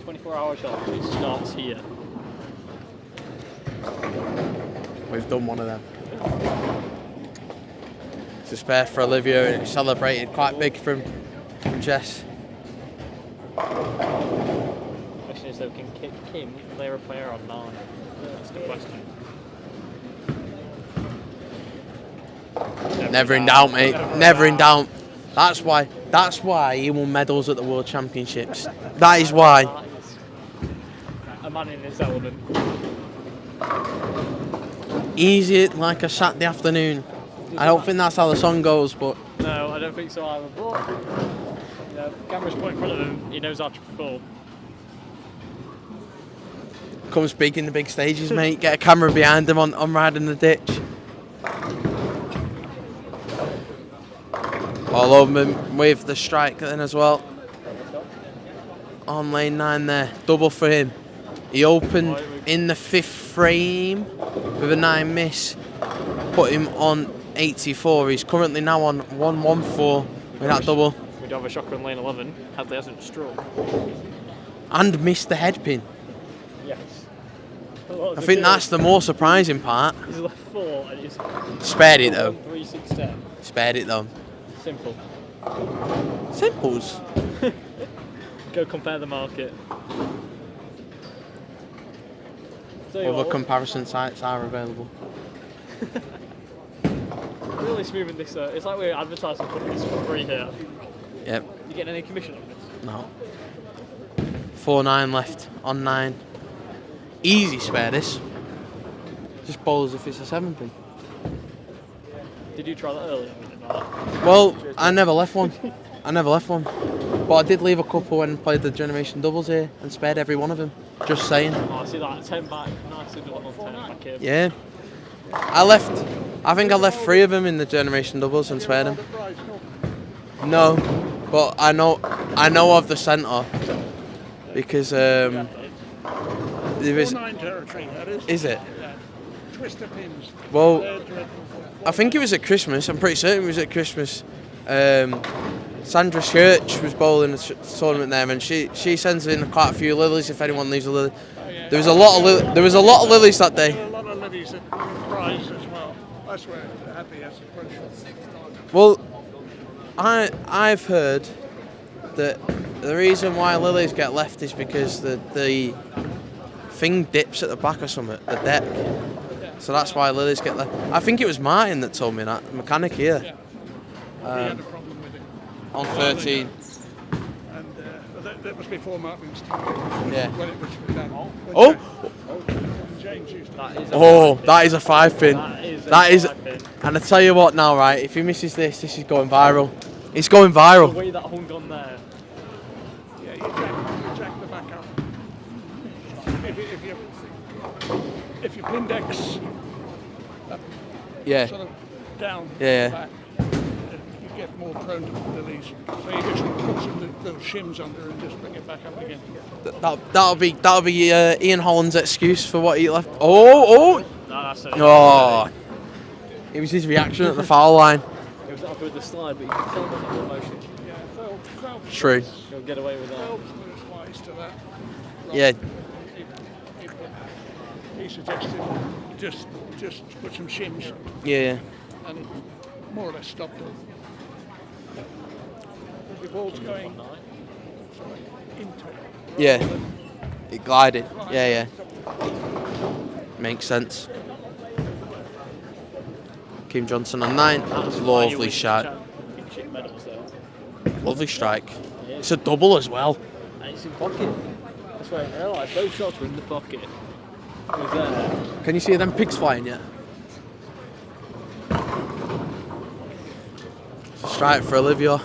24-hour shot. It starts here. We've done one of them. It's a spare for Olivia and it's celebrated quite big from Jess. Question is though, can Kim clear a player on 9? That's the question. Never in doubt, mate. Never in doubt. That's why he won medals at the World Championships. That is why. A man in his element. Easy like a Saturday afternoon. I don't think that's how the song goes, but No, I don't think so either. But camera's put in front of him. He knows how to perform. comes big in the big stages, mate. Get a camera behind him on riding the ditch. All over him with the strike then as well. on lane 9 there. Double for him. He opened in the 5th frame with a 9 miss. Put him on 84. He's currently now on 114 with that double. We do have a shocker in lane 11. Hadley hasn't Stroud. And missed the headpin. Yes. I think that's the more surprising part. He's left 4 and he's Spared it though. 3, 6, 10. Spared it though. Simple. Simples. Go compare the market. Other comparison sites are available. Really smoothing this. It's like we're advertising companies for free here. Yep. You getting any commission on this? No. 4-9 left on 9. Easy spare this. Just bowl as if it's a 7-pin. Did you try that earlier? Well, I never left one. But I did leave a couple when I played the Generation Doubles here and spared every one of them. Just saying. Oh, I see that. 10 back. Nicely done on 10 back here. Yeah. I think I left 3 of them in the Generation Doubles and spared them. No, but I know of the centre because there is. 4-9 territory, that is. Is it? Yeah. Twister pins. Well, They're dreadful. I think it was at Christmas. I'm pretty certain it was at Christmas. Sandra Church was bowling a tournament there, and she sends in quite a few lilies. If anyone leaves a lily, there was a lot of lilies that day. There were a lot of lilies at the prize as well. That's where Happy has approached. Well, I've heard that the reason why lilies get left is because the thing dips at the back or something, the deck. So that's why lilies get left. I think it was Martin that told me that, the mechanic here. He had a problem with it. On 13. And that was before Martin's time. Yeah. When it was done. Oh! James used to. That is a 5-pin. That is. 5-pin. And I tell you what now, right? If he misses this is going viral. It's going viral. The way that hung on there. Yeah, you jack the back up. If your pin deck's Yeah. sort of down Yeah. back, you get more prone to lilies. So you just put some little shims under and just bring it back up again. That'll be Ian Holland's excuse for what he left. Oh! No, that's it. Oh! It was his reaction at the foul line. It was up with the slide, but you can tell about the motion. Yeah, Phelps True. He'll get away with that. Phelps was wise to that. Yeah. He suggested just put some shims Yeah. and more or less stopped it. The ball's going into it. Yeah. It glided. Yeah. Makes sense. Kim Johnson on 9. Lovely shot. Championship medals there. Lovely strike. It's a double as well. And it's in pocket. That's why I didn't realise. Both shots were in the pocket. It was there. Can you see them pigs flying yet? Strike for Olivia.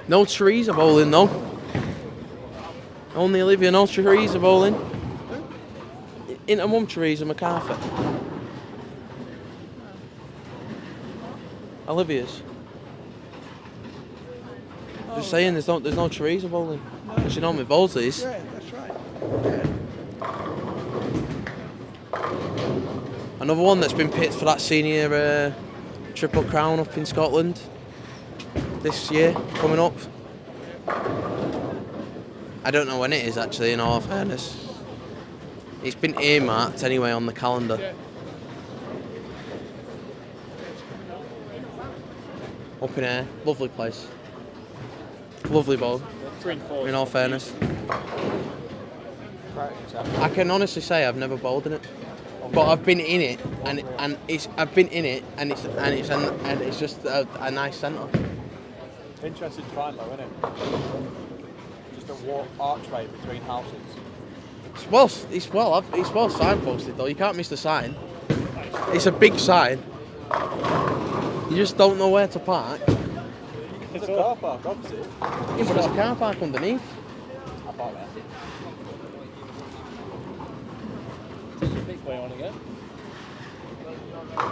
No Teresa bowling though. Only Olivia, no Teresa bowling. Into mum Teresa MacArthur. Olivia's. Just saying, there's no Teresa bowling. She normally bowls these. Yeah, that's right. Another one that's been picked for that senior Triple Crown up in Scotland this year, coming up. I don't know when it is actually, in all fairness. It's been earmarked anyway on the calendar. Yeah. Up in air, lovely place. Lovely bowl, 3 and 4. in all fairness. I can honestly say I've never bowled in it, but I've been in it, and it's just a nice centre. Interesting to find though, isn't it? Just a archway between houses. It's well signposted though. You can't miss the sign. It's a big sign. You just don't know where to park. It's a car park opposite. Yeah, but there's a car park underneath. I park there. Take your big way on again.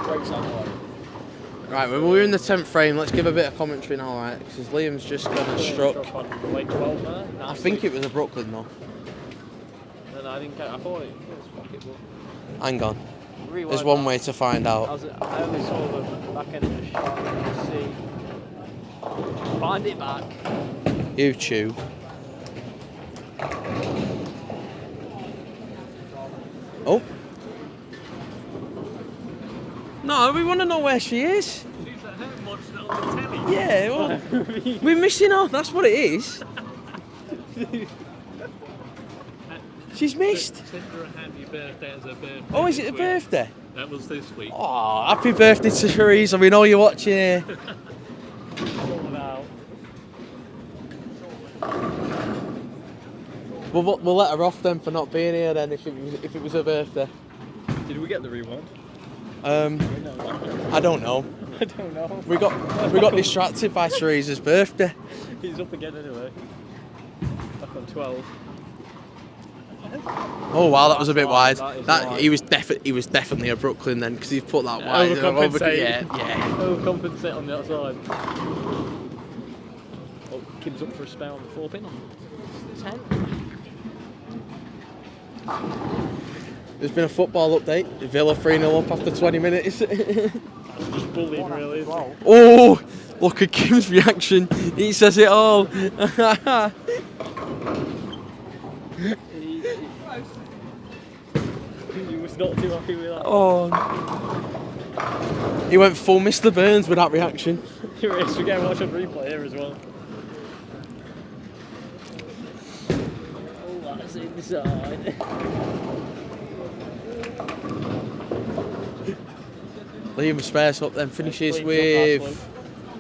Brakes on the way. Right, well, we're in the 10th frame. Let's give a bit of commentary now, right? Because Liam's just gone and struck. On late 12 there. I think it was a Brooklyn though. No, I didn't. I thought it was pocket, but Hang on. rewind There's one that. way to find out. I only saw the back end of the shot. Let's see. Find it back. YouTube. Oh. No, we want to know where she is. She's at home watching it on the telly. Yeah, well, we're missing out. That's what it is. She's missed. Send her a happy birthday as a birthday. Oh, is it a birthday? That was this week. Oh, happy birthday to Theresa. We know you're watching here. We'll let her off then for not being here then if it was her birthday. Did we get the rewind? I don't know. I don't know. We got distracted by Theresa's birthday. He's up again anyway. Back on 12. Oh wow, that was a bit wide. That is That wide. he was definitely a Brooklyn then because he's put that wide. Overcompensate. Yeah. Overcompensate on the outside. Oh, Kim's up for a spare on the 4 pin on 10. There's been a football update. Villa 3-0 up after 20 minutes. That's just bullying, really. Isn't it? Oh, look at Kim's reaction. He says it all. He was not too happy with that. Oh. He went full Mr. Burns with that reaction. Here it is. We get to watch on replay here as well. Oh, that's inside. Liam spares up then finishes with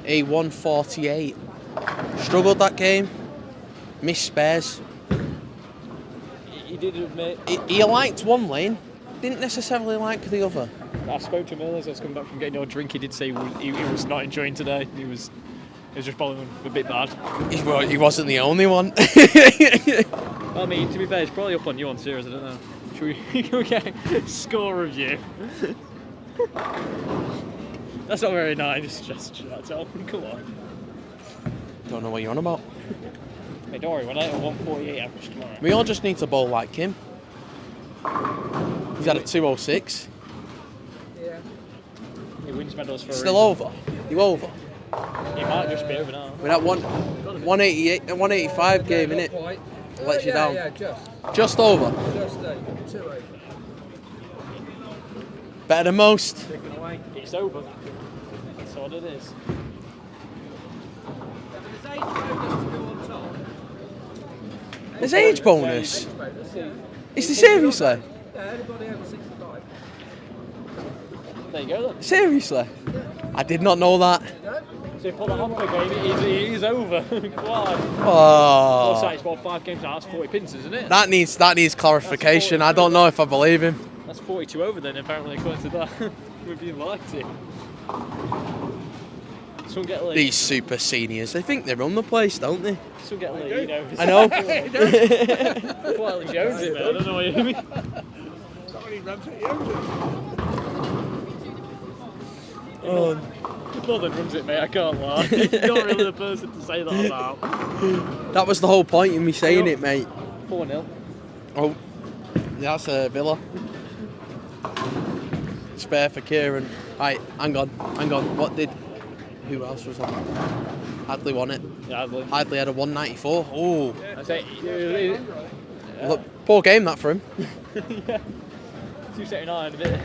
a 148. Struggled that game. Missed spares. He did admit. He liked one lane, didn't necessarily like the other. I spoke to him earlier as I was coming back from getting your drink. He did say he was not enjoying today. He was just bowling a bit bad. He wasn't the only one. I mean, to be fair, it's probably up on you on series. I don't know. Should we get a score review? That's not very nice gesture. That's all. Come on. Don't know what you're on about. Hey, don't worry. We're not at a 148 average tomorrow. We all just need to bowl like him. He's had a 206. Yeah. He wins medals for. Still over. You over? He might just be over now. We're at 188, 185 game, innit? Lets you down. Yeah, Just over. just 2-8. Better than most. It's over. That's what it is. There's age bonus. Is it seriously? Yeah, anybody over 65. There you go then. Seriously? I did not know that. So you pull the hamper game, it is over. Why? Oh. What's that? It's about 5 games now. That's 40 pins, isn't it? That needs clarification. I don't know if I believe him. That's 42 over then, apparently, according to that. If you liked it. Someone get like. These super seniors, they think they run the place, don't they? Someone get like, you know. I know. Well, Jones it, man. I don't know what you mean. Somebody runs it, he owns it. Oh. Northern runs it, mate. I can't lie. He's not really the person to say that about. That was the whole point in me saying it, mate. 4-0. Oh, that's a Villa. Spare for Kieran. Right, hang on. Who else was on? Hadley won it. Yeah, Hadley had a 194. Oh, I say, look, poor game that for him. yeah. 279 a bit.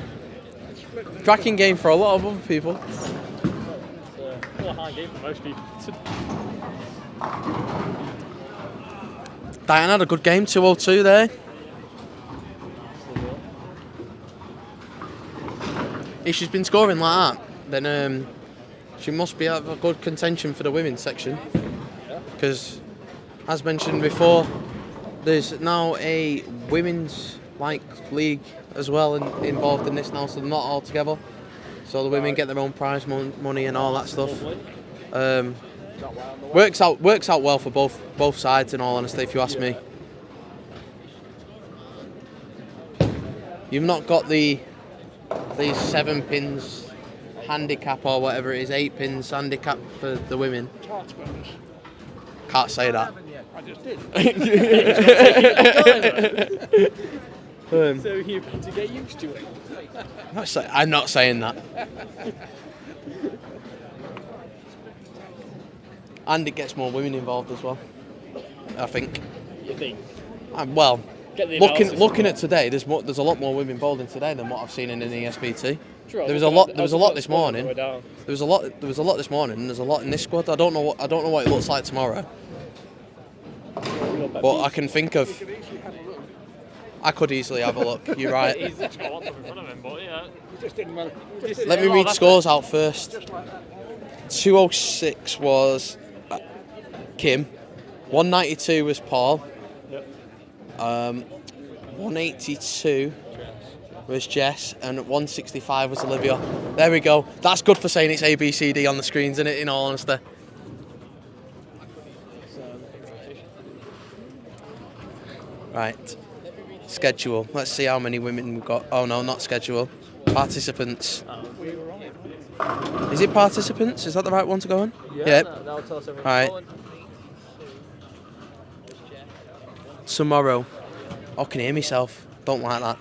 Cracking game for a lot of other people. It's a high game for most people. Diane had a good game, 202 there. If she's been scoring like that, then she must be have a good contention for the women's section. Because, as mentioned before, there's now a women's league as well involved in this now, so they're not all together. So the women get their own prize money and all that stuff. Works out well for both sides, in all honesty, if you ask me. You've not got these 7 pins handicap or whatever it is, 8 pins handicap for the women. Tartsburgers. Can't say that. I just did. So you have to get used to it. I'm not saying that. And it gets more women involved as well, I think. You think? Well, Get the analysis looking at today, there's a lot more women bowling today than what I've seen in the ESBT. True, There was a lot this morning. There was a lot this morning, and there's a lot in this squad. I don't know what it looks like tomorrow. But I can think of. I could easily have a look. You're right. He's got lots in front of him, but yeah. Just didn't well. Let me read scores out first. 206 was Kim. 192 was Paul. Yep. 182 was Jess, and 165 was Olivia. There we go. That's good for saying it's ABCD on the screens, isn't it? In all honesty. Right. Schedule. Let's see how many women we've got. Oh no, not schedule. Participants. Is it participants? Is that the right one to go on? Yeah. That'll tell us everything. Right. Tomorrow. I can hear myself. Don't like that.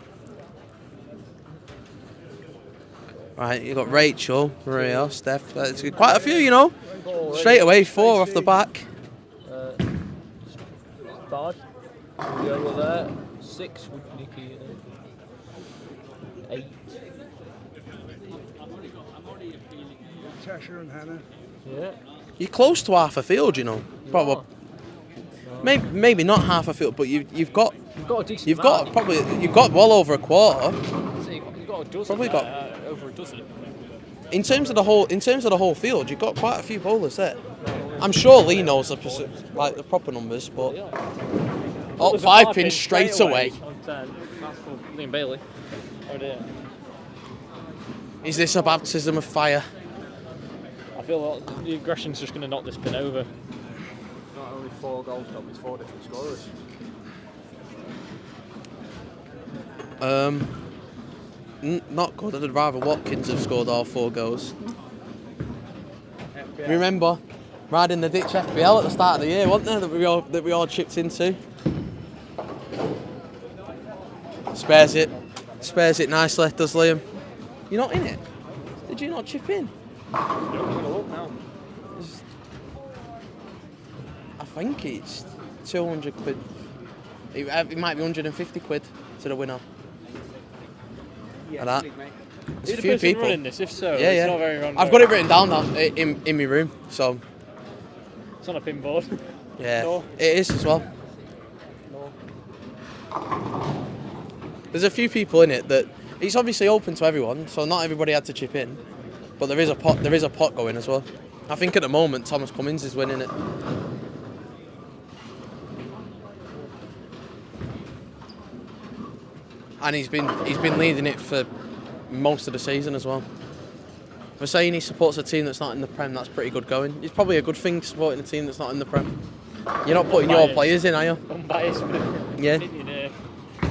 Right, you've got Rachel, Maria, Steph. That's quite a few, you know. Straight away, 4 off the back. 5. We over there. 6 with Nikki. 8. Tasha and Hannah. Yeah. You're close to half a field, you know. Probably. Maybe not half a field, but you've got a decent you've got well over a quarter. You've got a dozen. Probably got over a dozen. In terms of the whole field, you've got quite a few bowlers there. I'm sure Lee knows the proper numbers, but 5 pins straight away. On 10. That's for Liam Bailey. Oh dear. Is this a baptism of fire? I feel like the aggression's just going to knock this pin over. Not only 4 goals, but it's 4 different scorers. Not good. I'd rather Watkins have scored all 4 goals. Remember, riding the ditch FBL at the start of the year, wasn't there, that we all chipped into? Spares it nicely, does Liam. You're not in it? Did you not chip in? I think it's 200 quid. It might be 150 quid to the winner. Yeah, that. It's Is a the few person people. running this? If so, Yeah, it's not very random. I've got it written down now in my room, so It's on a pin board. yeah, No. it is as well. No. There's a few people in it that it's obviously open to everyone, so not everybody had to chip in, but there is a pot going as well. I think at the moment Thomas Cummins is winning it. And he's been leading it for most of the season as well. For saying he supports a team that's not in the Prem, that's pretty good going. It's probably a good thing supporting a team that's not in the Prem. You're not putting your players in, are you? Unbiased. Yeah. Opinion, Well,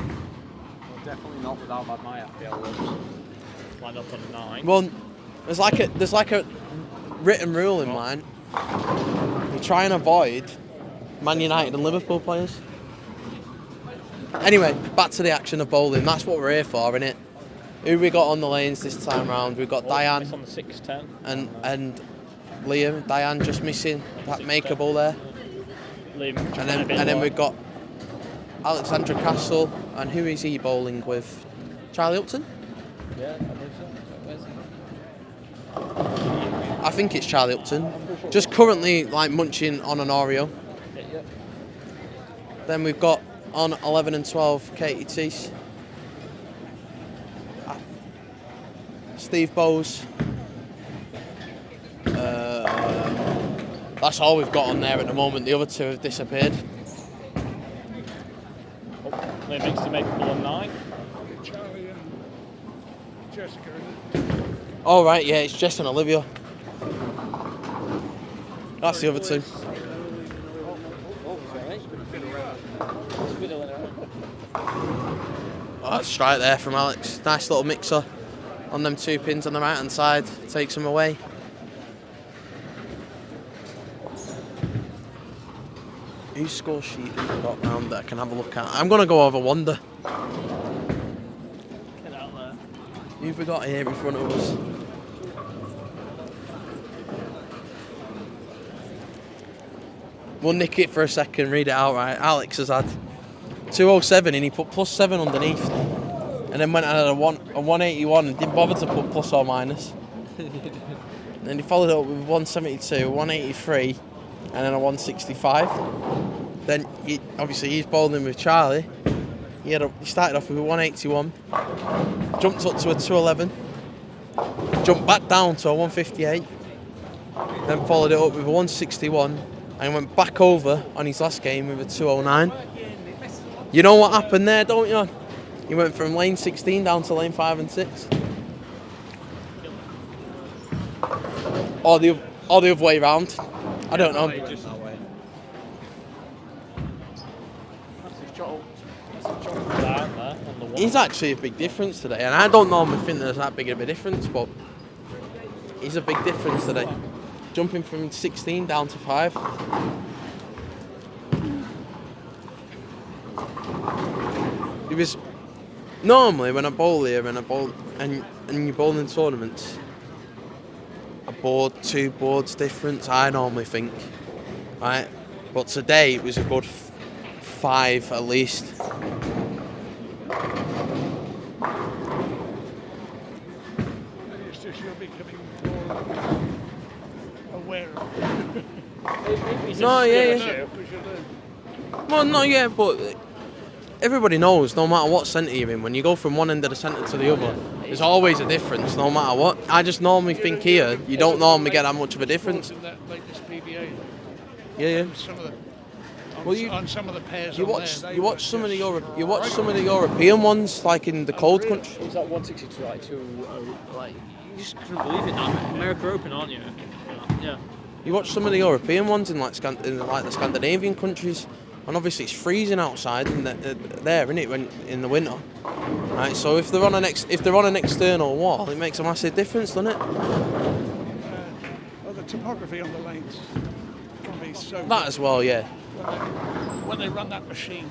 definitely not with how bad my FPL was. lined up on 9. Well, there's like a written rule in mine. We try and avoid Man United and Liverpool players. Anyway, back to the action of bowling. That's what we're here for, innit? Who we got on the lanes this time round? We've got Diane on the 6-10. and Liam. Diane just missing that makeable there. Liam, And then we've got Alexandra Castle, and who is he bowling with? Charlie Upton? Yeah, I believe so. I think it's Charlie Upton. Just currently munching on an Oreo. Yeah. Then we've got on 11 and 12 Katie Teese. Steve Bowes. That's all we've got on there at the moment. The other 2 have disappeared. Liam makes the makeable on 9. Charlie and Jessica. Oh right, yeah, it's Jess and Olivia. That's the other 2. Oh, that's straight there from Alex. Nice little mixer. on them 2 pins on the right hand side, takes them away. Whose score sheet have we got round that I can have a look at? I'm going to go over Wonder. Get out there. Who've we got here in front of us? We'll nick it for a second, read it out right. Alex has had 207 and he put +7 underneath. And then went and had a 181 and didn't bother to put plus or minus. And then he followed it up with 172, 183, and then a 165. Then obviously he's bowling with Charlie. He started off with a 181, jumped up to a 211, jumped back down to a 158, then followed it up with a 161, and went back over on his last game with a 209. You know what happened there, don't you? He went from lane 16 down to lane 5 and 6. Or the other way round. I don't know. He's actually a big difference today, and I don't normally think there's that big of a difference, but he's a big difference today. Jumping from 16 down to 5. It was normally when I bowl here and you bowl in tournaments, a board, 2 boards difference, I normally think, right? But today it was a good 5 at least. It's just you're becoming more aware of it. No, yeah. Well, no, yeah, but everybody knows no matter what centre you're in, when you go from one end of the centre to the other, there's always a difference no matter what. I just normally think here, you don't normally get that much of a difference. In that latest PBA, Yeah. some of the, Well, on some of the pairs You on watch there, you watch some of the European ones, like in the cold country. It was like 162, like 2, like you just couldn't believe it. Now America Open, aren't you? Yeah. You watch some of the European ones in like the Scandinavian countries, and obviously it's freezing outside and there, isn't it, when in the winter? Right. So if they're on an external wall, it makes a massive difference, doesn't it? well, the topography on the lanes can be so. That as well, yeah. When they run that machine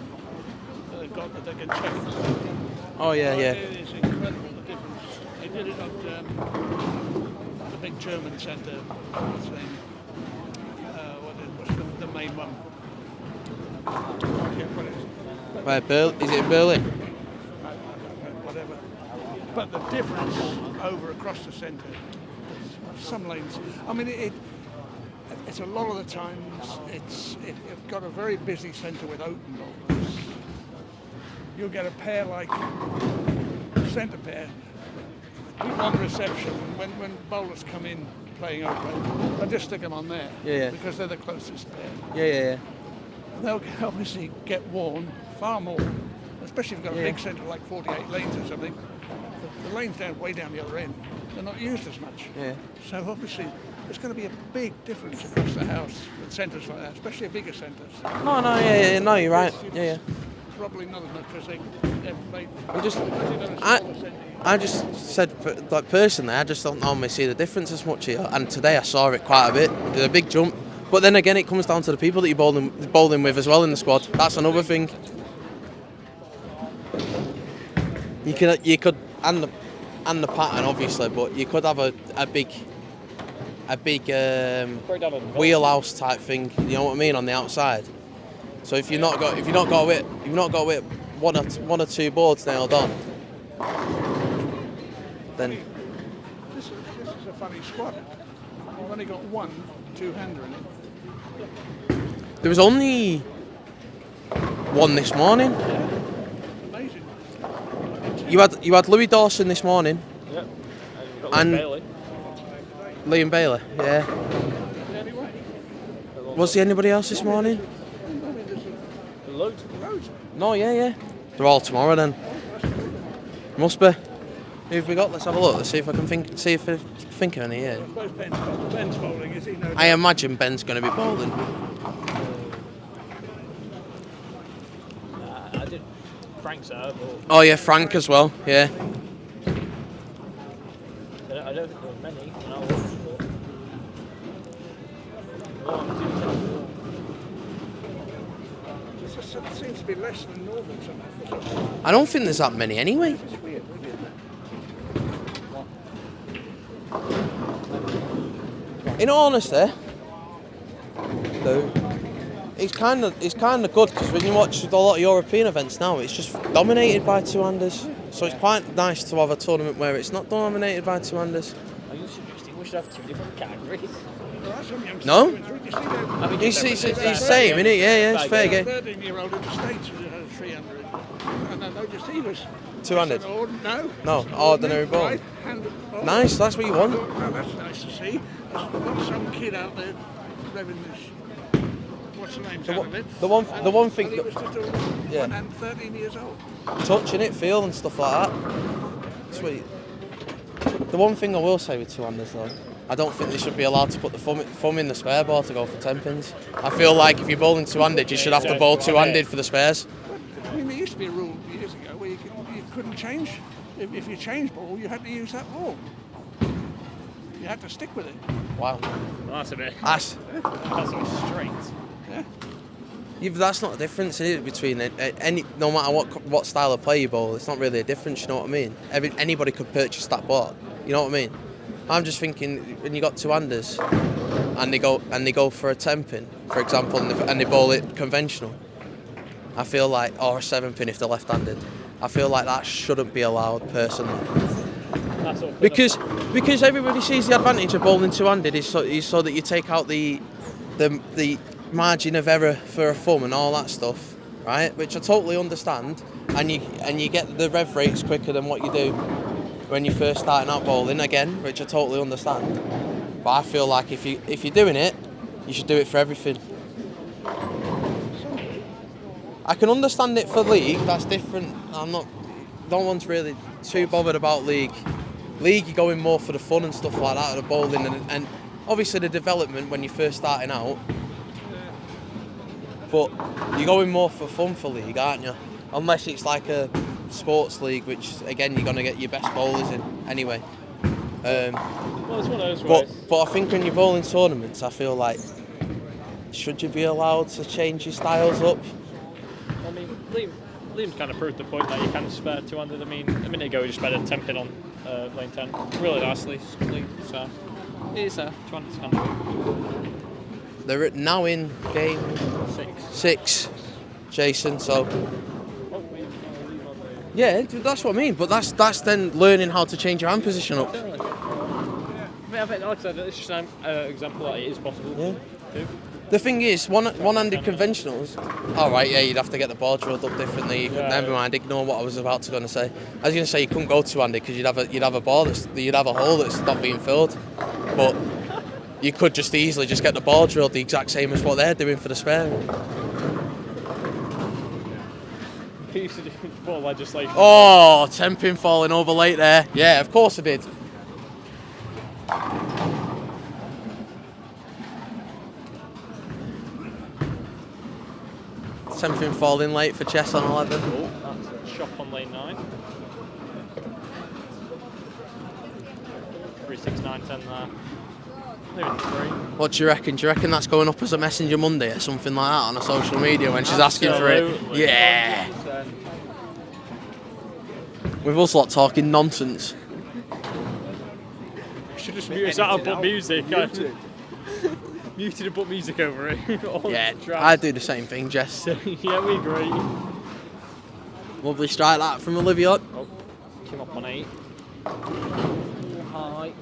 that they've got that they can check. Oh yeah, yeah. It is incredible the difference. They did it at the big German centre. What's the name? What's the main one? I forget what it is. Is it in Berlin? Whatever. But the difference over across the centre, some lanes. I mean, it's a lot of the times it's got a very busy centre with open bowlers. You'll get a pair like centre pair. People on reception, when bowlers come in playing open, I just stick them on there because they're the closest pair. Yeah. They'll obviously get worn far more, especially if you've got a big centre like 48 lanes or something. The lanes way down the other end, they're not used as much. Yeah. So obviously there's going to be a big difference across the house with centres like that, especially bigger centres. No, yeah, no, you're right. Yeah. Probably not as much because they've played. I just said, like personally, I just don't normally see the difference as much here, and today I saw it quite a bit. There's a big jump, but then again, it comes down to the people that you're bowling with as well in the squad. That's another thing. You could and the pattern obviously, but you could have a big wheelhouse type thing. You know what I mean, on the outside. So if you've not got one or 2 boards nailed on, then this is a funny squad. We've only got 1 2-hander in it. there was only one this morning. Amazing. You had Louis Dawson this morning. Yep. And Bailey. Liam Bailey, yeah. Was there anybody else this morning? Loads. No, yeah. They're all tomorrow then. Must be. Who've we got? Let's have a look. Let's see if I can think of any here. I suppose Ben's bowling, is he? No, I imagine Ben's going to be bowling. I did Frank serve. Oh yeah, Frank as well. Yeah. don't think there were many when I watched it. 1, 2, 3, 4. It just seems to be less than normal somehow. I don't think there's that many anyway. It's weird, really, isn't it? In all honesty, though, it's kind of good because when you watch a lot of European events now, it's just dominated by two-handers. So it's quite nice to have a tournament where it's not dominated by two-handers. I used to distinguish have 2 different categories. There are some youngsters No? doing through. You see It's the same, isn't it? Yeah, it's fair game. 13-year-old in the States who had a 300. And I noticed he was 200? No, Ordinary ball. Right-handed ball. Nice, that's what you want. Oh, that's nice to see. There's not some kid out there revving this. What's the name of it? The one thing, He was just a one and 13 years old. touching it, feel and stuff like that. Sweet. The one thing I will say with two-handers though, I don't think they should be allowed to put the thumb in the spare ball to go for 10 pins. I feel like if you're bowling two-handed, you should have to bowl two-handed for the spares. I mean, there used to be a rule years ago where you couldn't change. If you changed ball, you had to use that ball. You had to stick with it. Wow. Well, that's a bit. That's That's a bit straight. Yeah. that's not a difference, is it, between any, no matter what style of play you bowl, it's not really a difference, you know what I mean? Anybody could purchase that ball, you know what I mean? I'm just thinking when you got two-handers and they go for a 10 pin, for example, and they bowl it conventional, I feel like, or a 7 pin if they're left-handed, I feel like that shouldn't be allowed personally. Because everybody sees the advantage of bowling two-handed is so that you take out the margin of error for a thumb and all that stuff, right? Which I totally understand, and you get the rev rates quicker than what you do when you're first starting out bowling again, which I totally understand. But I feel like if you're doing it, you should do it for everything. I can understand it for league, that's different. No one's really too bothered about league. League, you're going more for the fun and stuff like that, the bowling and obviously the development when you're first starting out. But you're going more for fun for league, aren't you? Unless it's like a sports league, which again you're going to get your best bowlers in anyway. Well, it's one of those ways. But I think when you're bowling tournaments, I feel like, should you be allowed to change your styles up? I mean, Liam's kind of proved the point that you can spare 200. I mean, a minute ago he just spared a 10 pin on lane 10 really nicely. So it is 200's kind of. They're now in game 6, Jason. So yeah, that's what I mean. But that's then learning how to change your hand position up. I mean, I think, like I said, it's just an example that it is possible to do. The thing is, one-handed conventionals. All right, yeah, you'd have to get the ball drilled up differently. Never mind, ignore what I was about to go and say. I was going to say you couldn't go two-handed because you'd have a ball you'd have a hole that's not being filled, but you could just easily just get the ball drilled the exact same as what they're doing for the spare. He used to do ball legislation. Oh, 10 pin falling over late there. Yeah, of course I did. Something falling late for chess on 11. Oh, that's a shot on lane 9. 3, 6, 9, 10 there. Maybe 3. What do you reckon? Do you reckon that's going up as a Messenger Monday or something like that on a social media when she's asking for it? Yeah. 100%. With us lot talking nonsense. Should just mute that and put music. Muted and put music over it. Yeah, I do the same thing, Jess. Yeah, we agree. Lovely strike that from Olivia. Oh, came up on 8. High.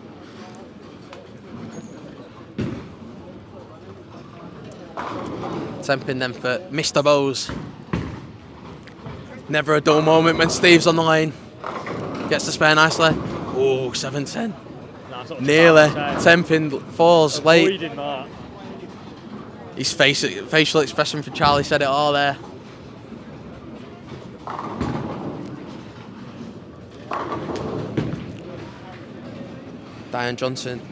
Temping them for Mr. Bowes. Never a dull moment when Steve's on the lane. Gets the spare nicely. Oh, 7-10. Nearly. Temping falls late. That. His facial expression for Charlie said it all there. Diane Johnson.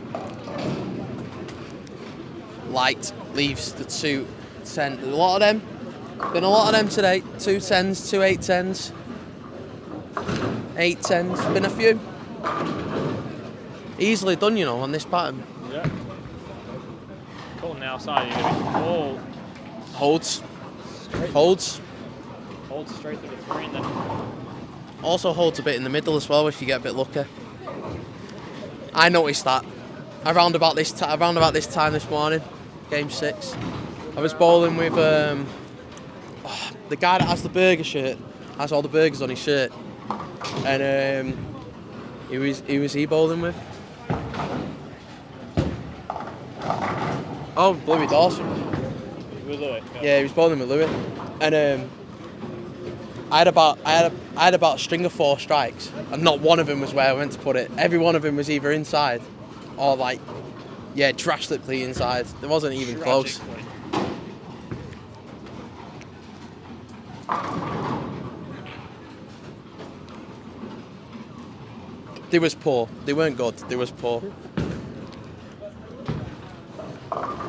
Light leaves the 2-10. A lot of them. Been a lot of them today. 2-10s, 2 8-10s. 8-10s. Been a few. Easily done, you know, on this pattern. Yeah. Cool on the outside, you're going to be all Holds. straight. Holds. Hold straight to the three and then Also holds a bit in the middle as well if you get a bit lucky. I noticed that around about this time this morning, game 6. I was bowling with the guy that has the burger shirt, has all the burgers on his shirt, and he was bowling with. Oh, Louis Dawson. with Louis. Yeah, he was bowling with Louis, and I had about a string of 4 strikes, and not one of them was where I meant to put it. Every one of them was either inside, or like, yeah, drastically inside. It wasn't even close. They was poor. They weren't good. They was poor.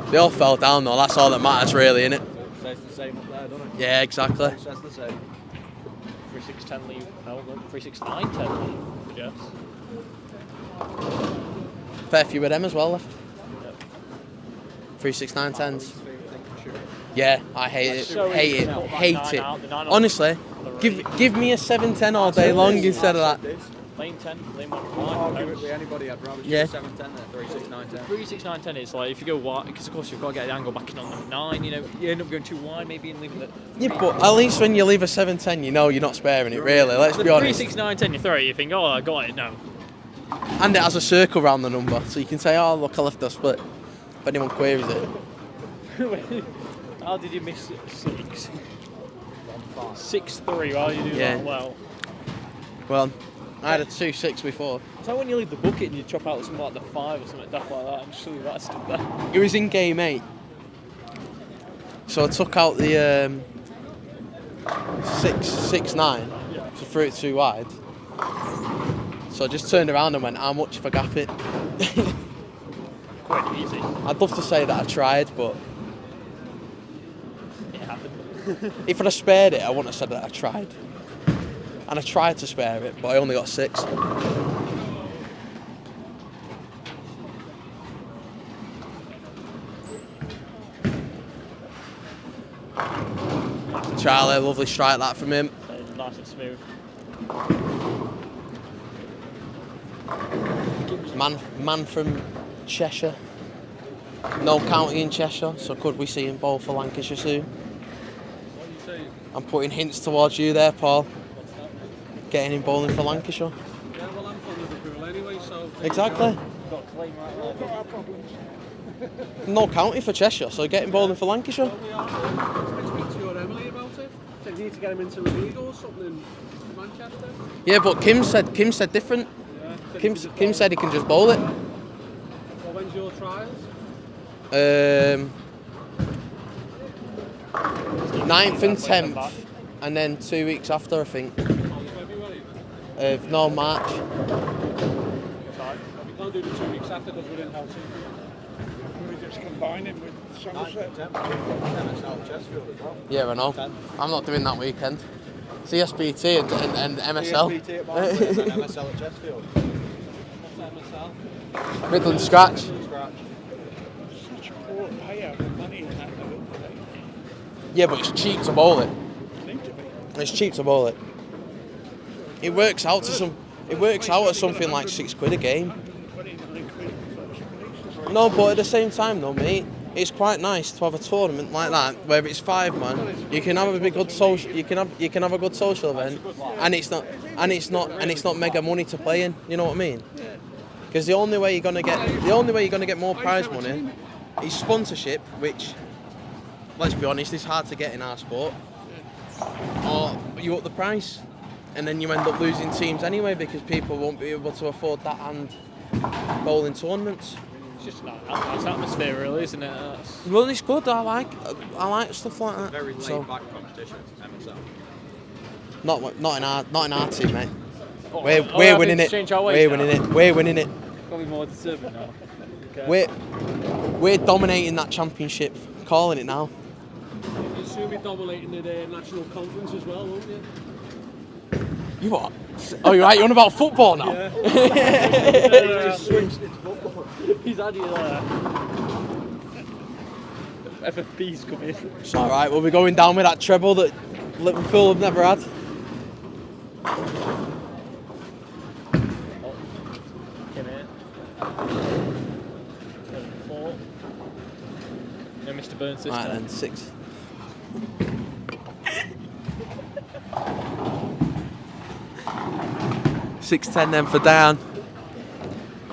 They all fell down though. That's all that matters, really, innit? Says the same up there, doesn't it? Yeah, exactly. Says the same. 3-6-10 leave. No, 3-6-9-10 leave. Yes. Fair few of them as well left. 3, 6, 9, 10s. Yeah, I hate it. So Hate easy it. now. Hate Nine it. out, the nine out. Honestly, give me a 7-10 all day long instead of that. Lane 10, lane 1, Argue it 1. with anybody, I'd rather Yeah. choose 7-10 there, 3, 6, 9, 10. 3-6-9-10 is like if you go wide, because of course you've got to get the angle back in on the 9, you know, you end up going too wide maybe and leaving the. Yeah, but at least when you leave a 7-10, you know you're not sparing it, really. Let's be honest. 3-6-9-10, you throw it, you think, oh, I got it, no. And it has a circle around the number, so you can say, oh, look, I left a split. If anyone queries it. How did you miss 6? 6-3, how do you do Yeah. that well? Well, I had a 2-6 before. It's like when you leave the bucket and you chop out something like the 5 or something daft like that and just leave that stood there. It was in game 8. So I took out the 6-9, so threw it too wide. So I just turned around and went, how much if I gap it? Quite easy. I'd love to say that I tried, but It happened. if I'd have spared it, I wouldn't have said that I tried. And I tried to spare it, but I only got 6. Charlie, lovely strike that from him. Nice and smooth. Man from Cheshire. No county in Cheshire, so could we see him bowl for Lancashire soon? What are you saying? I'm putting hints towards you there, Paul. Getting him bowling for Lancashire. Yeah, well, I'm from Liverpool anyway, so... Exactly. Got claim right there. Our problems. No county for Cheshire, so get him bowling for Lancashire. Well, we are. I speak to your Emily about it. So you need to get him into the league or something in Manchester. Yeah, but Kim said different. Yeah. Kim said he can just bowl it. Well, when's your trials? 9th and 10th, and then 2 weeks after, I think. February. No, March. We can't do the 2 weeks after because we're in Helsinki. We just combine him with Somerset. MSL Chesterfield as well. Yeah, I know. I'm not doing that weekend. It's ESBT and MSL. ESBT at Barnsley and then MSL at Chesterfield. What's MSL? Midland scratch. Scratch. Such a poor payout of money in that though, isn't Yeah, but it's cheap to bowl it. it? Seems to be. It's cheap to bowl it. It works out to some. It works out at something like £6 a game. 129 quid first place. No, but at the same time, though, mate, it's quite nice to have a tournament like that where it's 5 man. You can have a big good social. You can have a good social event, and it's not mega money to play in. You know what I mean? Because the only way you're gonna get more prize money is sponsorship, which, let's be honest, is hard to get in our sport. Or you up the price, and then you end up losing teams anyway because people won't be able to afford that and bowling tournaments. It's just a nice atmosphere, really, isn't it? Well, it's good. I like stuff like that. Very So, laid-back competition, MSL. not in our team, mate. Oh, We're we have winning to it. change our ways We're now. winning it. We're winning it. Probably more determined now. Okay. We're dominating that championship. Calling it now. You'll soon be dominating the national conference as well, won't you? You what? Oh, you're right. You're on about football now. Just switched into football. He's had you there. FFP's come in. It's all right. We'll be going down with that treble that Liverpool have never had. No, Mr. Burns this Right time. then, 6. $6.10 then for Dan.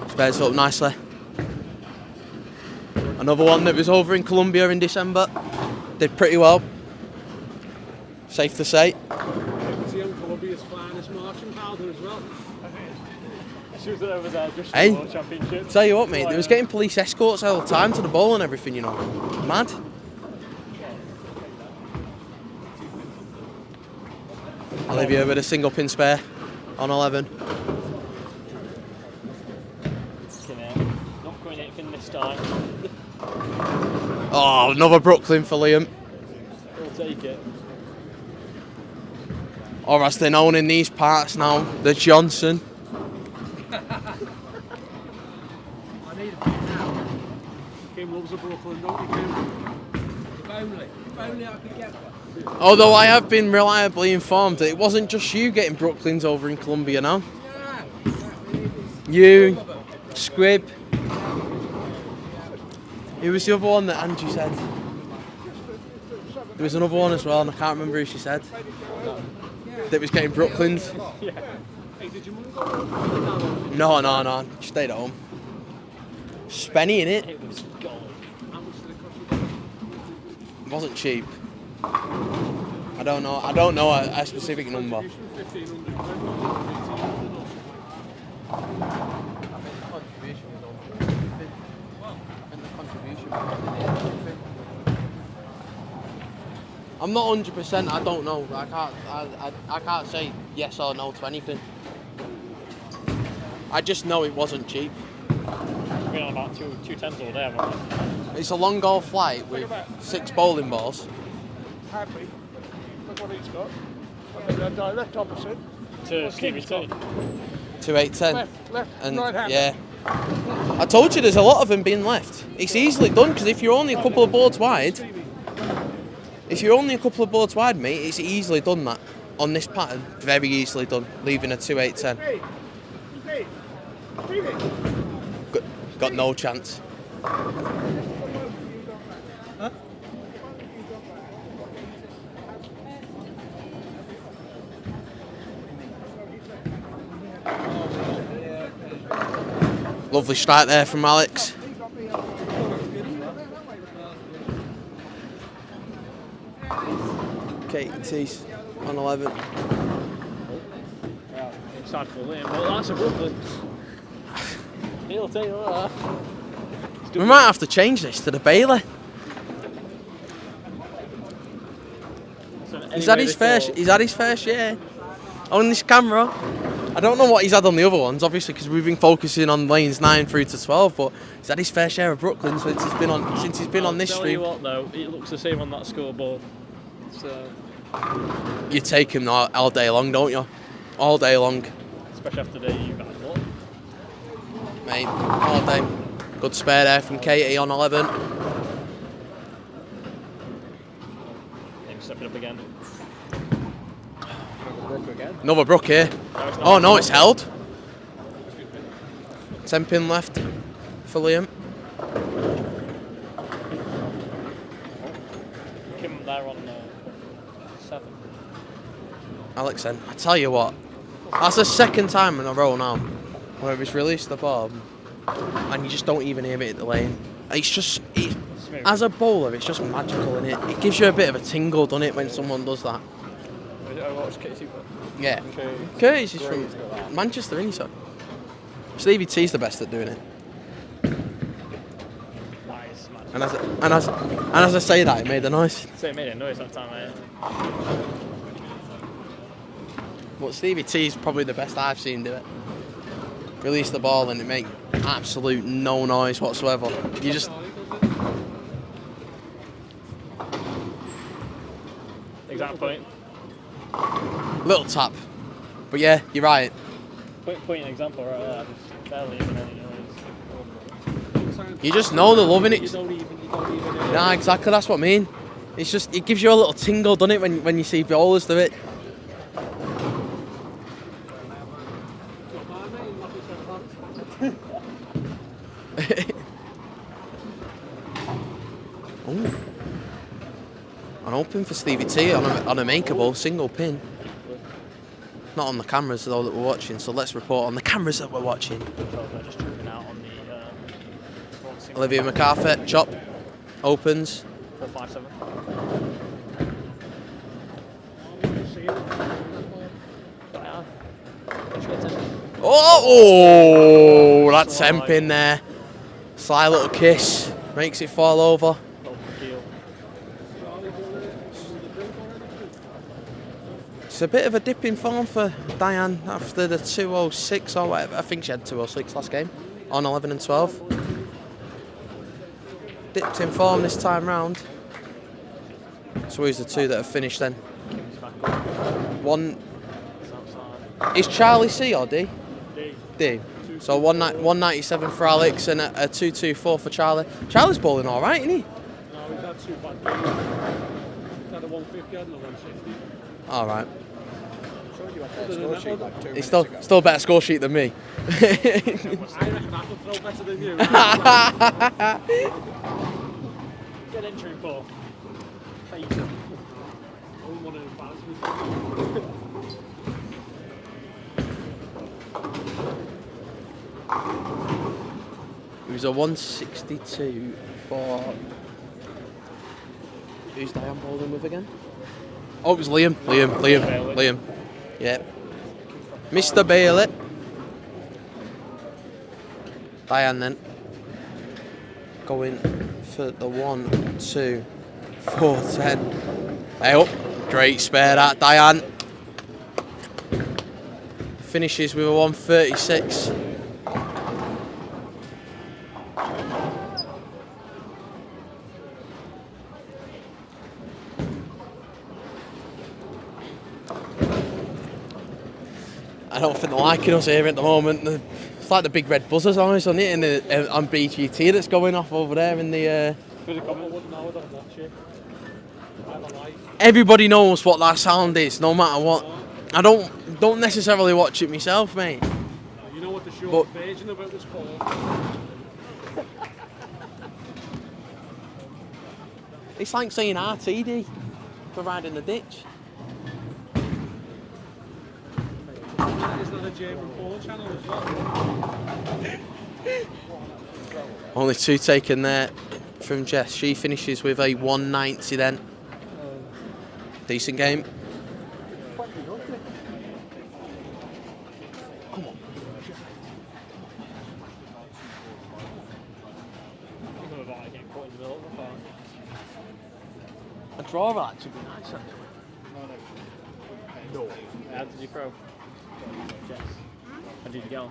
Spares up nicely. Another one that was over in Colombia in December. Did pretty well. Safe to say. Was he on Colombia's finest marching powder as well? She was over there just for Hey, the World Championship. tell you what, mate, they was getting police escorts all the time to the ball and everything, you know. Mad. Olivia with a single pin spare on 11. Not going anything this time. Oh, another Brooklyn for Liam. We'll take it. Or as they're known in these parts now, the Johnson. Kim loves a Brooklyn, don't you, Kim? If only I could get one. Although I have been reliably informed that it wasn't just you getting Brooklyns over in Colombia now. You, Squib. Who was the other one that Angie said? There was another one as well, and I can't remember who she said. That was getting Brooklyns. Hey, did your mum go? No. She stayed at home. Spenny in it. It was gold. How much did it cost you? It wasn't cheap. I don't know a specific number. I'm not 100%. I don't know. I can't say yes or no to anything. I just know it wasn't cheap. We've been on about 210s all day, haven't we? It's a long haul flight with 6 bowling balls. Happy. Look what he's got. They're direct opposite. To Stevie T. 2810. Left, And right hand. yeah. I told you there's a lot of them being left. It's easily done because if you're only a couple of boards wide, mate, it's easily done that. On this pattern, very easily done, leaving a 2810. Got no chance. Lovely strike there from Alex. Kate Teese on 11. Yeah, inside for Liam. Well, that's a Brooklyn. He'll take that. We might have to change this to the Bailey. So He's had his fair share on this camera. I don't know what he's had on the other ones, obviously, because we've been focusing on lanes 9 through to 12. But he's had his fair share of Brooklyn since he's been on this I'll tell stream. you what, though, it looks the same on that scoreboard. So, You take him all day long, don't you? All day long, especially after the you've had what? mate. All day. Good spare there from Katie on 11. Him stepping up again. Another Brook here. No, it's not. Oh no, it's held. 10 pin left for Liam. Kim there on 7. Alex then, I tell you what, that's the second time in a row now where he's released the ball and you just don't even aim it at the lane. It's just, as a bowler, it's just magical, innit? It gives you a bit of a tingle, doesn't it, when someone does that? What's Casey got? Yeah. Curtis is from Manchester, isn't he, so? Stevie T's the best at doing it. Nice, man. And as I say that, it made a noise. So it made a noise that time, mate. But Stevie T's probably the best I've seen do it. Release the ball and it make absolute no noise whatsoever. You just... Exact point. Little tap. But yeah, you're right. Point an example right there. Just barely even any noise. You just know they're loving You it. don't even Nah, exactly. That's what I mean. It's just it gives you a little tingle, doesn't it, when you see bowlers do it. Ooh. I'm hoping for Stevie T on a makeable single pin. Not on the cameras though that we're watching, so let's report on the cameras that we're watching. Just tripping out on the Olivia McCarthy, chop, opens. 4-5-7. Oh, that's temp in there. Sly little kiss, makes it fall over. It's a bit of a dip in form for Diane after the 206 or whatever. I think she had 206 last game on 11 and 12. Dipped in form this time round. So who's the two that have finished then? One. Is Charlie C or D? D. So 197 for Alex and a 224 for Charlie. Charlie's bowling all right, isn't he? No, he's had 2 bad games. He's had a 150 and a 160. All right. Score sheet like 2 He's minutes ago. still better score sheet than me. I reckon I could throw better than you. Get entry for. I wouldn't want to embarrass me. It was a 162 for. Who's Diane bowling with again? Oh, it was Liam. Liam. Yeah. Mr. Bailey. Diane then. Going for the 1, 2, 4, 10. Hey up. Great spare that, Diane. Finishes with a 136. I don't think they're liking us here at the moment. It's like the big red buzzers on us, isn't it? On BGT that's going off over there in the. Everybody knows what that sound is, no matter what. I don't necessarily watch it myself, mate. You know what the short version of it was called? It's like saying RTD for riding the ditch. Is that a German porn channel as well? Only 2 taken there from Jess. She finishes with a 190 then. Decent game. A draw will actually be nice, actually. No. How did you throw? Jess. How did you go?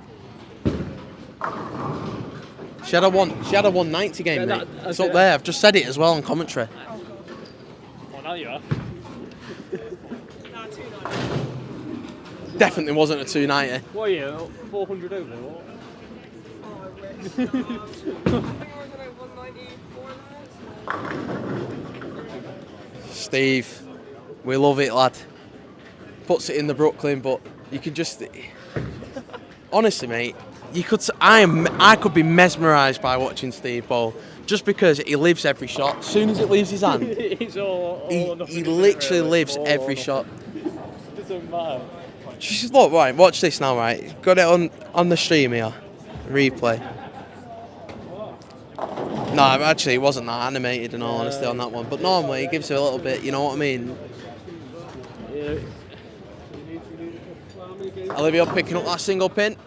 She had a 190 game, Yeah, mate. It's up there. I've just said it as well on commentary. Well, now you are. Definitely wasn't a 290. What are you? 400 over? What? Steve, we love it, lad. Puts it in the Brooklyn, but you can just honestly, mate, I could be mesmerised by watching Steve bowl just because he lives every shot. As soon as it leaves his hand, It's all he literally lives every shot. Doesn't matter. Just look, right, watch this now, right? Got it on the stream here, replay. No, actually, it wasn't that animated in all honesty on that one. But normally, it gives you a little bit, you know what I mean? Yeah. Olivia picking up that single pin.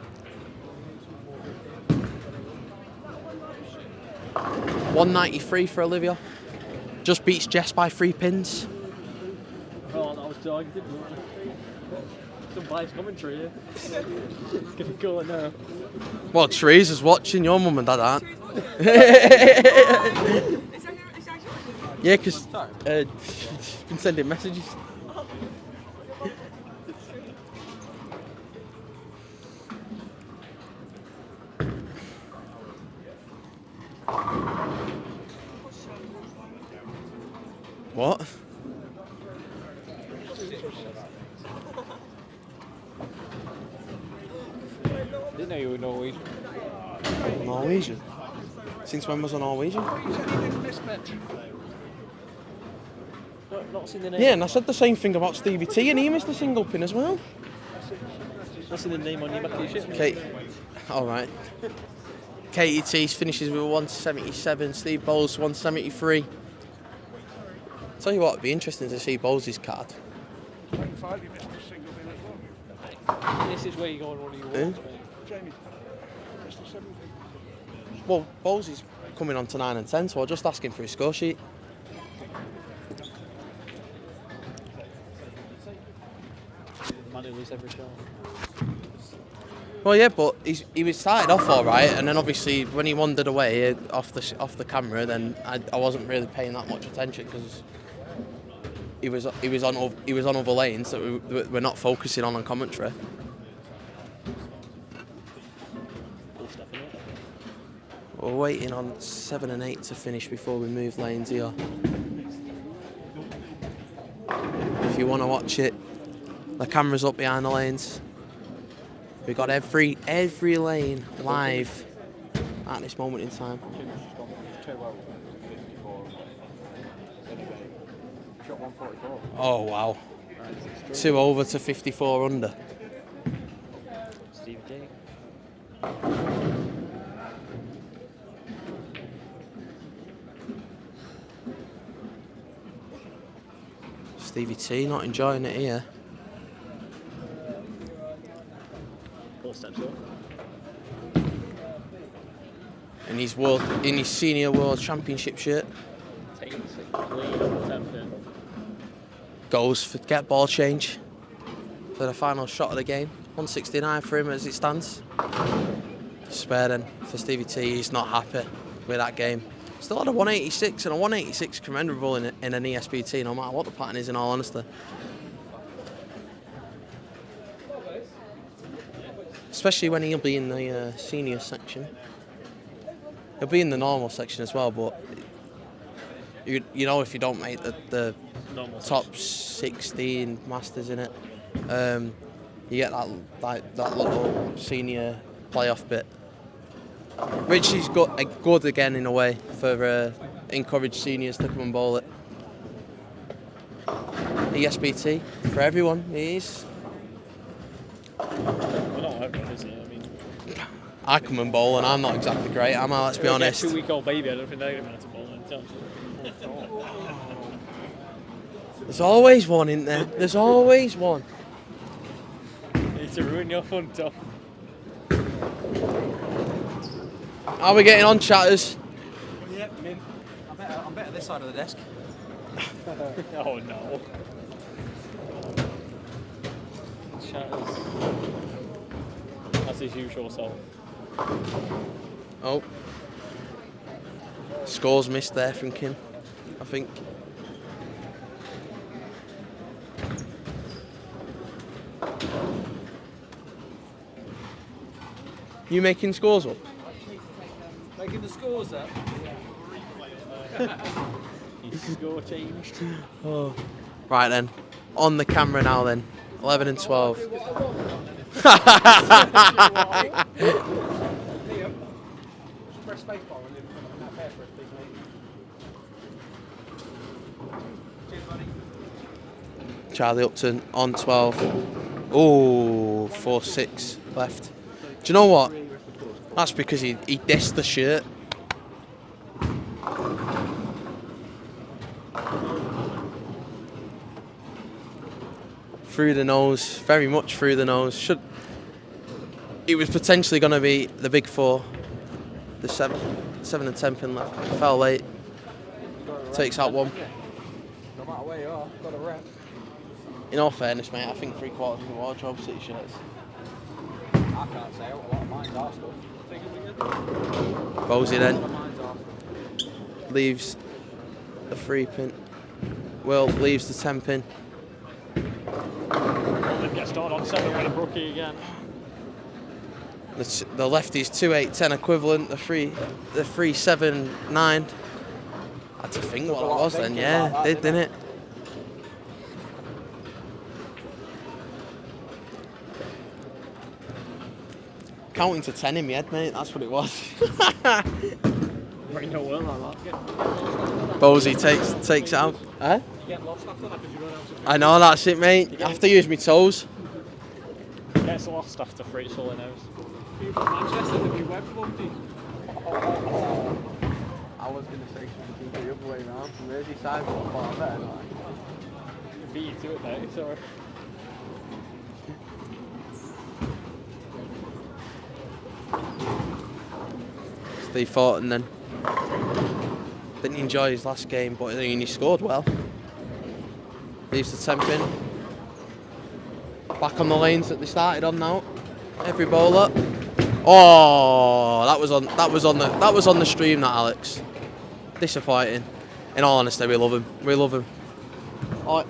193 for Olivia. Just beats Jess by 3 pins. Oh, that was targeted. Some biased commentary here. It's gonna go now. Well, Teresa's watching, your mum and dad aren't. Yeah, because she's been sending messages. What? Didn't know you were Norwegian. Norwegian? Since when was I Norwegian? Not seen the name. Yeah, and I said the same thing about Stevie T, and he missed a single pin as well. Not seen the name on your back of your shirt. Kate, all right. Katie T finishes with 177. Steve Bowles 173. Tell you what, it'd be interesting to see Bowles' card. 25, you missed a single pin as well. This is where you go on one of your Who? walls, mate. Jamie, missed a 17. Well, Bowles is coming on to 9 and 10, so I'll just ask him for his score sheet. Man who loses every shot. Well, yeah, but he was started off all right, and then obviously when he wandered away off the camera, then I wasn't really paying that much attention because he was on other lanes that we're not focusing on commentary. We're waiting on 7 and 8 to finish before we move lanes here. If you want to watch it, the camera's up behind the lanes. We've got every lane live at this moment in time. Shot 144. Oh wow. 2 over to 54 under. Steve J. Stevie T not enjoying it here. 4 steps up. In his senior world championship shirt. Takes it clean, attempting. Goes for get ball change for the final shot of the game. 169 for him as it stands. Spare then for Stevie T. He's not happy with that game. Still had a 186, and a 186 commendable in an ESBT, no matter what the pattern is, in all honesty. Especially when he'll be in the senior section. He'll be in the normal section as well, but you know, if you don't make the top 16 masters in it, you get that little senior playoff bit, which is good again in a way for encourage seniors to come and bowl it. ESBT for everyone, it is. Well, not everyone, is it? I mean, I come and bowl and I'm not exactly great, am I? Let's be honest. 2-week-old baby, I don't think they're going to be able to bowl anytime soon. There's always one in there. There's always one. You need to ruin your fun, Tom. How are we getting on, chatters? Yep, I'm better this side of the desk. Oh no. Shatters. That's his usual self. Oh. Scores missed there from Kim, I think. You making scores up? Making the scores up. His score changed. Oh. Right then, on the camera now then. 11 and 12. Liam, press spacebar and then put that there for us, please, mate. Cheers, buddy. Charlie Upton on 12. Oh, 4-6 left. Do you know what? That's because he dissed the shirt. Through the nose, very much through the nose. It was potentially going to be the big 4. The 7 and 10 pin left. Fell late. Takes out 1. No matter where you are, got a rep. In all fairness, mate, I think 3/4 of the wardrobe city shirts. I can't say, a lot of mine's our stuff. Bosey then Mine's our stuff. leaves the 3 pin. Will leaves the 10 pin. Well, then get started on 7 with a brookie again. The lefty's 2.8.10 equivalent. The 3.7.9. I had to think what it was then. Yeah, like that, didn't it? Counting to 10 in my head, mate. That's what it was. Right, no, well, like that. Bosey takes it out. Huh? Get lost after that because you run out of I know, that's it, mate. I have to use my toes. Gets lost after free, it's all he knows. people from Manchester to be web bumpy. I was going to say something the other way around from Merseyside, but far better. Beat you to it, mate. Sorry. Steve Thornton then. Didn't enjoy his last game, but he scored well. Leaves the 10 pin. Back on the lanes that they started on now. Every bowler. Oh, that was on the stream, that Alex. Disappointing. In all honesty, we love him. We love him. Oh,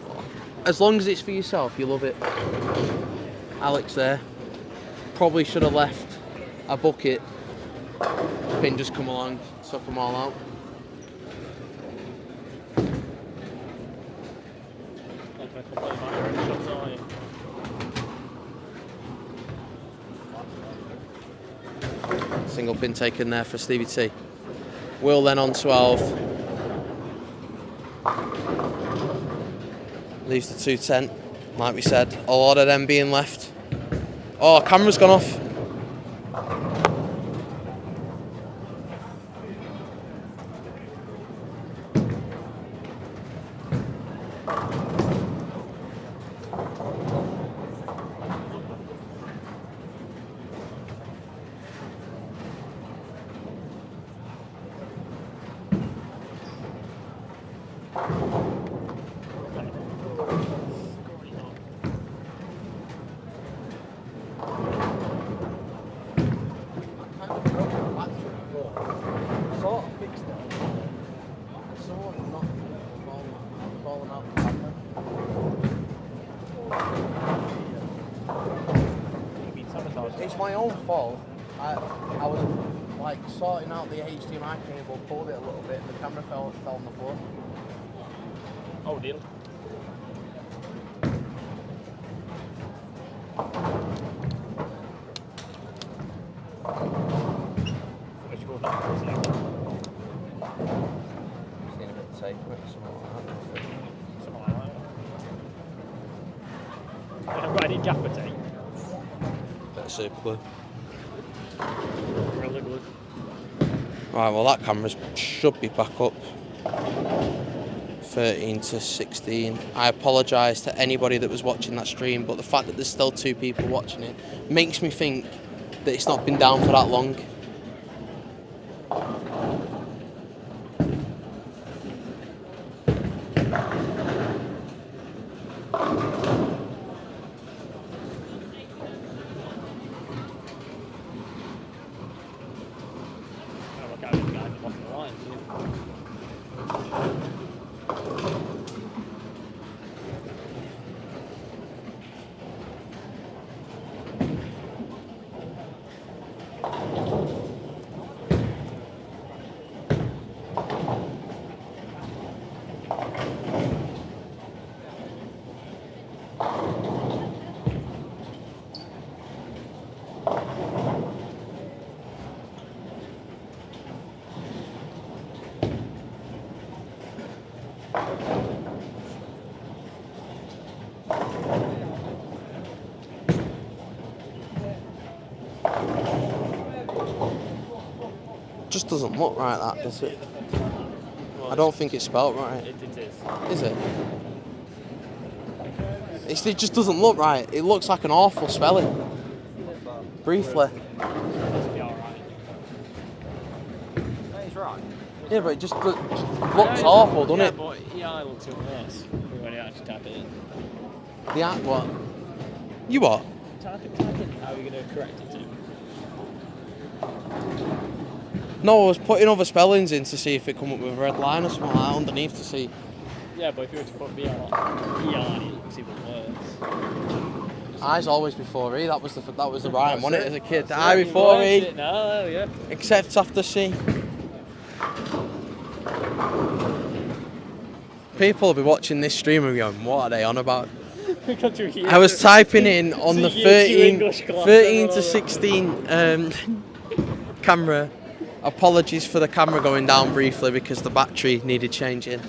as long as it's for yourself, you love it. Alex there. Probably should have left a bucket. Pin just come along, suck them all out. Single pin taken there for Stevie T. Will then on 12. Leaves the 210, like we said. A lot of them being left. Oh, camera's gone off. It's my own fault. I was like sorting out the HDMI cable, pulled it a little bit, and the camera fell on the floor. Oh, deal. Seen a bit of tape with something like that. Something like that. I haven't got any gaffer tape. Bit of super glue. Really good. Right, well that camera should be back up. 13 to 16. I apologise to anybody that was watching that stream, but the fact that there's still 2 people watching it makes me think that it's not been down for that long. Just doesn't look right, that, does it? I don't think it's spelt right. It is. Is it? It just doesn't look right. It looks like an awful spelling. Briefly. Must be alright. He's right. Yeah, but it just looks awful, doesn't it? But yeah, it looks even worse when you actually type it in. The act what? You what? Type in how are you going to correct it to? No, I was putting other spellings in to see if it come up with a red line or something like that underneath to see. Yeah, but if you were to put BR on it, it's even worse. I's always before E. That was the rhyme, wasn't it, as a kid? I before E. No, yeah. Except after C. People will be watching this stream and going, what are they on about? I was typing in on the 13 to 16 camera. Apologies for the camera going down briefly because the battery needed changing.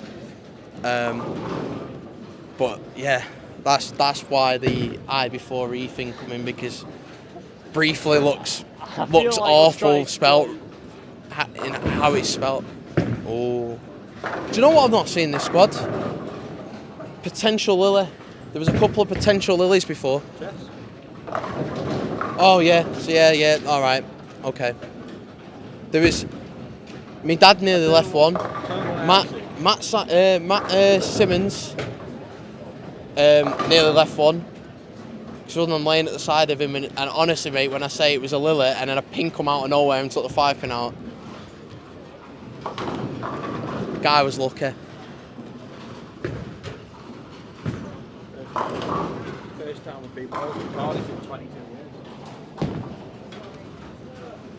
But yeah, that's why the I before E thing come in, because briefly looks like awful spelt in how it's spelt. Oh, do you know what I've not seen in this squad? Potential Lily. There was a couple of potential Lilies before. Yes. Oh yeah, so yeah, all right, okay. There is. My dad nearly left one. Matt Simmons nearly left one. Because I'm laying at the side of him, and honestly, mate, when I say it was a Lily, and then a pin come out of nowhere and took the 5-pin out. Guy was lucky. First time we've beat Wales in Cardiff in 22 years.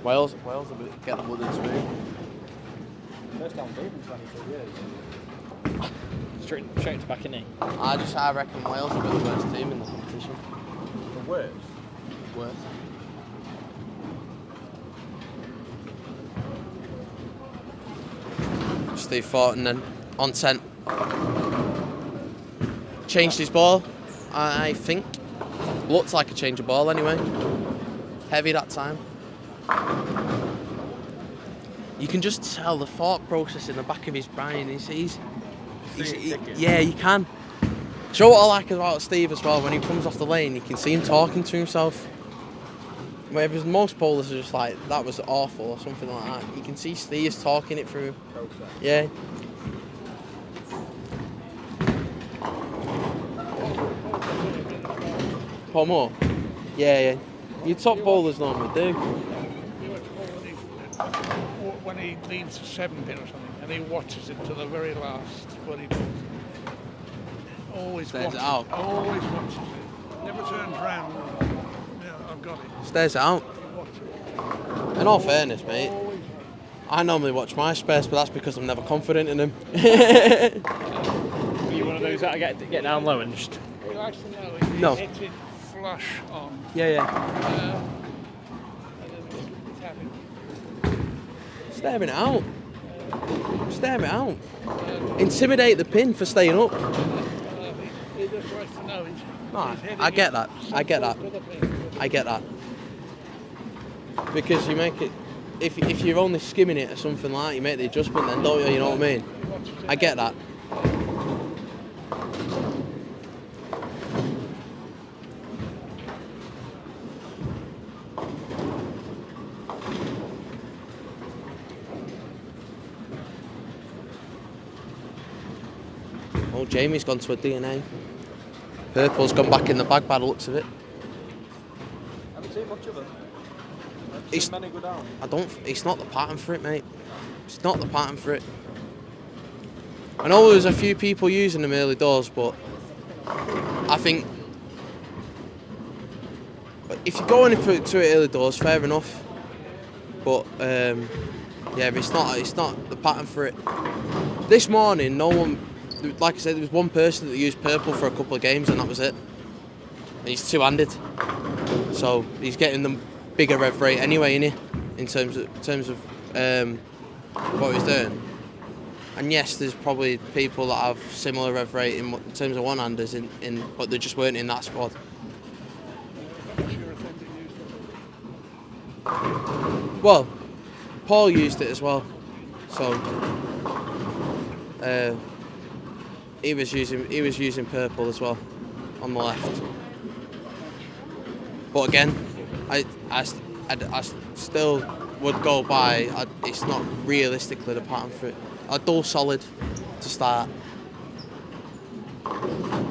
Wales will get the blood into me. First time we've beat in 22 years. Straight to back in it. I reckon Wales will be the worst team in the competition. The worst? Worst. Steve Thornton then on 10. Changed his ball, I think. Looked like a change of ball anyway. Heavy that time. You can just tell the thought process in the back of his brain. Yeah, you can. Do you know what I like about Steve as well? When he comes off the lane, you can see him talking to himself. Whereas most bowlers are just like, that was awful or something like that. You can see Steve's talking it through. Yeah. Paul Moore? Yeah. Your top bowlers normally do. When he leads a 7-pin or something, and he watches it to the very last, what he does. Always Stares watches it out. Always watches it. Never turns round. Yeah, I've got it. Stares it out. In all fairness, mate, I normally watch MySpace, but that's because I'm never confident in him. Are you one of those that get down low and just... He likes to know if he No. hits it flush on. Yeah. And then it's happening. Staring it out. Staring it out. Intimidate the pin for staying up. He just likes to know No, I get that. I get that. Because you make it, if you're only skimming it or something like that, you make the adjustment then, don't you? You know what I mean? I get that. Oh, Jamie's gone to a DNA. Purple's gone back in the bag by the looks of it. Haven't seen much of them. It's, Many go down. it's not the pattern for it, mate. It's not the pattern for it. I know there's a few people using them early doors, but I think if you're going to it early doors, fair enough. But yeah, but it's not the pattern for it. This morning, no one, like I said, there was one person that used purple for a couple of games, and that was it. And he's two-handed, so he's getting the bigger rev rate anyway, innit? In terms of what he's doing. And yes, there's probably people that have similar rev rate in terms of one-handers, but they just weren't in that squad. Well, Paul used it as well, so he was using purple as well on the left. But again, I still would go by. It's not realistically the pattern for it. A dull solid to start,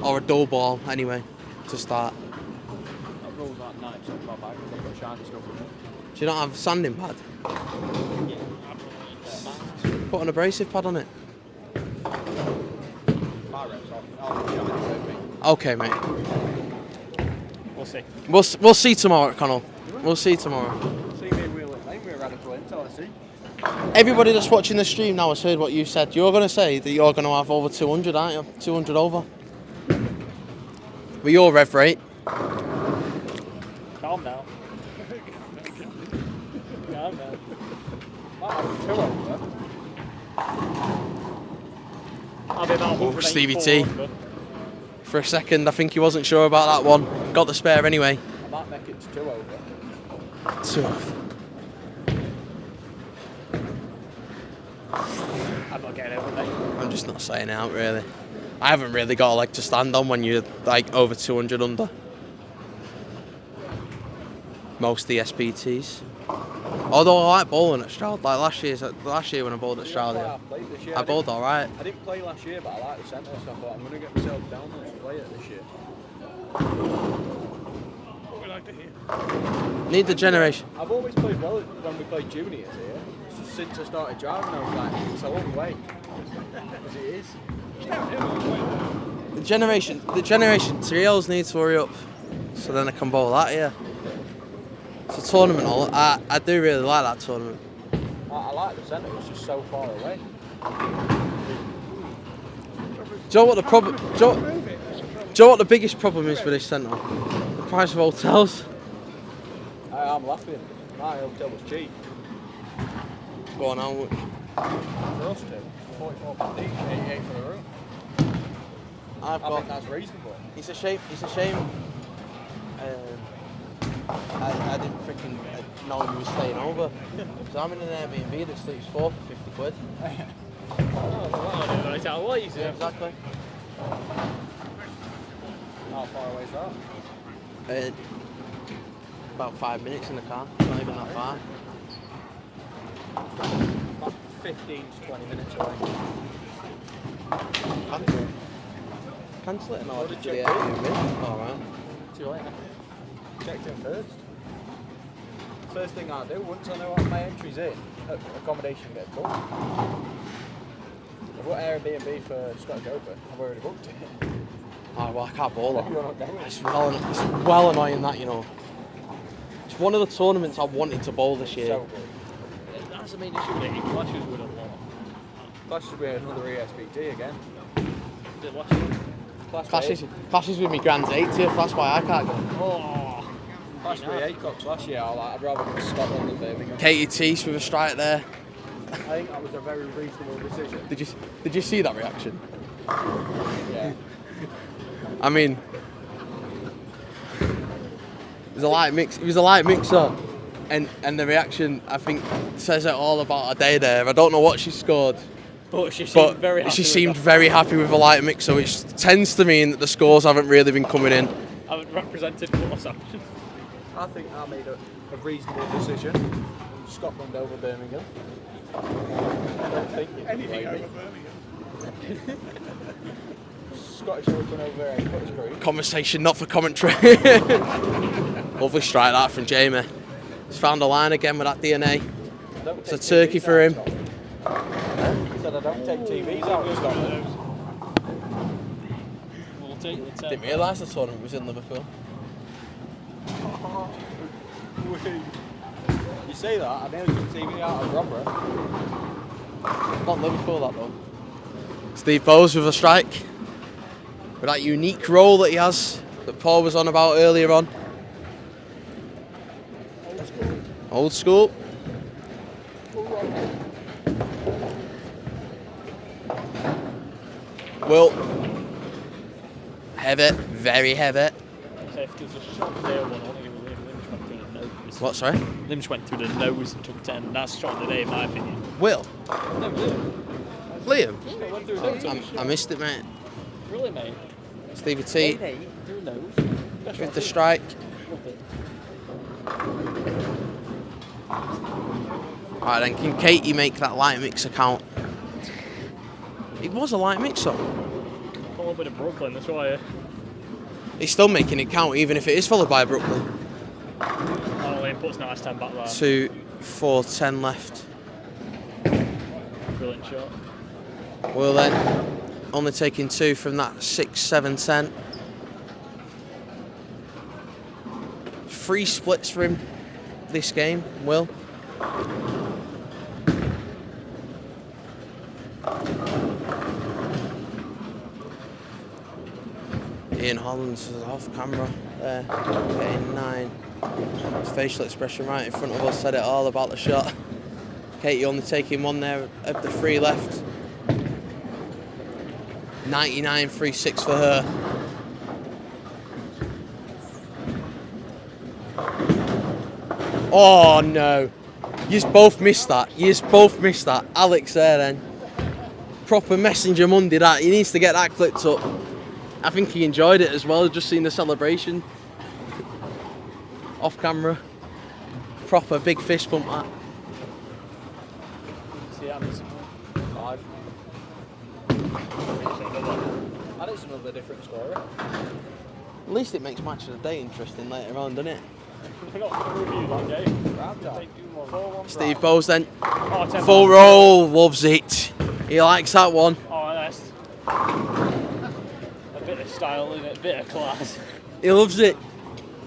or a dull ball anyway to start. That rolls like 90% of our bag because I've got shiny stuff in it. Do you not have a sanding pad? Put an abrasive pad on it. My reps, I'll be shiny, so big. Okay, mate. We'll see. We'll see tomorrow, Connell. We'll see tomorrow. See me wheel it lane, we're radical into it, see? Everybody that's watching the stream now has heard what you said. You're going to say that you're going to have over 200, aren't you? 200 over. With your rev rate. Calm down. Calm down. I'll be about Oh, Stevie T. 184. For a second, I think he wasn't sure about that one. Got the spare anyway. I might make it to 2 over. 2 over. I'm not getting over, mate. I'm just not saying it out, really. I haven't really got a leg to stand on when you're like over 200 under. Most ESBTs. Although I like bowling at Stroud. Like last year when I bowled at Stroud, I bowled alright. I didn't play last year, but I like the centre, so I thought I'm going to get myself down there and play it this year. What we like to hear. Need the generation. I've always played well when we played juniors here. Since I started driving, I was like, it's a long way. Because it is. The generation 3Ls need to hurry up, so then I can bowl that here. It's a tournament. I do really like that tournament. I like the centre, it's just so far away. Do you know what the problem? Do you know what the biggest problem is with this centre? The price of hotels. I'm laughing. My hotel was cheap. Go on, how much? For us two, £44 each, 88 for the room. I think that's reasonable. It's a shame. I didn't freaking know you were staying over. So I'm in an Airbnb that sleeps 4 for 50 quid. What is Yeah, exactly. How far away is that? About 5 minutes in the car. Not even that far. About 15 to 20 minutes away. Cancel it and Order order to the check. Airbnb. Alright. Too late. Checked in first. First thing I do, once I know what my entry's in, accommodation gets booked. I've got Airbnb for Scottish Open. I've already booked it. Oh, well, I can't bowl that. You're not going. It's well annoying that, you know. It's one of the tournaments I wanted to bowl this year. So good. That's the main issue with it. Clashes with a lot. Clashes with another ESBT again. Did last year. Clashes with me grand's 80th, that's why I can't go. Oh. Clashed with Acox last year. I'd rather go to Scotland than Birmingham. Katie Teese with a strike there. I think that was a very reasonable decision. Did you see that reaction? Yeah. I mean, it was a light mix-up, and the reaction I think says it all about her day there. I don't know what she scored, But she seemed very happy. She seemed very happy with a light mix-up, which tends to mean that the scores haven't really been coming in. I haven't represented what's happened. I think I made a reasonable decision. Scotland over Birmingham. I don't think you can Anything blame over me. Birmingham. Scottish Open over Acox Creek. Conversation not for commentary. Lovely strike that from Jamie. He's found a line again with that DNA. It's a turkey for him. He said I don't take TVs out of Scotland. We'll take the 10. Didn't realise the tournament was in Liverpool. You say that, I nearly took TV out of Robert. Not Liverpool, that though. Steve Bowes with a strike. With that unique role that he has, that Paul was on about earlier on. Old school. Well, heavy, very heavy. What, sorry? Limbs went through the nose and took 10. That's shot of the day, in my opinion. Will? No, Liam? it went through the nose. I missed it, mate. Really, mate? Stevie T Through the nose. with the strike. Alright then, can Katie make that light mixer count? It was a light mixer. A little bit of Brooklyn, that's why. He's still making it count, even if it is followed by Brooklyn. Oh, he puts nice 10 back there. 2, 4, 10 left. Brilliant shot. Will then only taking 2 from that 6, 7, 10. 3 splits for him this game, Will. Ian Holland's off camera there, getting 9. His facial expression right in front of us said it all about the shot. Katie only taking 1 there of the 3 left. 99.36 for her. Oh no. Yous both missed that. Yous both missed that. Alex there then. Proper Messenger Monday that. He needs to get that clipped up. I think he enjoyed it as well, just seeing the celebration. Off camera. Proper big fist pump that. See, I'm 5. And it's another different story. At least it makes match of the day interesting later on, doesn't it? We're not going to review that game. Steve Bowes then. Oh, 10 Full roll, loves it. He likes that one. Oh, nice. A bit of style in it, a bit of class. He loves it.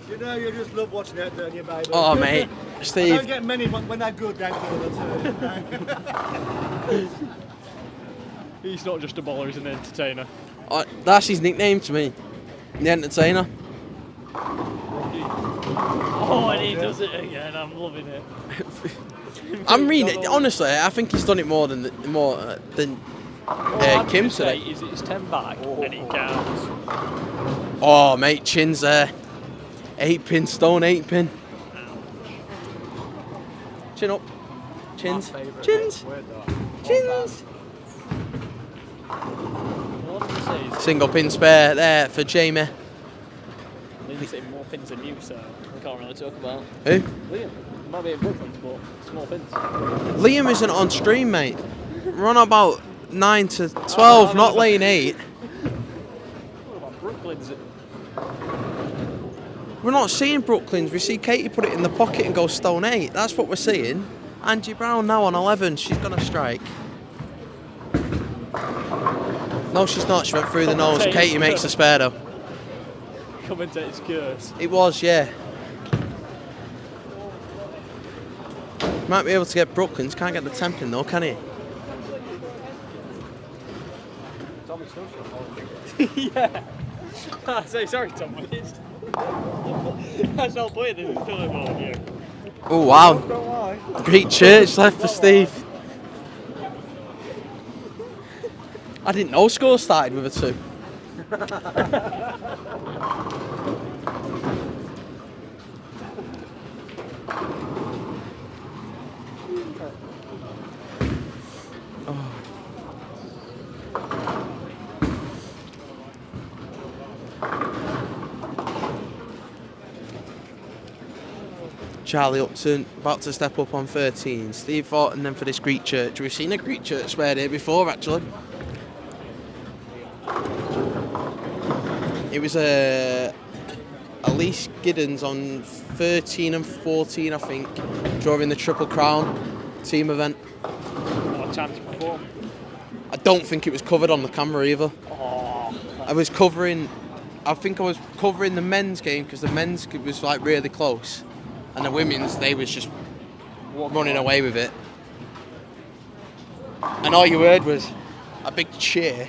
You know, you just love watching it, don't you, baby? Oh, mate. I Steve. don't get many, but when they're good, they're good. He's not just a bowler, he's an entertainer. That's his nickname to me. The Entertainer. Oh, and he does it again. I'm loving it. I'm reading it. Honestly, I think he's done it more than Kim today. It's 10 back and it counts. Oh, mate, chin's there. 8-pin, stone 8-pin. Chin up. Chins. Chins. Chins. Single pin spare there for Jamie. Liam's hitting more pins than you, so we can't really talk about. Who? Liam. Might be in Brooklyn, but small pins. Liam isn't on stream, mate. We're on about 9 to 12, not lane 8. What about Brooklyn's? We're not seeing Brooklyn's. We see Katie put it in the pocket and go stone 8. That's what we're seeing. Angie Brown now on 11. She's going to strike. No, she's not. She went through the nose. Katie makes the spare, though. Commentator's curse. It was, yeah. Might be able to get Brooklyn's. Can't get the 10-pin, though, can he? Yeah. Sorry, Tom. That's not playing this. It's still a ball here. Oh, wow. Great church left for Steve. I didn't know score started with a 2. Charlie Upton about to step up on 13. Steve Thornton then for this Greek church. We've seen a Greek church spare here before, actually. It was Elise Giddens on 13 and 14, I think, during the Triple Crown team event. What a chance to perform. I don't think it was covered on the camera either. Oh, I think I was covering the men's game because the men's was like really close. And the women's, they was just running away with it. And all you heard was a big cheer,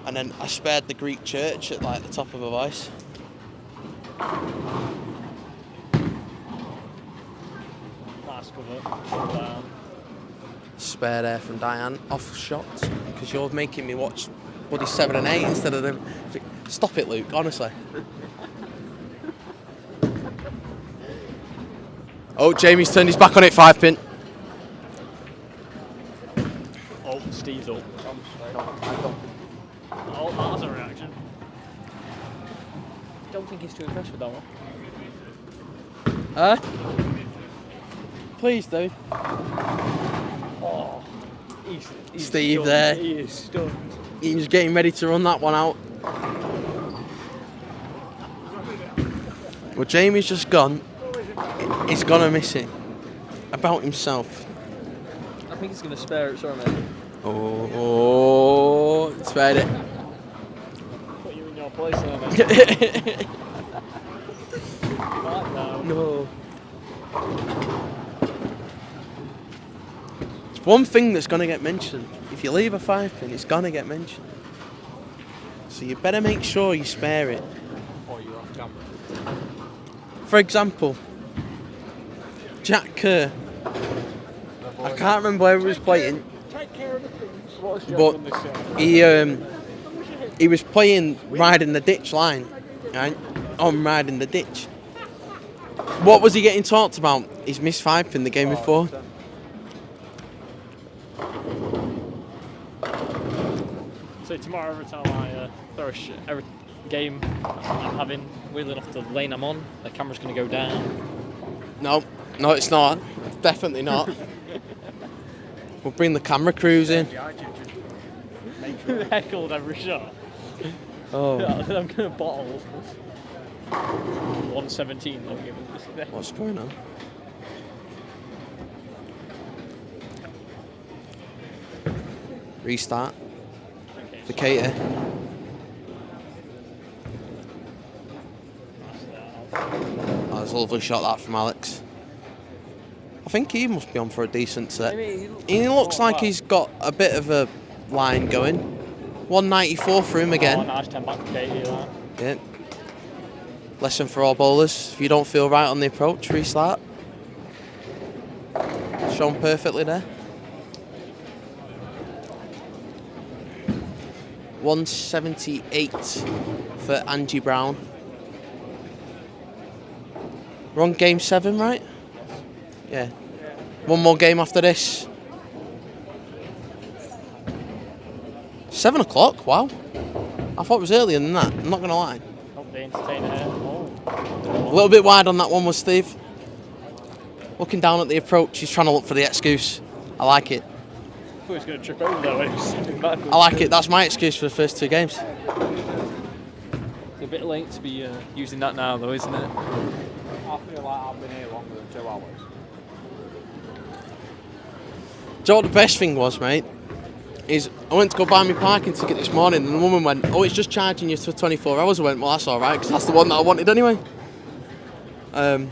and then I spared the Greek church at like the top of a voice. nice cover. Spare there from Diane, off shot, because you're making me watch bloody 7 and 8 instead of them. Stop it, Luke, honestly. Oh, Jamie's turned his back on it, 5-pin. Oh, Steve's up. Oh, that was a reaction. Don't think he's too impressed with that one. Please do. Oh, he's Steve stunned. there. He is stunned. He was getting ready to run that one out. Well, Jamie's just gone. He's gonna miss it. About himself. I think he's going to spare it, sorry mate. Oh, spared it. Put you in your place there, mate. Right now. No. It's one thing that's going to get mentioned. If you leave a 5-pin, it's going to get mentioned. So you better make sure you spare it. Or you're off camera. For example, Jack Kerr. I can't remember where he was playing, Take care of the things. but he was playing riding the ditch line, right? On riding the ditch. What was he getting talked about? He's missed 5-pin the game before. So tomorrow, every time I throw every game I'm having, weirdly enough, the lane I'm on, the camera's going to go down. No, it's not. Definitely not. We'll bring the camera crews in. Heckled every shot. Oh. I'm going to bottle 117. I'll give it this day. What's going on? Restart. The Cater. That was a lovely shot that from Alex. I think he must be on for a decent set. He looks like he's got a bit of a line going. 194 for him again. Oh, nice 10 back to Katie, Yeah. Lesson for all bowlers. If you don't feel right on the approach, restart. Shown perfectly there. 178 for Angie Brown. We're on game 7, right? Yeah. One more game after this. 7 o'clock? Wow. I thought it was earlier than that, I'm not going to lie. Hope they entertain it. A little bit wide on that one was Steve. Looking down at the approach, he's trying to look for the excuse. I like it. I thought he was going to trip over there. I like it, that's my excuse for the first 2 games. It's a bit late to be using that now, though, isn't it? I feel like I've been here longer than 2 hours. Do you know what the best thing was, mate? Is I went to go buy my parking ticket this morning and the woman went, "Oh, it's just charging you for 24 hours. I went, "Well, that's alright, because that's the one that I wanted anyway." It's I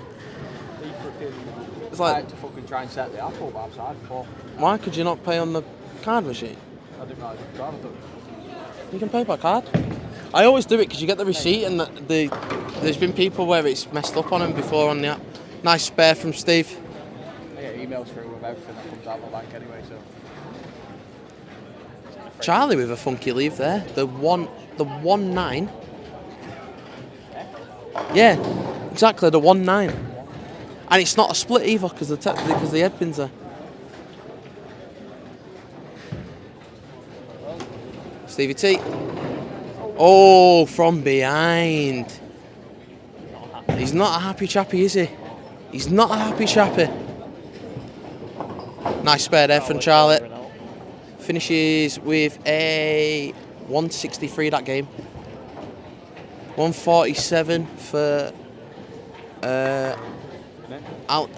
like, had to fucking try and set the app up outside before. why could you not pay on the card machine? I didn't realise it was driving. I thought it was You can pay by card. I always do it because you get the receipt and there's been people where it's messed up on them before on the app. Nice spare from Steve. I get emails through with everything that comes out of my bank anyway, so. Charlie with a funky leave there. The 1-9. Yeah, exactly, the 1-9. And it's not a split either because the head pins are. Stevie T. Oh, from behind. He's not a happy chappy, is he? He's not a happy chappy. Nice spare there from Charlie. Finishes with a 163 that game. 147 for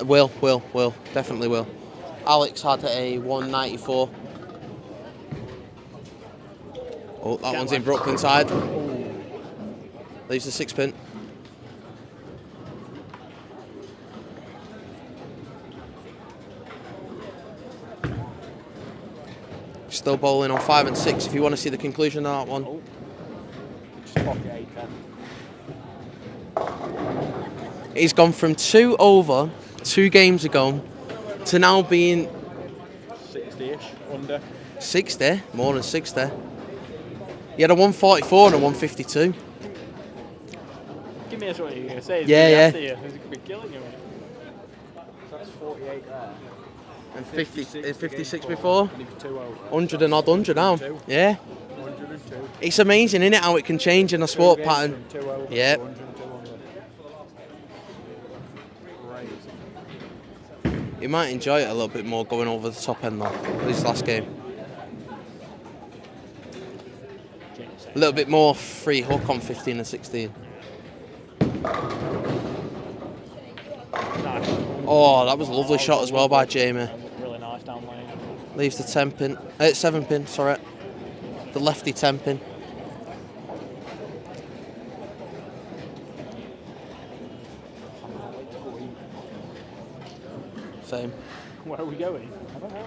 Will, definitely Will. Alex had a 194. Oh, that one's in Brooklyn side. Leaves the 6-pin. Still bowling on 5 and 6 if you want to see the conclusion of that one. Oh. Just pocket 8-10. He's gone from 2 over 2 games ago to now being 60-ish, under. 60, more than 60. He had a 144 and a 152. Give me what you're going to say. Yeah. He's going to be killing you. So that's 48 there. And 56 before. And he was 2 over. 100 and odd 100 now. 102. Yeah. 102. It's amazing, isn't it, how it can change in a sport 2 games pattern. from 2 over Yeah. to 102 under. Crazy. He might enjoy it a little bit more going over the top end though, this last game. A little bit more free hook on 15 and 16. Nice. Oh, that was a lovely shot as well by Jamie. Really nice down lane. Leaves the 7-pin, sorry. The lefty 10-pin. Same. Where are we going? I don't know.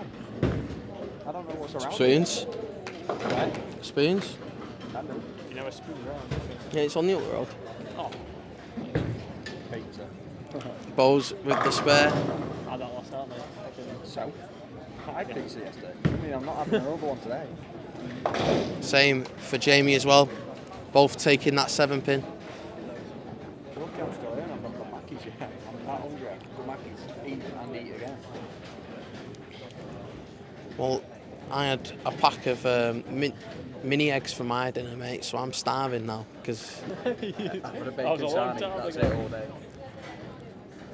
I don't know what's around. Spoons. Where? Spoons. I know. You know a spoon around? Yeah, it's on the other road. Oh. Pizza. Bowls with the spare. Had that last night, mate. So? I had pizza yesterday. I mean, I'm not having another one today. Same for Jamie as well. Both taking that 7-pin. Lucky I'm still in. I've not got Mackey's yet. I'm that hungry. I can go Mackey's, eat and eat again. Well, I had a pack of mini eggs for my dinner, mate, so I'm starving now because I've had a bacon was a long sarnie, time that's ago. it all day.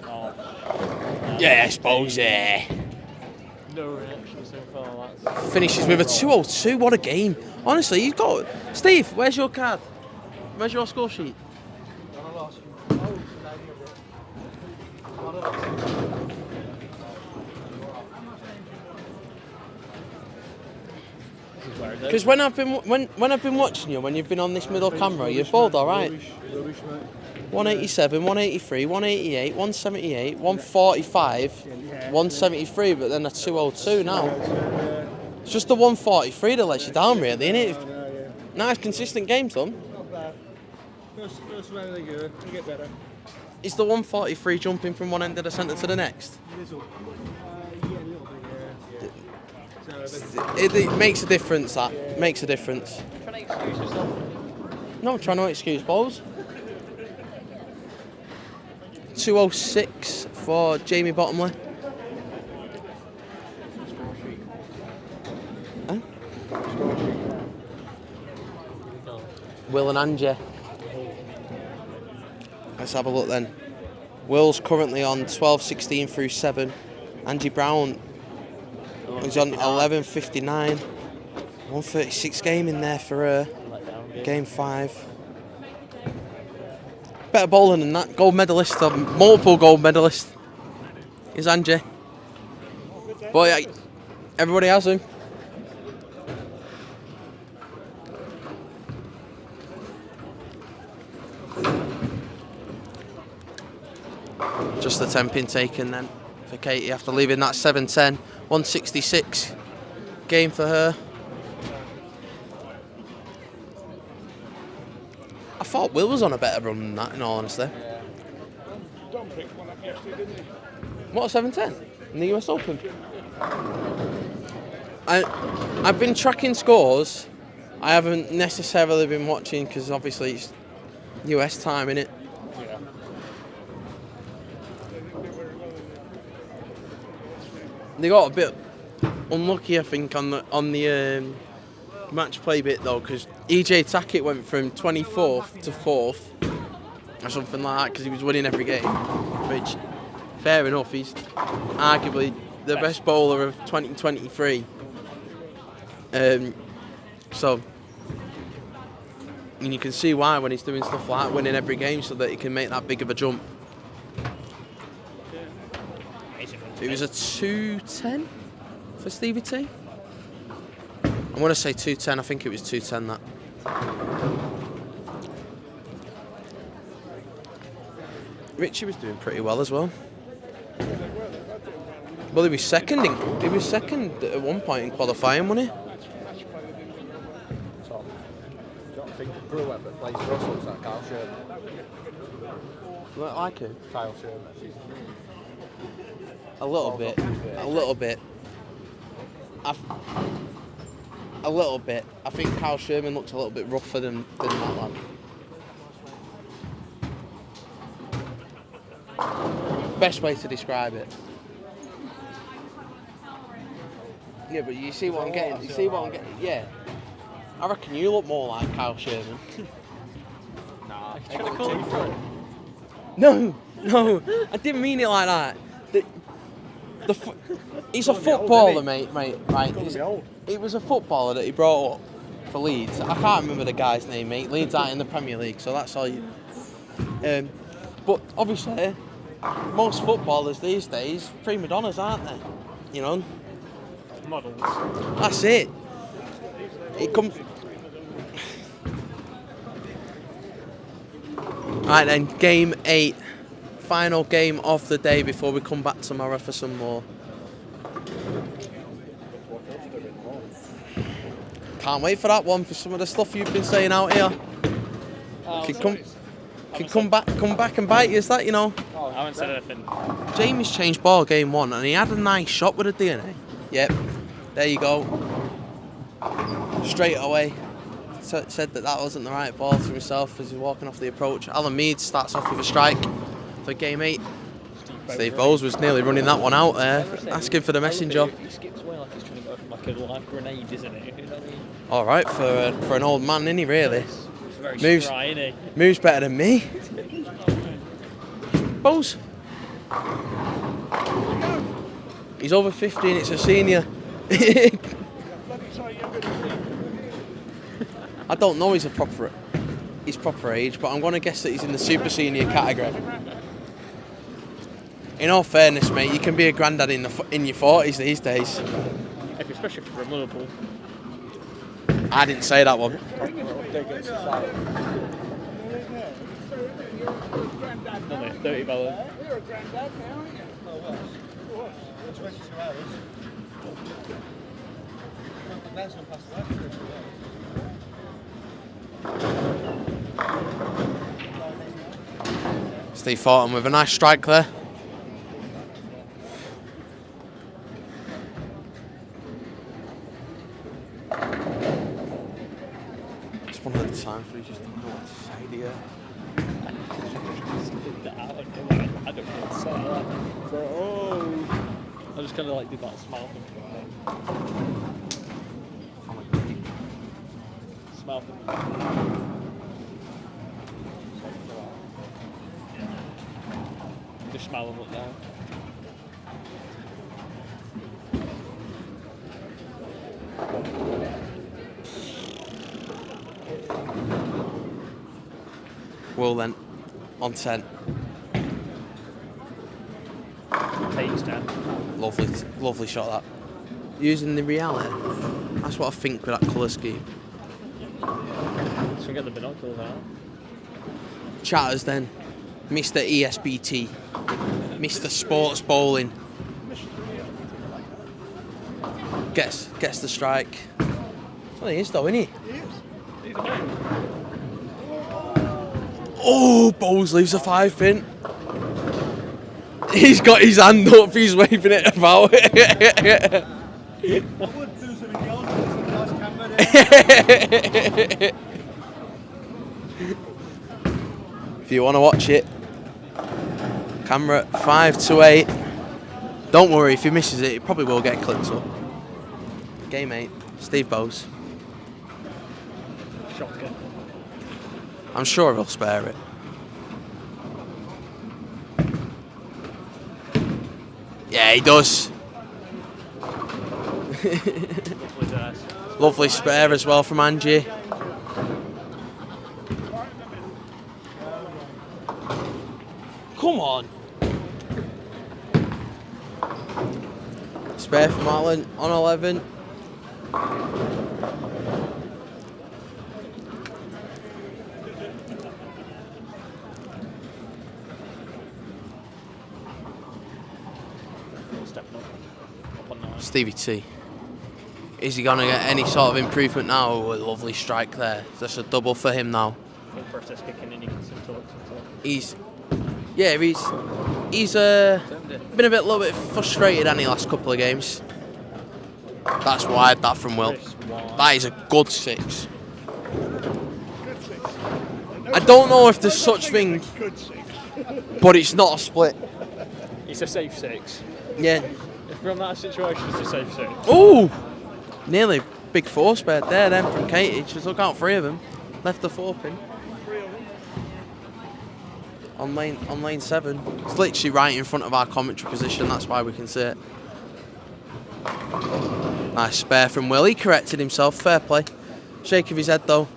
Oh, yeah, I suppose yeah. no reaction so far. That's Finishes with a 202. What a game! Honestly, you've got Steve. Where's your card? Where's your score sheet? Because when I've been watching you, when you've been on this middle camera, you've bowled all right. 187, 183, 188, 178, 145, 173, but then a 202 now. It's just the 143 that lets you down, really, isn't it? Nice, consistent games, done. Not bad. First round they go, they get better. Is the 143 jumping from one end of the centre to the next? Little. Yeah, a little bit, yeah. So, It makes a difference, that. Makes a difference. trying to excuse yourself. No, I'm trying to excuse balls. 206 for Jamie Bottomley. Huh? Will and Angie. Let's have a look then. Will's currently on 12-16 through 7. Angie Brown is on 11-59. 136 game in there for her. Game 5. Better bowling than that. Gold medalist, multiple gold medalist is Angie. But yeah, everybody has him. Just the 10-pin taken then for Katie after leaving that 7-10. 166 game for her. I thought Will was on a better run than that, in all honesty. Don picked one up yesterday, didn't he? What, 7-10 in the US Open? I've been tracking scores. I haven't necessarily been watching because obviously it's US time, innit? Yeah. They got a bit unlucky, I think, on the match play bit though, because EJ Tackett went from 24th to 4th or something like that because he was winning every game. Which, fair enough, he's arguably the best bowler of 2023. So, and you can see why when he's doing stuff like that, winning every game, so that he can make that big of a jump. It was a 210 for Stevie T. I want to say 210. I think it was 210 that. Richie was doing pretty well as well. Well, he was second. He was second at one point in qualifying, wasn't he? Top. Do you not think Brewer that plays for us looks like Kyle Sherman? Like him? Kyle Sherman. A little bit. A little bit. A little bit. I think Kyle Sherman looks a little bit rougher than that lad. Best way to describe it. Yeah, but you see what I'm getting. You see what I'm getting. Yeah. I reckon you look more like Kyle Sherman. Nah, No, I didn't mean it like that. He's a footballer, mate. Right? It was a footballer that he brought up for Leeds. I can't remember the guy's name, mate. Leeds aren't in the Premier League, so that's all you. But obviously, most footballers these days prima donnas, aren't they? You know. Models. That's it. It comes. Right then, game 8 final game of the day before we come back tomorrow for some more. Can't wait for that one, for some of the stuff you've been saying out here. Can come back and bite you, is that, you know? I haven't said anything. Jamie's changed ball game 1 and he had a nice shot with a DNA. Yep, there you go. Straight away. Said that wasn't the right ball to himself as he's walking off the approach. Alan Mead starts off with a strike for game 8. Steve Bowles was nearly running that one out there, asking for the messenger. He skips away like he's trying to go from like a live grenade, isn't it? You know what I mean? All right for an old man, isn't he? Really? It's very spry, isn't he? Moves better than me. Bowles. He's over 50 and it's a senior. I don't know his proper age, but I'm going to guess that he's in the super senior category. In all fairness, mate, you can be a granddad in your 40s these days. Especially from Liverpool. I didn't say that one. Only 30 balance. You're a granddad now, aren't you? Steve Thornton with a nice strike there. It's one of the times where you just don't know what to say, do you? I don't know what to say. I just kind of like did that smile thing. Smile thing. Just smile and look down. Well then, on 10. Takes 10. Lovely shot that. Using the reality, that's what I think with that colour scheme. So we get the binoculars out. Chatters then, Mr. ESBT, Mr. Sports Bowling. Gets the strike. Well, he is though, isn't he? He is. Oh, Bowles leaves a 5 pin. He's got his hand up, he's waving it about. I would do something else, but it's a nice camera there. If you want to watch it, camera 5 to 8. Don't worry, if he misses it, it probably will get clipped up. Game 8, Steve Bowes. Shotgun. I'm sure he'll spare it. Yeah, he does. Lovely spare as well from Angie. Come on. Spare from Alan on 11. Stevie T. Is he going to get any sort of improvement now? Oh, a lovely strike there. That's a double for him now. He's been a little bit frustrated in the last couple of games. That's wide, that from Will. That is a good 6. I don't know if there's such thing, but it's not a split. It's a safe 6. Yeah. If we're in that situation, it's a safe 6. Ooh! Nearly big 4 spare there then from Katie. Just look out, 3 of them. Left the 4 pin. On lane 7. It's literally right in front of our commentary position, that's why we can see it. Nice spare from Will. He corrected himself, fair play. Shake of his head though.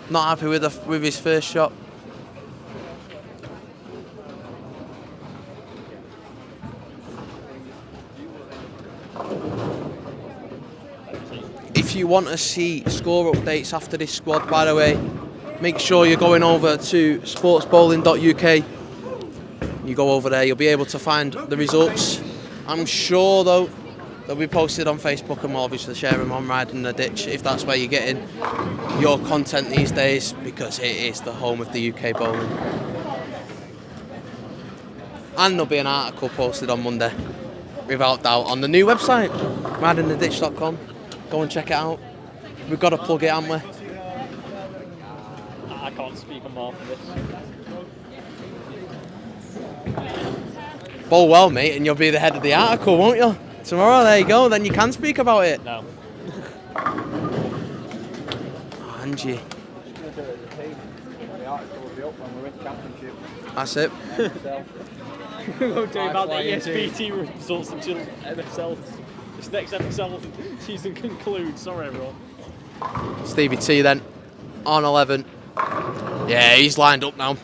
Not happy with his first shot. If you want to see score updates after this squad, by the way, make sure you're going over to sportsbowling.uk. You go over there, you'll be able to find the results. I'm sure though they'll be posted on Facebook, and we'll obviously share them on Riding the Ditch if that's where you're getting your content these days, because it is the home of the UK bowling. And there'll be an article posted on Monday, without doubt, on the new website, ridingtheditch.com. Go and check it out. We've got to plug it, haven't we? I can't speak on behalf of this. Bowl well, mate, and you'll be the head of the article, won't you? Tomorrow, there you go, then you can speak about it. No. Oh, Angie. The article will be up when we're in championship. That's it. We won't do about the ESBT results until MSL. This next MSL season concludes. Sorry, everyone. Stevie T then, on 11. Yeah, he's lined up now.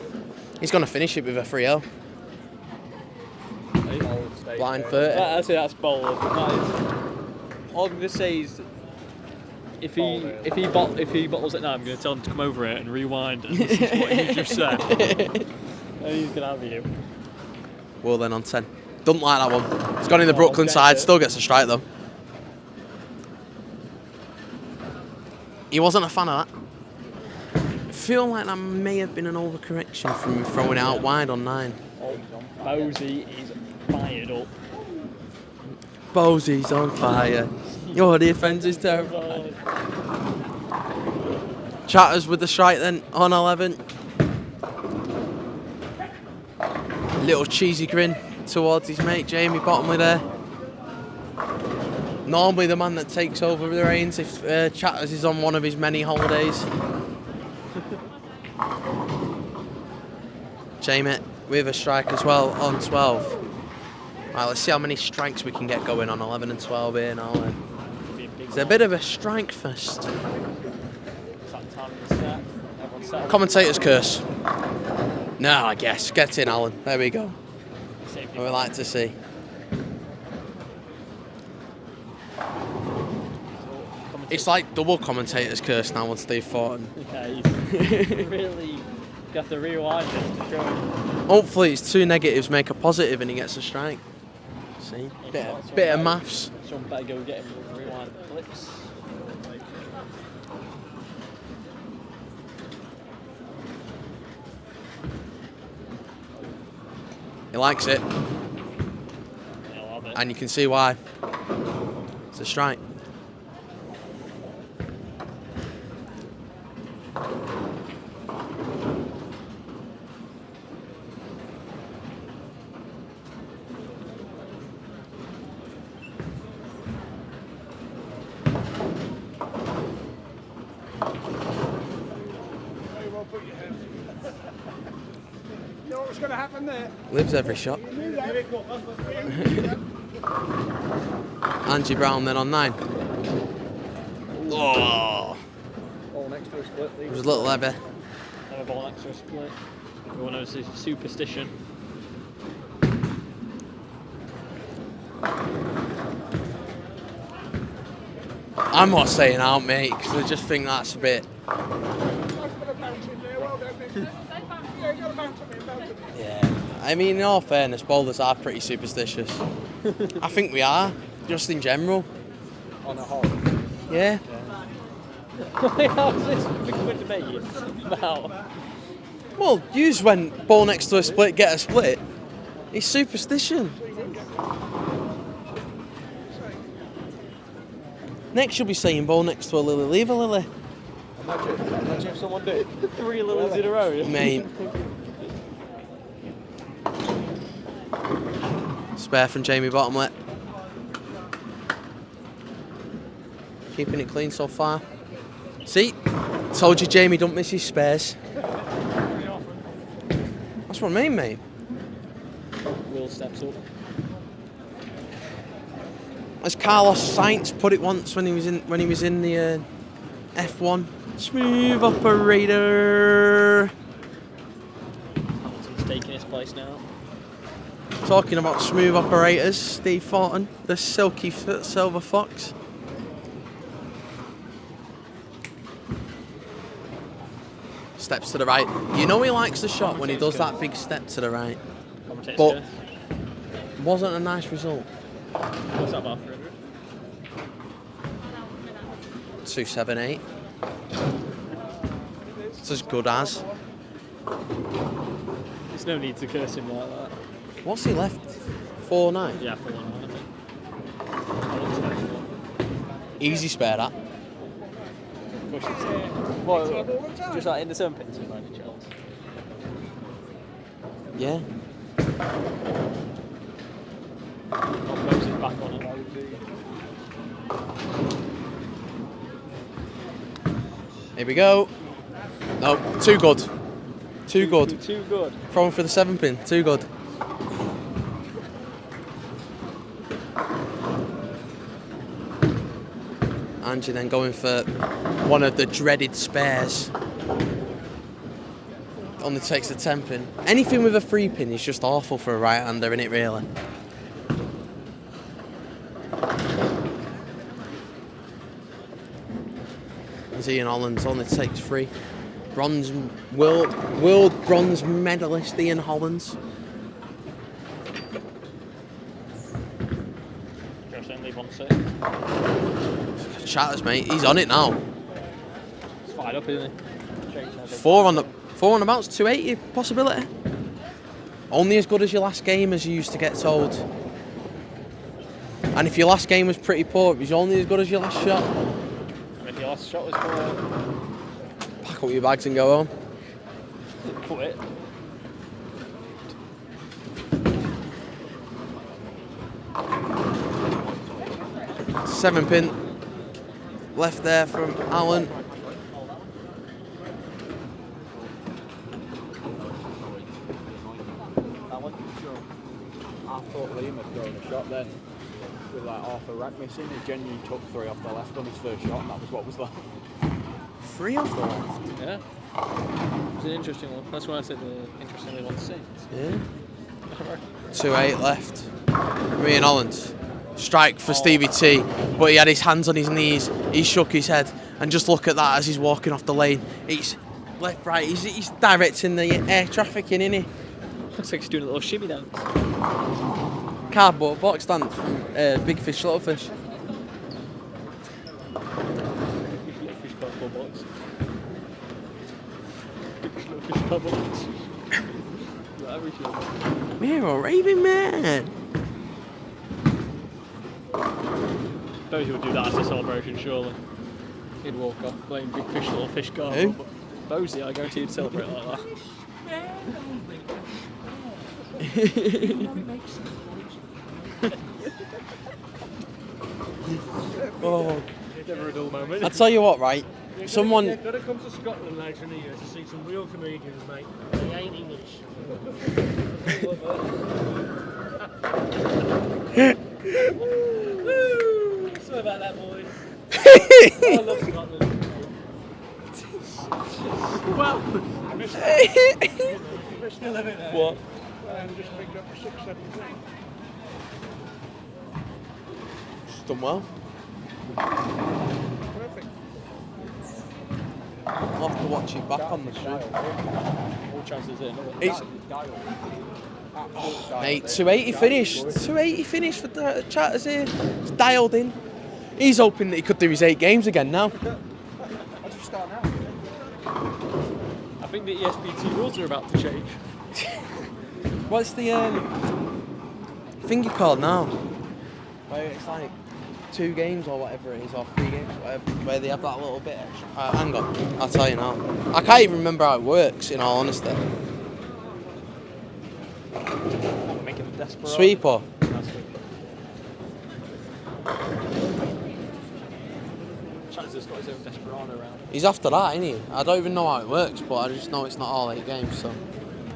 He's going to finish it with a 3-0. Blind 30. That's it. That's bold. All I'm gonna say is, if he bottles it now, I'm gonna tell him to come over here and rewind and listen to what he just said. And he's gonna have you. Well then on 10. Don't like that one. It's gone in the Brooklyn side. Still gets a strike though. He wasn't a fan of that. I feel like that may have been an overcorrection from him throwing it out wide on 9. Bosey is fired up. Bosey's on fire. Your defence is terrible. Chatters with the strike then on 11. Little cheesy grin towards his mate Jamie Bottomley there. Normally the man that takes over the reins if Chatters is on one of his many holidays. Jamie with a strike as well on 12. Right, let's see how many strikes we can get going on 11 and 12 here now. It's a bit of a strike fest. Commentator's curse. No, I guess. Get in, Alan. There we go. What we like to see. It's like double commentator's curse now on Steve Thornton. Okay, really, you have to rewind this to show him. Hopefully it's 2 negatives make a positive and he gets a strike. See? Bit of maths. Someone better go get him to rewind the clips. He likes it. And you can see why. It's a strike. You know what's going to happen there? Lives every shot. Angie Brown then on 9. Oh! Ball next to a split. It was a little heavy. Have a ball next to a split. Everyone knows this superstition. I'm not saying out, mate, because I just think that's a bit. Yeah. I mean, in all fairness, bowlers are pretty superstitious. I think we are, just in general. On a whole. Yeah. How's this big debate about? Well, use when ball next to a split, get a split. It's superstition. Next you'll be saying ball next to a lily, leave a lily. Imagine if someone did. 3 lilies in a row. Mate. Spare from Jamie Bottomley. Keeping it clean so far. See? Told you Jamie don't miss his spares. That's what I mean, mate. Will steps up. As Carlos Sainz put it once when he was in the F1, smooth operator. Hamilton's taking his place now. Talking about smooth operators, Steve Thornton, the silky silver fox. Steps to the right. You know he likes the shot when he does that big step to the right. But wasn't a nice result. What's that about 300? 278. It's as good as. There's no need to curse him like that. What's he left? 4.9? Yeah, 4-1, I think. Easy spare that. Well, just like in the 7 pins, by any chance. Yeah. Moses back on it. Here we go. No, too good. Too good. Too good. Throwing for the 7 pin. Too good. Angie then going for one of the dreaded spares. Only takes the 10 pin. Anything with a 3 pin is just awful for a right-hander, isn't it, really? As Ian Hollands only takes 3. Bronze world bronze medalist Ian Hollands. Just saying leave on 6. Chatters, mate. He's on it now. It's fired up, isn't he? 4 on the bounce, 280 possibility. Only as good as your last game, as you used to get told. And if your last game was pretty poor, it was only as good as your last shot. And if your last shot was poor, Pack up your bags and go home. quit. Seven pin left there from Alan. I thought Liam had thrown a shot then with like half a rack missing. He genuinely took 3 off the left on his first shot, and that was what was left. 3 off the left. Yeah. It's an interesting one. That's why I said the interestingly one to see. Yeah. 2-8 left. Ian Hollands. Strike for Stevie T, but he had his hands on his knees. He shook his head, and just look at that as he's walking off the lane. It's left, right. He's directing the air traffic in, isn't he? Looks like he's doing a little shimmy dance. Cardboard box dance from Big Fish, Little Fish. Fish cardboard box. Fish cardboard box. We're a raving man. Those who would do that as a celebration, surely. He'd walk off playing Big Fish, Little Fish card. Who? Bosie, I guarantee he'd celebrate like that. Oh, Never a dull moment. I tell you what, right? Someone. You've got to come to Scotland later in the year to see some real comedians, mate. They ain't English. Sorry about that, boys. I love Scotland. Well, we're still living there. What? Just picked up a 6-7 thing. Done well. Perfect. I'll have to watch it back on the show. All chances in. It's, mate, 280 finish. 280 finish for the Chatters here. It's dialed in. He's hoping that he could do his 8 games again now. How'd you start now? I think the ESBT rules are about to change. What's the thing you called now? Where it's like 2 games or whatever it is, or 3 games, whatever, where they have that little bit extra. Hang on, I'll tell you now. I can't even remember how it works, in all honesty. Making a desperate. Sweeper. Chatters has got his own desperado around. He's after that, isn't he? I don't even know how it works, but I just know it's not all 8 games, so.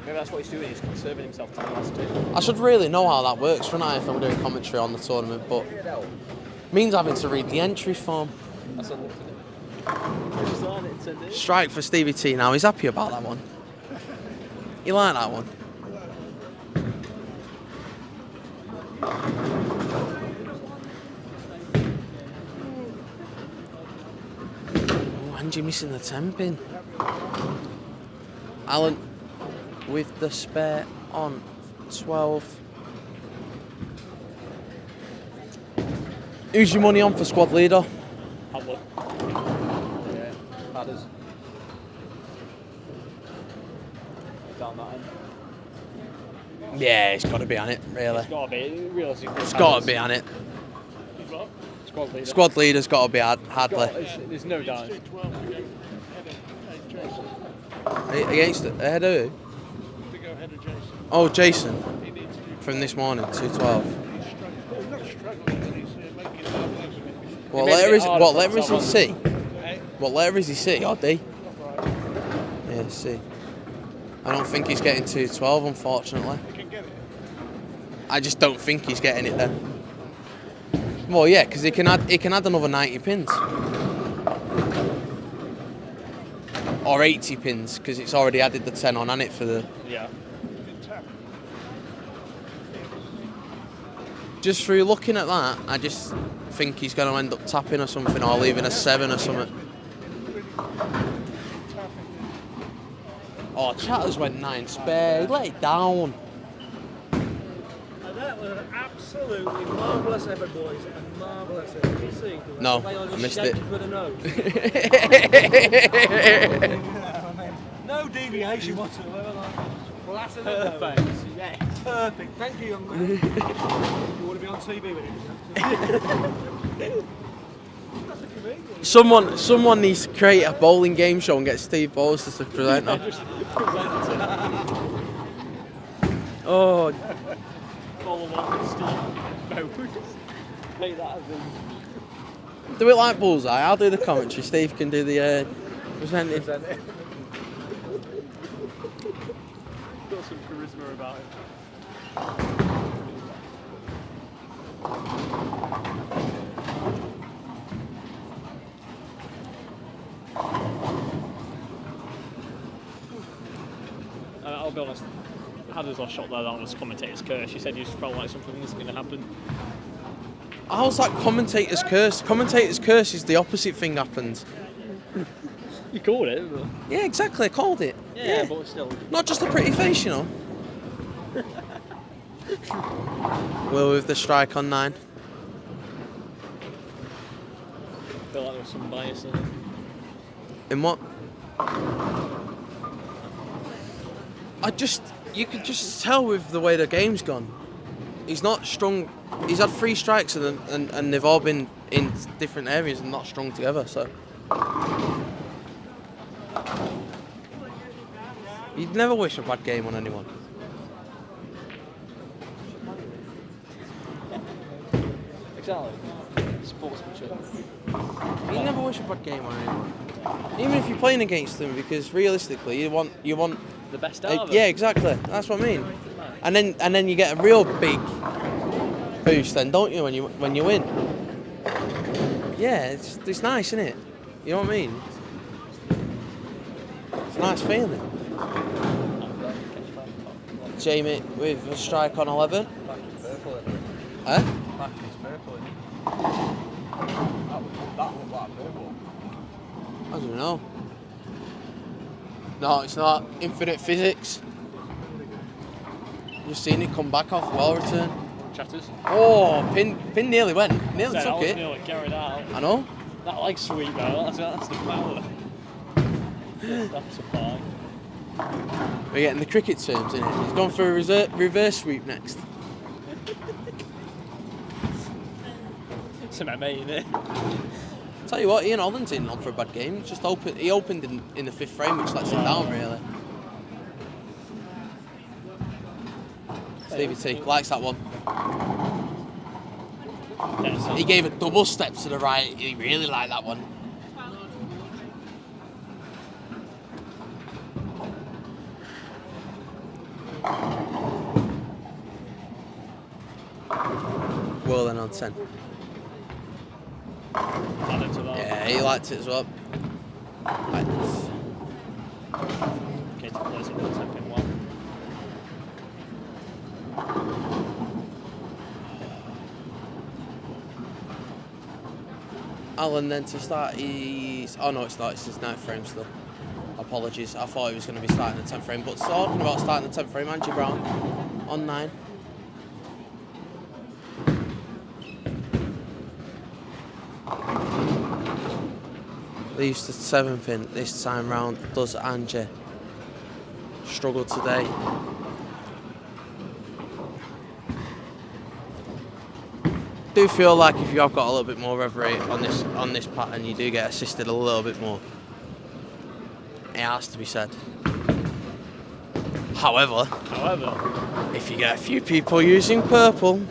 Maybe that's what he's doing. He's conserving himself to the last 2. I should really know how that works, shouldn't I, if I'm doing commentary on the tournament, but means having to read the entry form. That's a look at it. Strike for Stevie T now. He's happy about that one. He liked that one. Oh, Angie missing the 10 pin. Alan with the spare on 12. Who's your money on for squad leader? Hamlet. Yeah, ladders. Down that end. Yeah, it's got to be on it, really. It's got to be. Realistically, It's got to be on it. Squad leader. Squad leader's got to be Hadley. There's no doubt. Against ahead of who? To go ahead of Jason. Oh, Jason. He needs to do. From this morning, 212. He's struggling. He's not struggling, but he's making it hard. What made letter it is harder what for letter is he? someone. C? Hey, What letter is he? C or D? right. Yeah, C. I don't think he's getting 212, unfortunately. He can get it. I just don't think he's getting it then. Well, yeah, because he can add another 90 pins. Or 80 pins, because it's already added the 10 on, hasn't it, for the... Yeah. Just through looking at that, I just think he's going to end up tapping or something, or leaving a 7 or something. Oh, Chatters went 9 spare. He let it down. And that was an absolutely marvellous effort, boys. A marvellous effort. You see? No, They are I missed shaped it. with a nose. No deviation whatsoever. Like, well, that's a perfect. Yeah, perfect. Thank you, young man. You want to be on TV with him? That's a comedian. Someone needs to create a bowling game show and get Steve Bowles as the presenter. Just present Oh, follow on Steve Bowers. Make that as do it like Bullseye. I'll do the commentary. Steve can do the presenting. got some charisma about him. I'll be honest, Hadders lost shot there, that was commentator's curse. She said you just felt like something was going to happen. How's that commentator's curse? Commentator's curse is the opposite thing happens. You called it, but... Yeah, exactly. I called it. Yeah, but still. Not just a pretty face, you know. Will with the strike on 9. I feel like there was some bias in it. In what? You could just tell with the way the game's gone. He's not strung. He's had 3 strikes and they've all been in different areas and not strung together. So you'd never wish a bad game on anyone. Exactly. Sportsmanship. You never wish a bad game on anyone, even if you're playing against them, because realistically, you want The best out of it. yeah, exactly. That's what I mean. And then you get a real big boost, then, don't you, when you win? Yeah, it's nice, isn't it? You know what I mean? It's a nice feeling. Jamie with a strike on 11. Back is purple, isn't it? Huh? Back is purple, isn't it? That looked like purple. I don't know. No, it's not. Infinite physics. You've seen it come back off well return. Chatters. Oh, pin nearly went. Nearly So that took was it. nearly carried out. I know. That like sweet though, that's the power. That's a fine. We're getting the cricket terms in it. He's gone for a reverse sweep next. It's an MA, innit? Tell you what, Ian Holland's in on for a bad game. He opened in the 5th frame, which lets him down really. Stevie T likes that one. He gave a double step to the right. He really liked that one. Well then on 10. Added to that. Yeah, he liked it as well. Right. Okay, to place it on the 10 pin one. Alan then to start his... Oh no, it's not. It's his 9th frame still. Apologies. I thought he was going to be starting the 10th frame. But talking about starting the 10th frame, Angie Brown on 9. Leaves the 7 pin this time round. Does Angie. Struggled today. Do feel like if you have got a little bit more reverie on this pattern, you do get assisted a little bit more. It has to be said. However, if you get a few people using purple,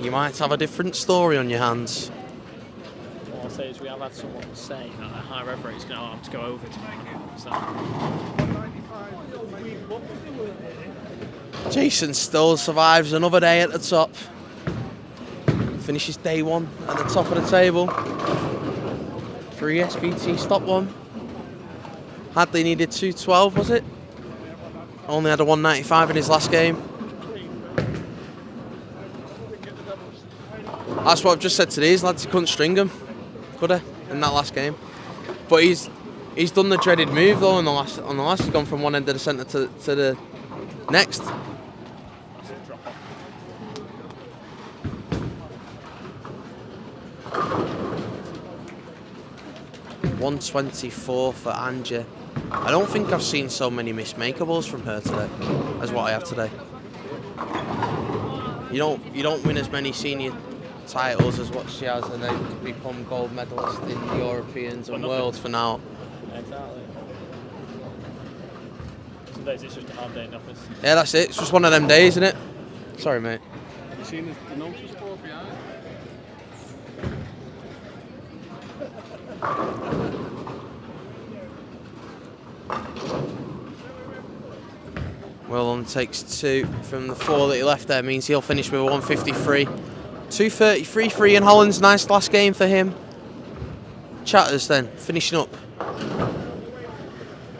you might have a different story on your hands. All I'll say is we have had someone say that a high rev rate is going to have to go over to make it. So. Jason still survives another day at the top. Finishes day 1 at the top of the table. 3 ESBT stop 1. Hadley needed 212, was it? Only had a 195 in his last game. That's what I've just said to these lads. He couldn't string him, could he, in that last game? But he's done the dreaded move though on the last. He's gone from one end of the centre to the next. 124 for Angie. I don't think I've seen so many mismakeables from her today as what I have today. You don't win as many senior titles as what she has, and then become gold medalist in Europeans and Worlds for now. Exactly. Some days it's just a hard day in the office. Yeah, that's it. It's just one of them days, isn't it? Sorry, mate. Have you seen the notice board behind? Well, takes 2 from the 4 that he left there, means he'll finish with a 153. 233 for Ian Hollands, nice last game for him. Chatters then, finishing up.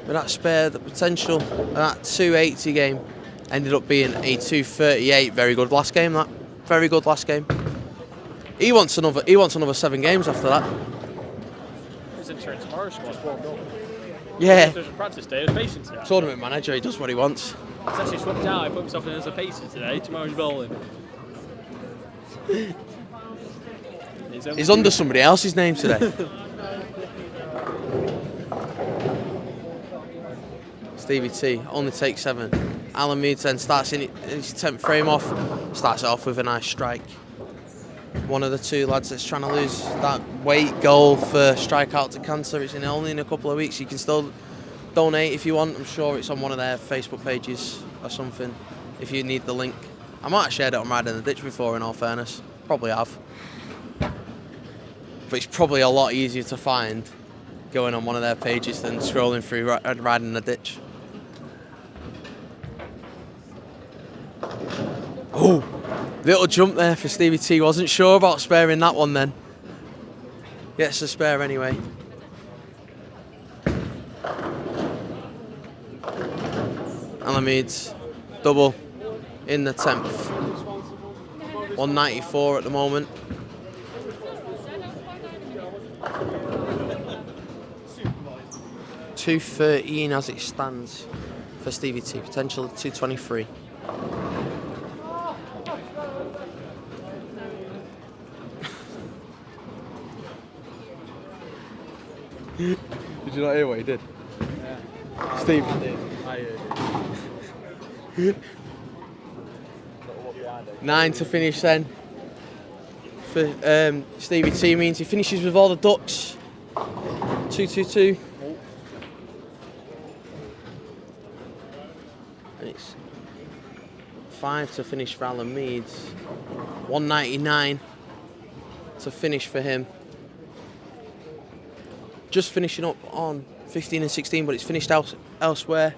But that spare, the potential, that 280 game ended up being a 238. Very good last game, that. Very good last game. He wants another 7 games after that. He's entering tomorrow's squad. Yeah. There's a practice day, there's pacing today. Tournament manager, he does what he wants. He's actually swapped out, he put himself in as a pacer today, tomorrow's bowling. He's under somebody else's name today. Stevie T only takes 7. Alan Meads then starts in his 10th frame off, starts it off with a nice strike. One of the 2 lads that's trying to lose that weight goal for Strikeout to Cancer. It's only in a couple of weeks. You can still donate if you want. I'm sure it's on one of their Facebook pages or something if you need the link. I might have shared it on Riding the Ditch before, in all fairness. Probably have. But it's probably a lot easier to find going on one of their pages than scrolling through Riding the Ditch. Oh, little jump there for Stevie T. Wasn't sure about sparing that one then. Gets a spare anyway. Alameeds, double in the 10th. 194 at the moment. $213 as it stands for Stevie T. Potential $223. Did you not hear what he did? Yeah. Steve. I did. I heard. 9 to finish then. For Stevie T means he finishes with all the ducks. 222. And it's 5 to finish for Alan Meads. 199 to finish for him. Just finishing up on 15 and 16, but it's finished elsewhere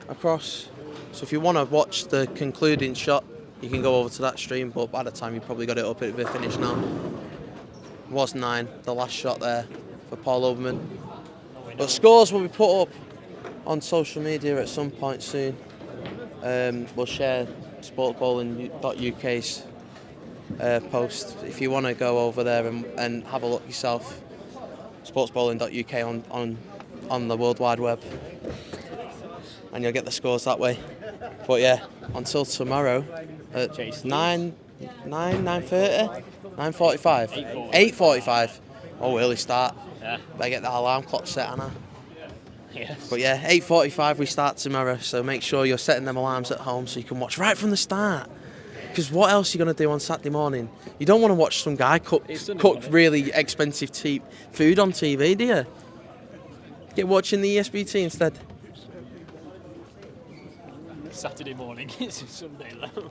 across. So if you want to watch the concluding shot, you can go over to that stream, but by the time you probably got it up, it'll be finished now. It was 9, the last shot there for Paul Oberman. But scores will be put up on social media at some point soon. We'll share sportsbowling.uk's post if you want to go over there and have a look yourself. sportsbowling.uk on the World Wide Web, and you'll get the scores that way. But yeah, until tomorrow at 9:30, 9:45, 8:45. Oh, early start. Yeah. Better get that alarm clock set, Anna. Yes. But yeah, 8:45 we start tomorrow, so make sure you're setting them alarms at home so you can watch right from the start. Because what else are you going to do on Saturday morning? You don't want to watch some guy cook really expensive food on TV, do you? Get watching the ESBT instead. Saturday morning, it's Sunday though.